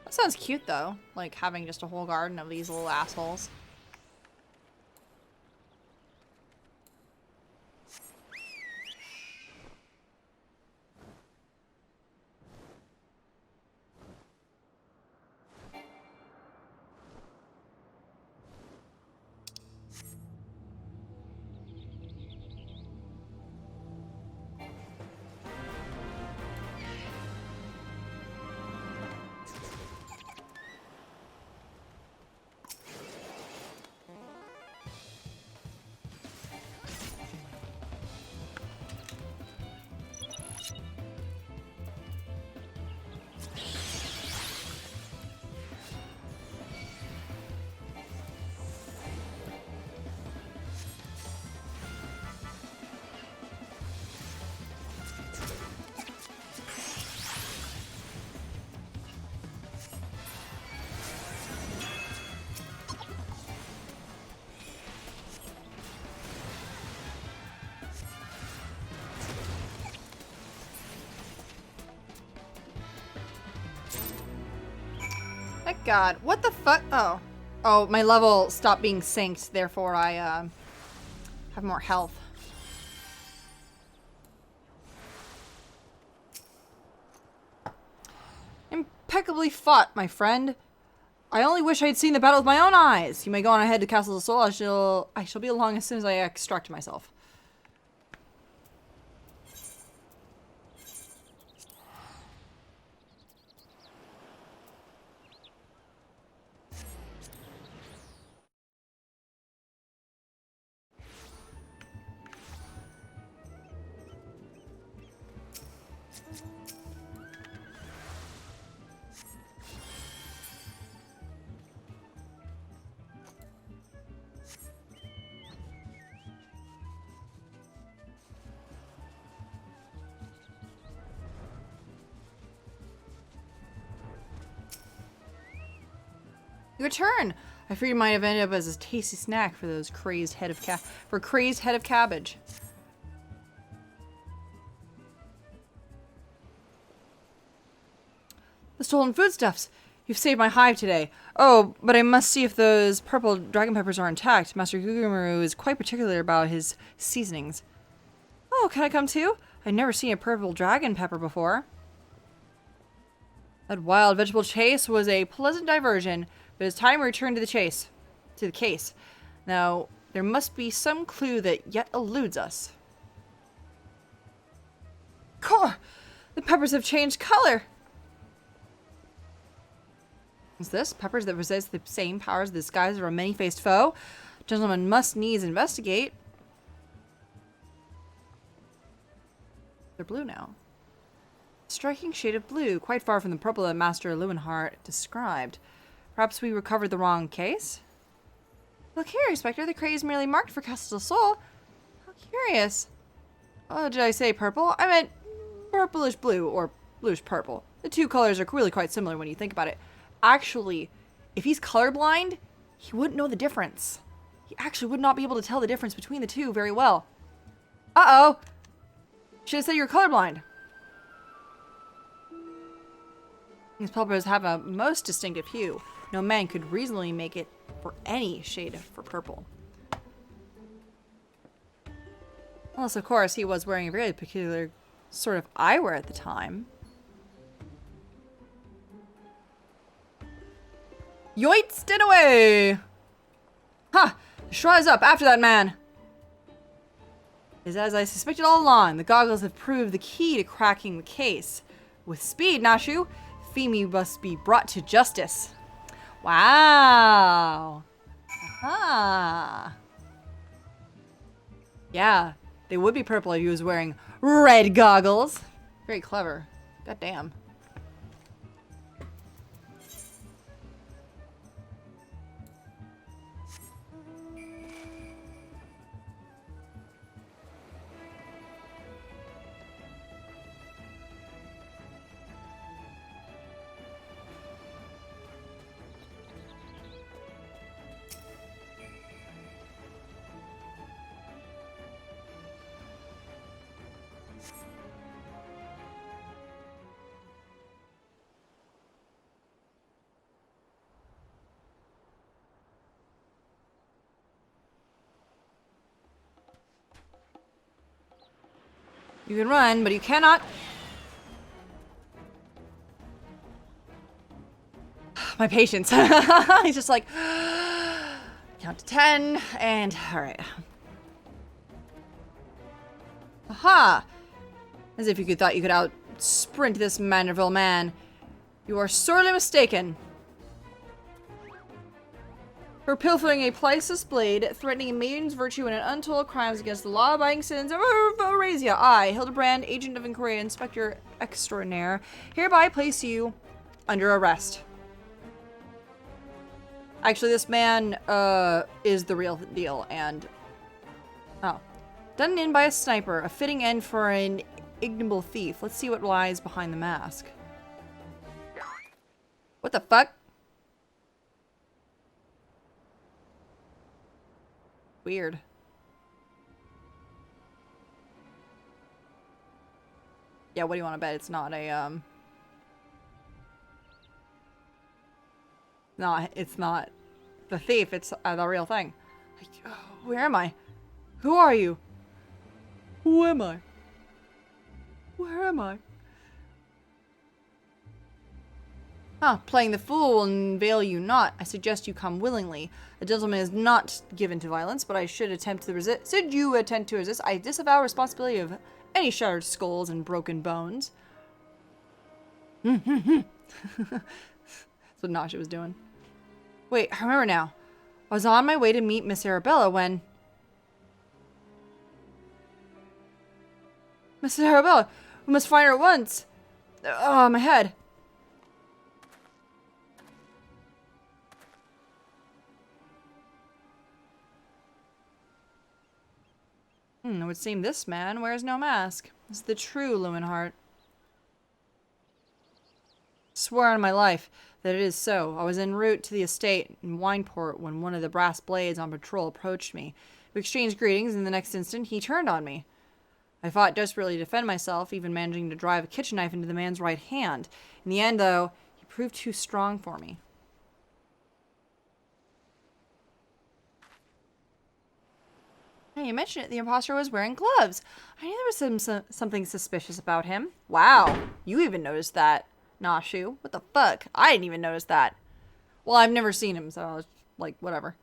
That sounds cute though, like having just a whole garden of these little assholes. Thank God. What the fuck? Oh. Oh, my level stopped being synced, therefore I have more health. Impeccably fought, my friend. I only wish I had seen the battle with my own eyes. You may go on ahead to Castle of Soul. I shall be along as soon as I extract myself. Your turn. I feared you might have ended up as a tasty snack for those crazed head of cabbage. The stolen foodstuffs. You've saved my hive today. Oh, but I must see if those purple dragon peppers are intact. Master Gugamaru is quite particular about his seasonings. Oh, can I come too? I've never seen a purple dragon pepper before. That wild vegetable chase was a pleasant diversion, but it's time we return to the case. Now, there must be some clue that yet eludes us. Core! The peppers have changed color! Is this? Peppers that possess the same powers as the disguise of a many-faced foe? Gentlemen must needs investigate. They're blue now. Striking shade of blue, quite far from the purple that Master Lewinhart described. Perhaps we recovered the wrong case? Look here, Inspector. The crate is merely marked for Castle of Soul. How curious. Oh, did I say purple? I meant purplish blue or bluish purple. The two colors are really quite similar when you think about it. Actually, if he's colorblind, he wouldn't know the difference. He actually would not be able to tell the difference between the two very well. Uh-oh. Should have said you're colorblind. These peppers have a most distinctive hue. No man could reasonably make it for any shade for purple. Unless, of course, he was wearing a very peculiar sort of eyewear at the time. Yoits and away! Ha! The Shra is up after that man! It's as I suspected all along. The goggles have proved the key to cracking the case. With speed, Nashu, Femi must be brought to justice. Wow! Aha! Yeah, they would be purple if he was wearing red goggles. Very clever. God damn. You can run, but you cannot. My patience. He's just like, count to 10, and all right. Aha! As if you thought you could out-sprint this Manderville man. You are sorely mistaken. For pilfering a priceless blade, threatening a maiden's virtue, and an untold crimes against the law-abiding citizens of Eorzea, I, Hildibrand, Agent of Inquiry, Inspector Extraordinaire, hereby place you under arrest. Actually, this man is the real deal, and done in by a sniper, a fitting end for an ignoble thief. Let's see what lies behind the mask. What the fuck? Weird. Yeah, what do you want to bet? It's not a, no, it's not the thief. It's the real thing. Like, where am I? Who are you? Who am I? Where am I? Ah, playing the fool will avail you not. I suggest you come willingly. A gentleman is not given to violence, but I should attempt to resist. Should you attempt to resist, I disavow responsibility of any shattered skulls and broken bones. That's what Nasha was doing. Wait, I remember now. I was on my way to meet Miss Arabella when... Miss Arabella, we must find her at once. Oh, my head. It would seem this man wears no mask. This is the true Lewinhart. Swear on my life that it is so. I was en route to the estate in Wineport when one of the brass blades on patrol approached me. We exchanged greetings, and the next instant he turned on me. I fought desperately to defend myself, even managing to drive a kitchen knife into the man's right hand. In the end, though, he proved too strong for me. Hey, you mentioned it. The imposter was wearing gloves. I knew there was something suspicious about him. Wow, you even noticed that. Nashu, what the fuck? I didn't even notice that. Well, I've never seen him, so I was like, whatever.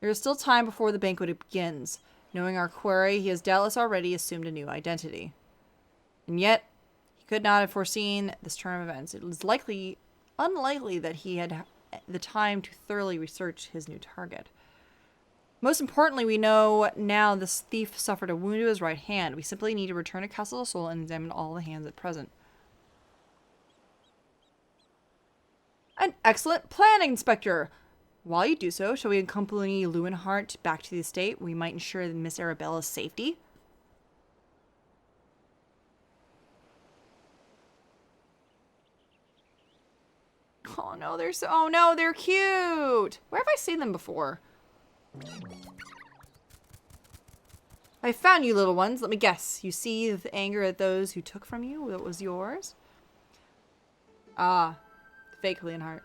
There is still time before the banquet begins. Knowing our query, he has doubtless already assumed a new identity. And yet, he could not have foreseen this turn of events. It was unlikely that he had the time to thoroughly research his new target. Most importantly, we know now this thief suffered a wound to his right hand. We simply need to return to Castle del Sol and examine all the hands at present. An excellent plan, Inspector! While you do so, shall we accompany Lewinhart back to the estate? We might ensure Miss Arabella's safety. Oh no, they're cute! Where have I seen them before? I found you, little ones. Let me guess. You see the anger at those who took from you what was yours? Ah, fake Leonhardt.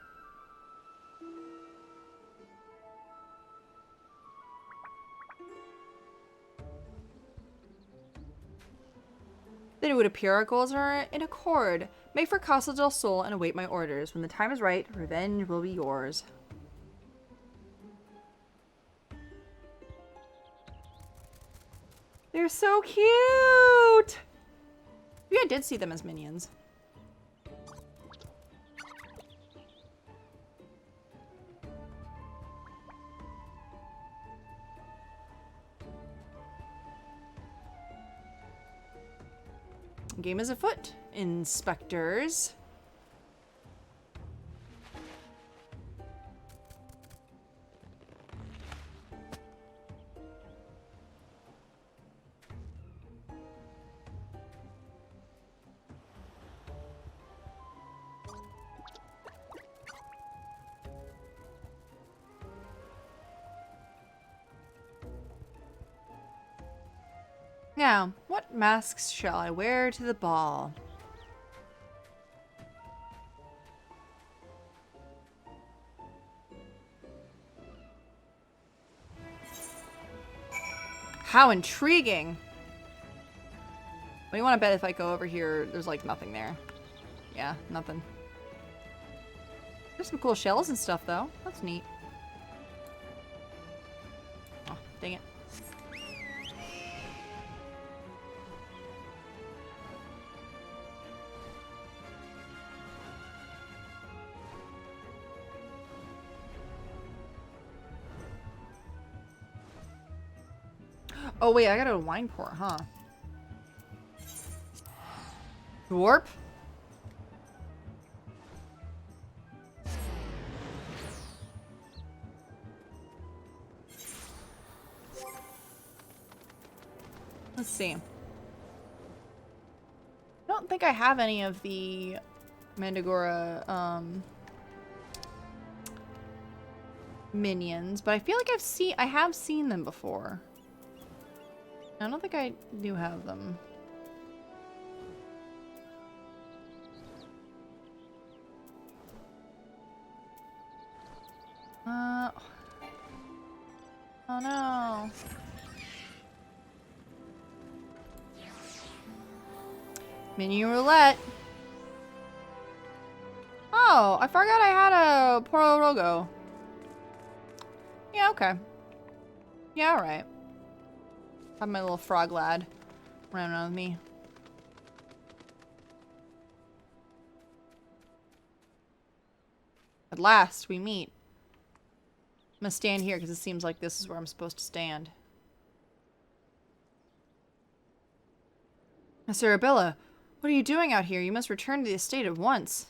Then it would appear our goals are in accord. Make for Castle del Sol and await my orders. When the time is right, revenge will be yours. They're so cute! Maybe I did see them as minions. Game is afoot, inspectors. Now, what masks shall I wear to the ball? How intriguing! What do you want to bet if I go over here, there's like nothing there? Yeah, nothing. There's some cool shells and stuff though. That's neat. Oh, dang it. Oh wait, I gotta go to Wineport, huh? Warp? Let's see. I don't think I have any of the Mandragora minions, but I feel like I have seen them before. I don't think I do have them. Oh no. Minion roulette. Oh, I forgot I had a Pororogo. Yeah, okay. Yeah, alright. Have my little frog lad running around with me. At last, we meet. I'm gonna stand here because it seems like this is where I'm supposed to stand. Miss Arabella, what are you doing out here? You must return to the estate at once.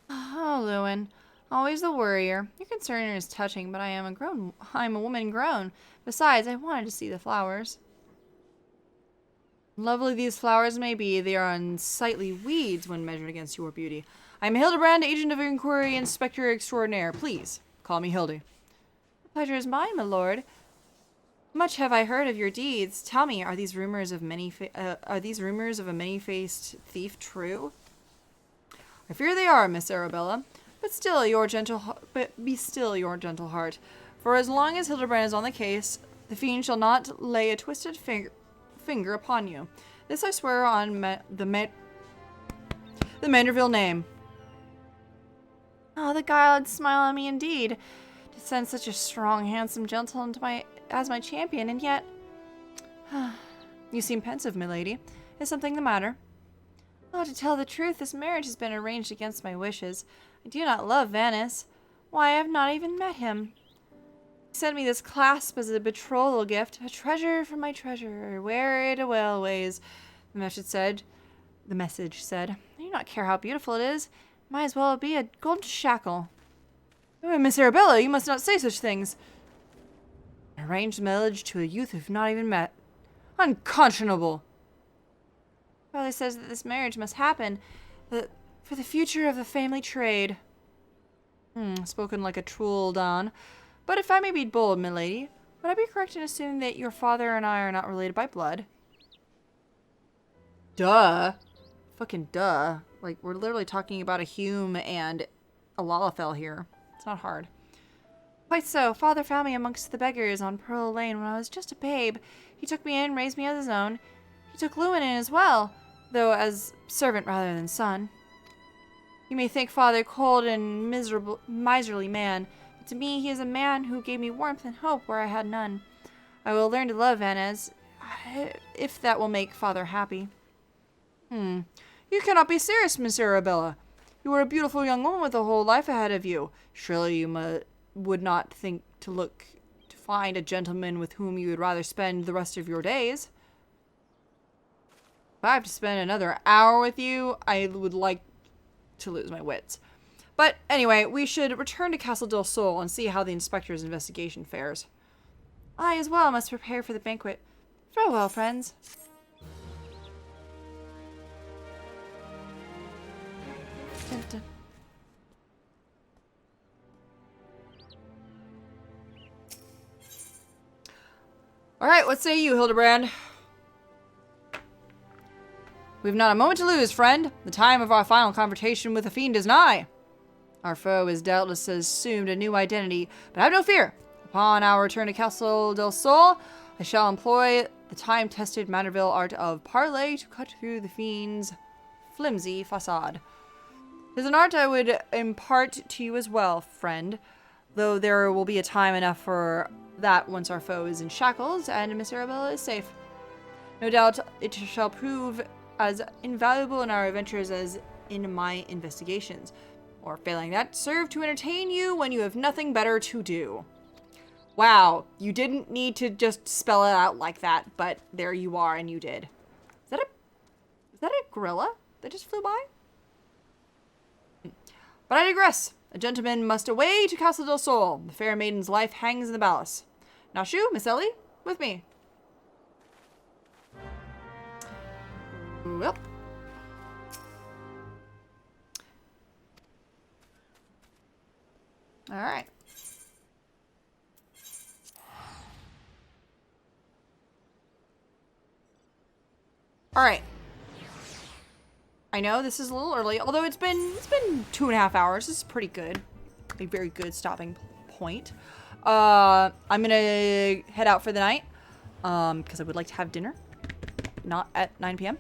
Oh, Lewin. Always the worrier. Your concern is touching, but I'm a woman grown. Besides, I wanted to see the flowers. Lovely these flowers may be, they are unsightly weeds when measured against your beauty. I am Hildibrand, agent of inquiry, inspector extraordinaire. Please, call me Hildy. The pleasure is mine, my lord. Much have I heard of your deeds. Tell me, are these rumors of a many-faced thief true? I fear they are, Miss Arabella. But be still your gentle heart. For as long as Hildibrand is on the case, the fiend shall not lay a twisted finger upon you. This I swear on the Manderville name. Oh, the god's smile on me indeed. To send such a strong, handsome gentleman as my champion, and yet... You seem pensive, milady. Is something the matter? Oh, to tell the truth, this marriage has been arranged against my wishes. I do not love Vannis. Why, I have not even met him. He sent me this clasp as a betrothal gift, a treasure from my treasurer. Wear it always, the message said. I do not care how beautiful it is. It might as well be a golden shackle. Oh, Miss Arabella, you must not say such things. An arranged marriage to a youth who've not even met. Unconscionable. Father says that this marriage must happen for the future of the family trade. Spoken like a Truldan. But if I may be bold, milady, would I be correct in assuming that your father and I are not related by blood? Duh. Fucking duh. Like, we're literally talking about a Hume and a Lalafell here. It's not hard. Quite so. Father found me amongst the beggars on Pearl Lane when I was just a babe. He took me in, raised me as his own. He took Lewin in as well, though as servant rather than son. You may think Father cold and miserly man, but to me he is a man who gave me warmth and hope where I had none. I will learn to love Vannes, if that will make Father happy. You cannot be serious, Miss Arabella. You are a beautiful young woman with a whole life ahead of you. Surely you would not think to find a gentleman with whom you would rather spend the rest of your days. If I have to spend another hour with you, I would like to lose my wits. But anyway, we should return to Castle del Sol and see how the inspector's investigation fares. I as well must prepare for the banquet. Farewell, friends. Dun, dun. Alright, what say you, Hildibrand? We've not a moment to lose, friend. The time of our final confrontation with the fiend is nigh. Our foe has doubtless assumed a new identity, but have no fear. Upon our return to Castle del Sol, I shall employ the time-tested Manderville art of parley to cut through the fiend's flimsy facade. It is an art I would impart to you as well, friend, though there will be a time enough for that once our foe is in shackles and Miss Arabella is safe. No doubt it shall prove as invaluable in our adventures as in my investigations, or failing that, serve to entertain you when you have nothing better to do. Wow, you didn't need to just spell it out like that, but there you are, and you did. Is that a gorilla that just flew by? But I digress. A gentleman must away to Castle del Sol. The fair maiden's life hangs in the balance. Now, Shu, Miss Ellie, with me. Well. All right. All right. I know this is a little early, although it's been 2.5 hours. This is pretty good. A very good stopping point. I'm gonna head out for the night because I would like to have dinner, not at 9 p.m.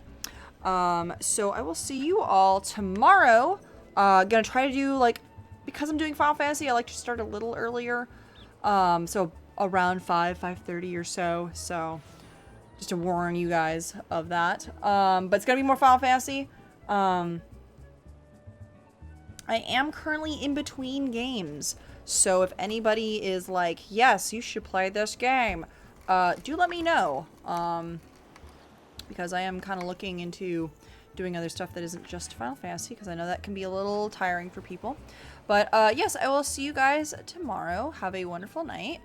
So I will see you all tomorrow Gonna try to do, like, because I'm doing Final Fantasy, I like to start a little earlier. So around 5:30 or so. So just to warn you guys of that. But it's gonna be more Final Fantasy. I am currently in between games. So if anybody is like, yes, you should play this game, do let me know. Because I am kind of looking into doing other stuff that isn't just Final Fantasy, because I know that can be a little tiring for people. But yes, I will see you guys tomorrow. Have a wonderful night.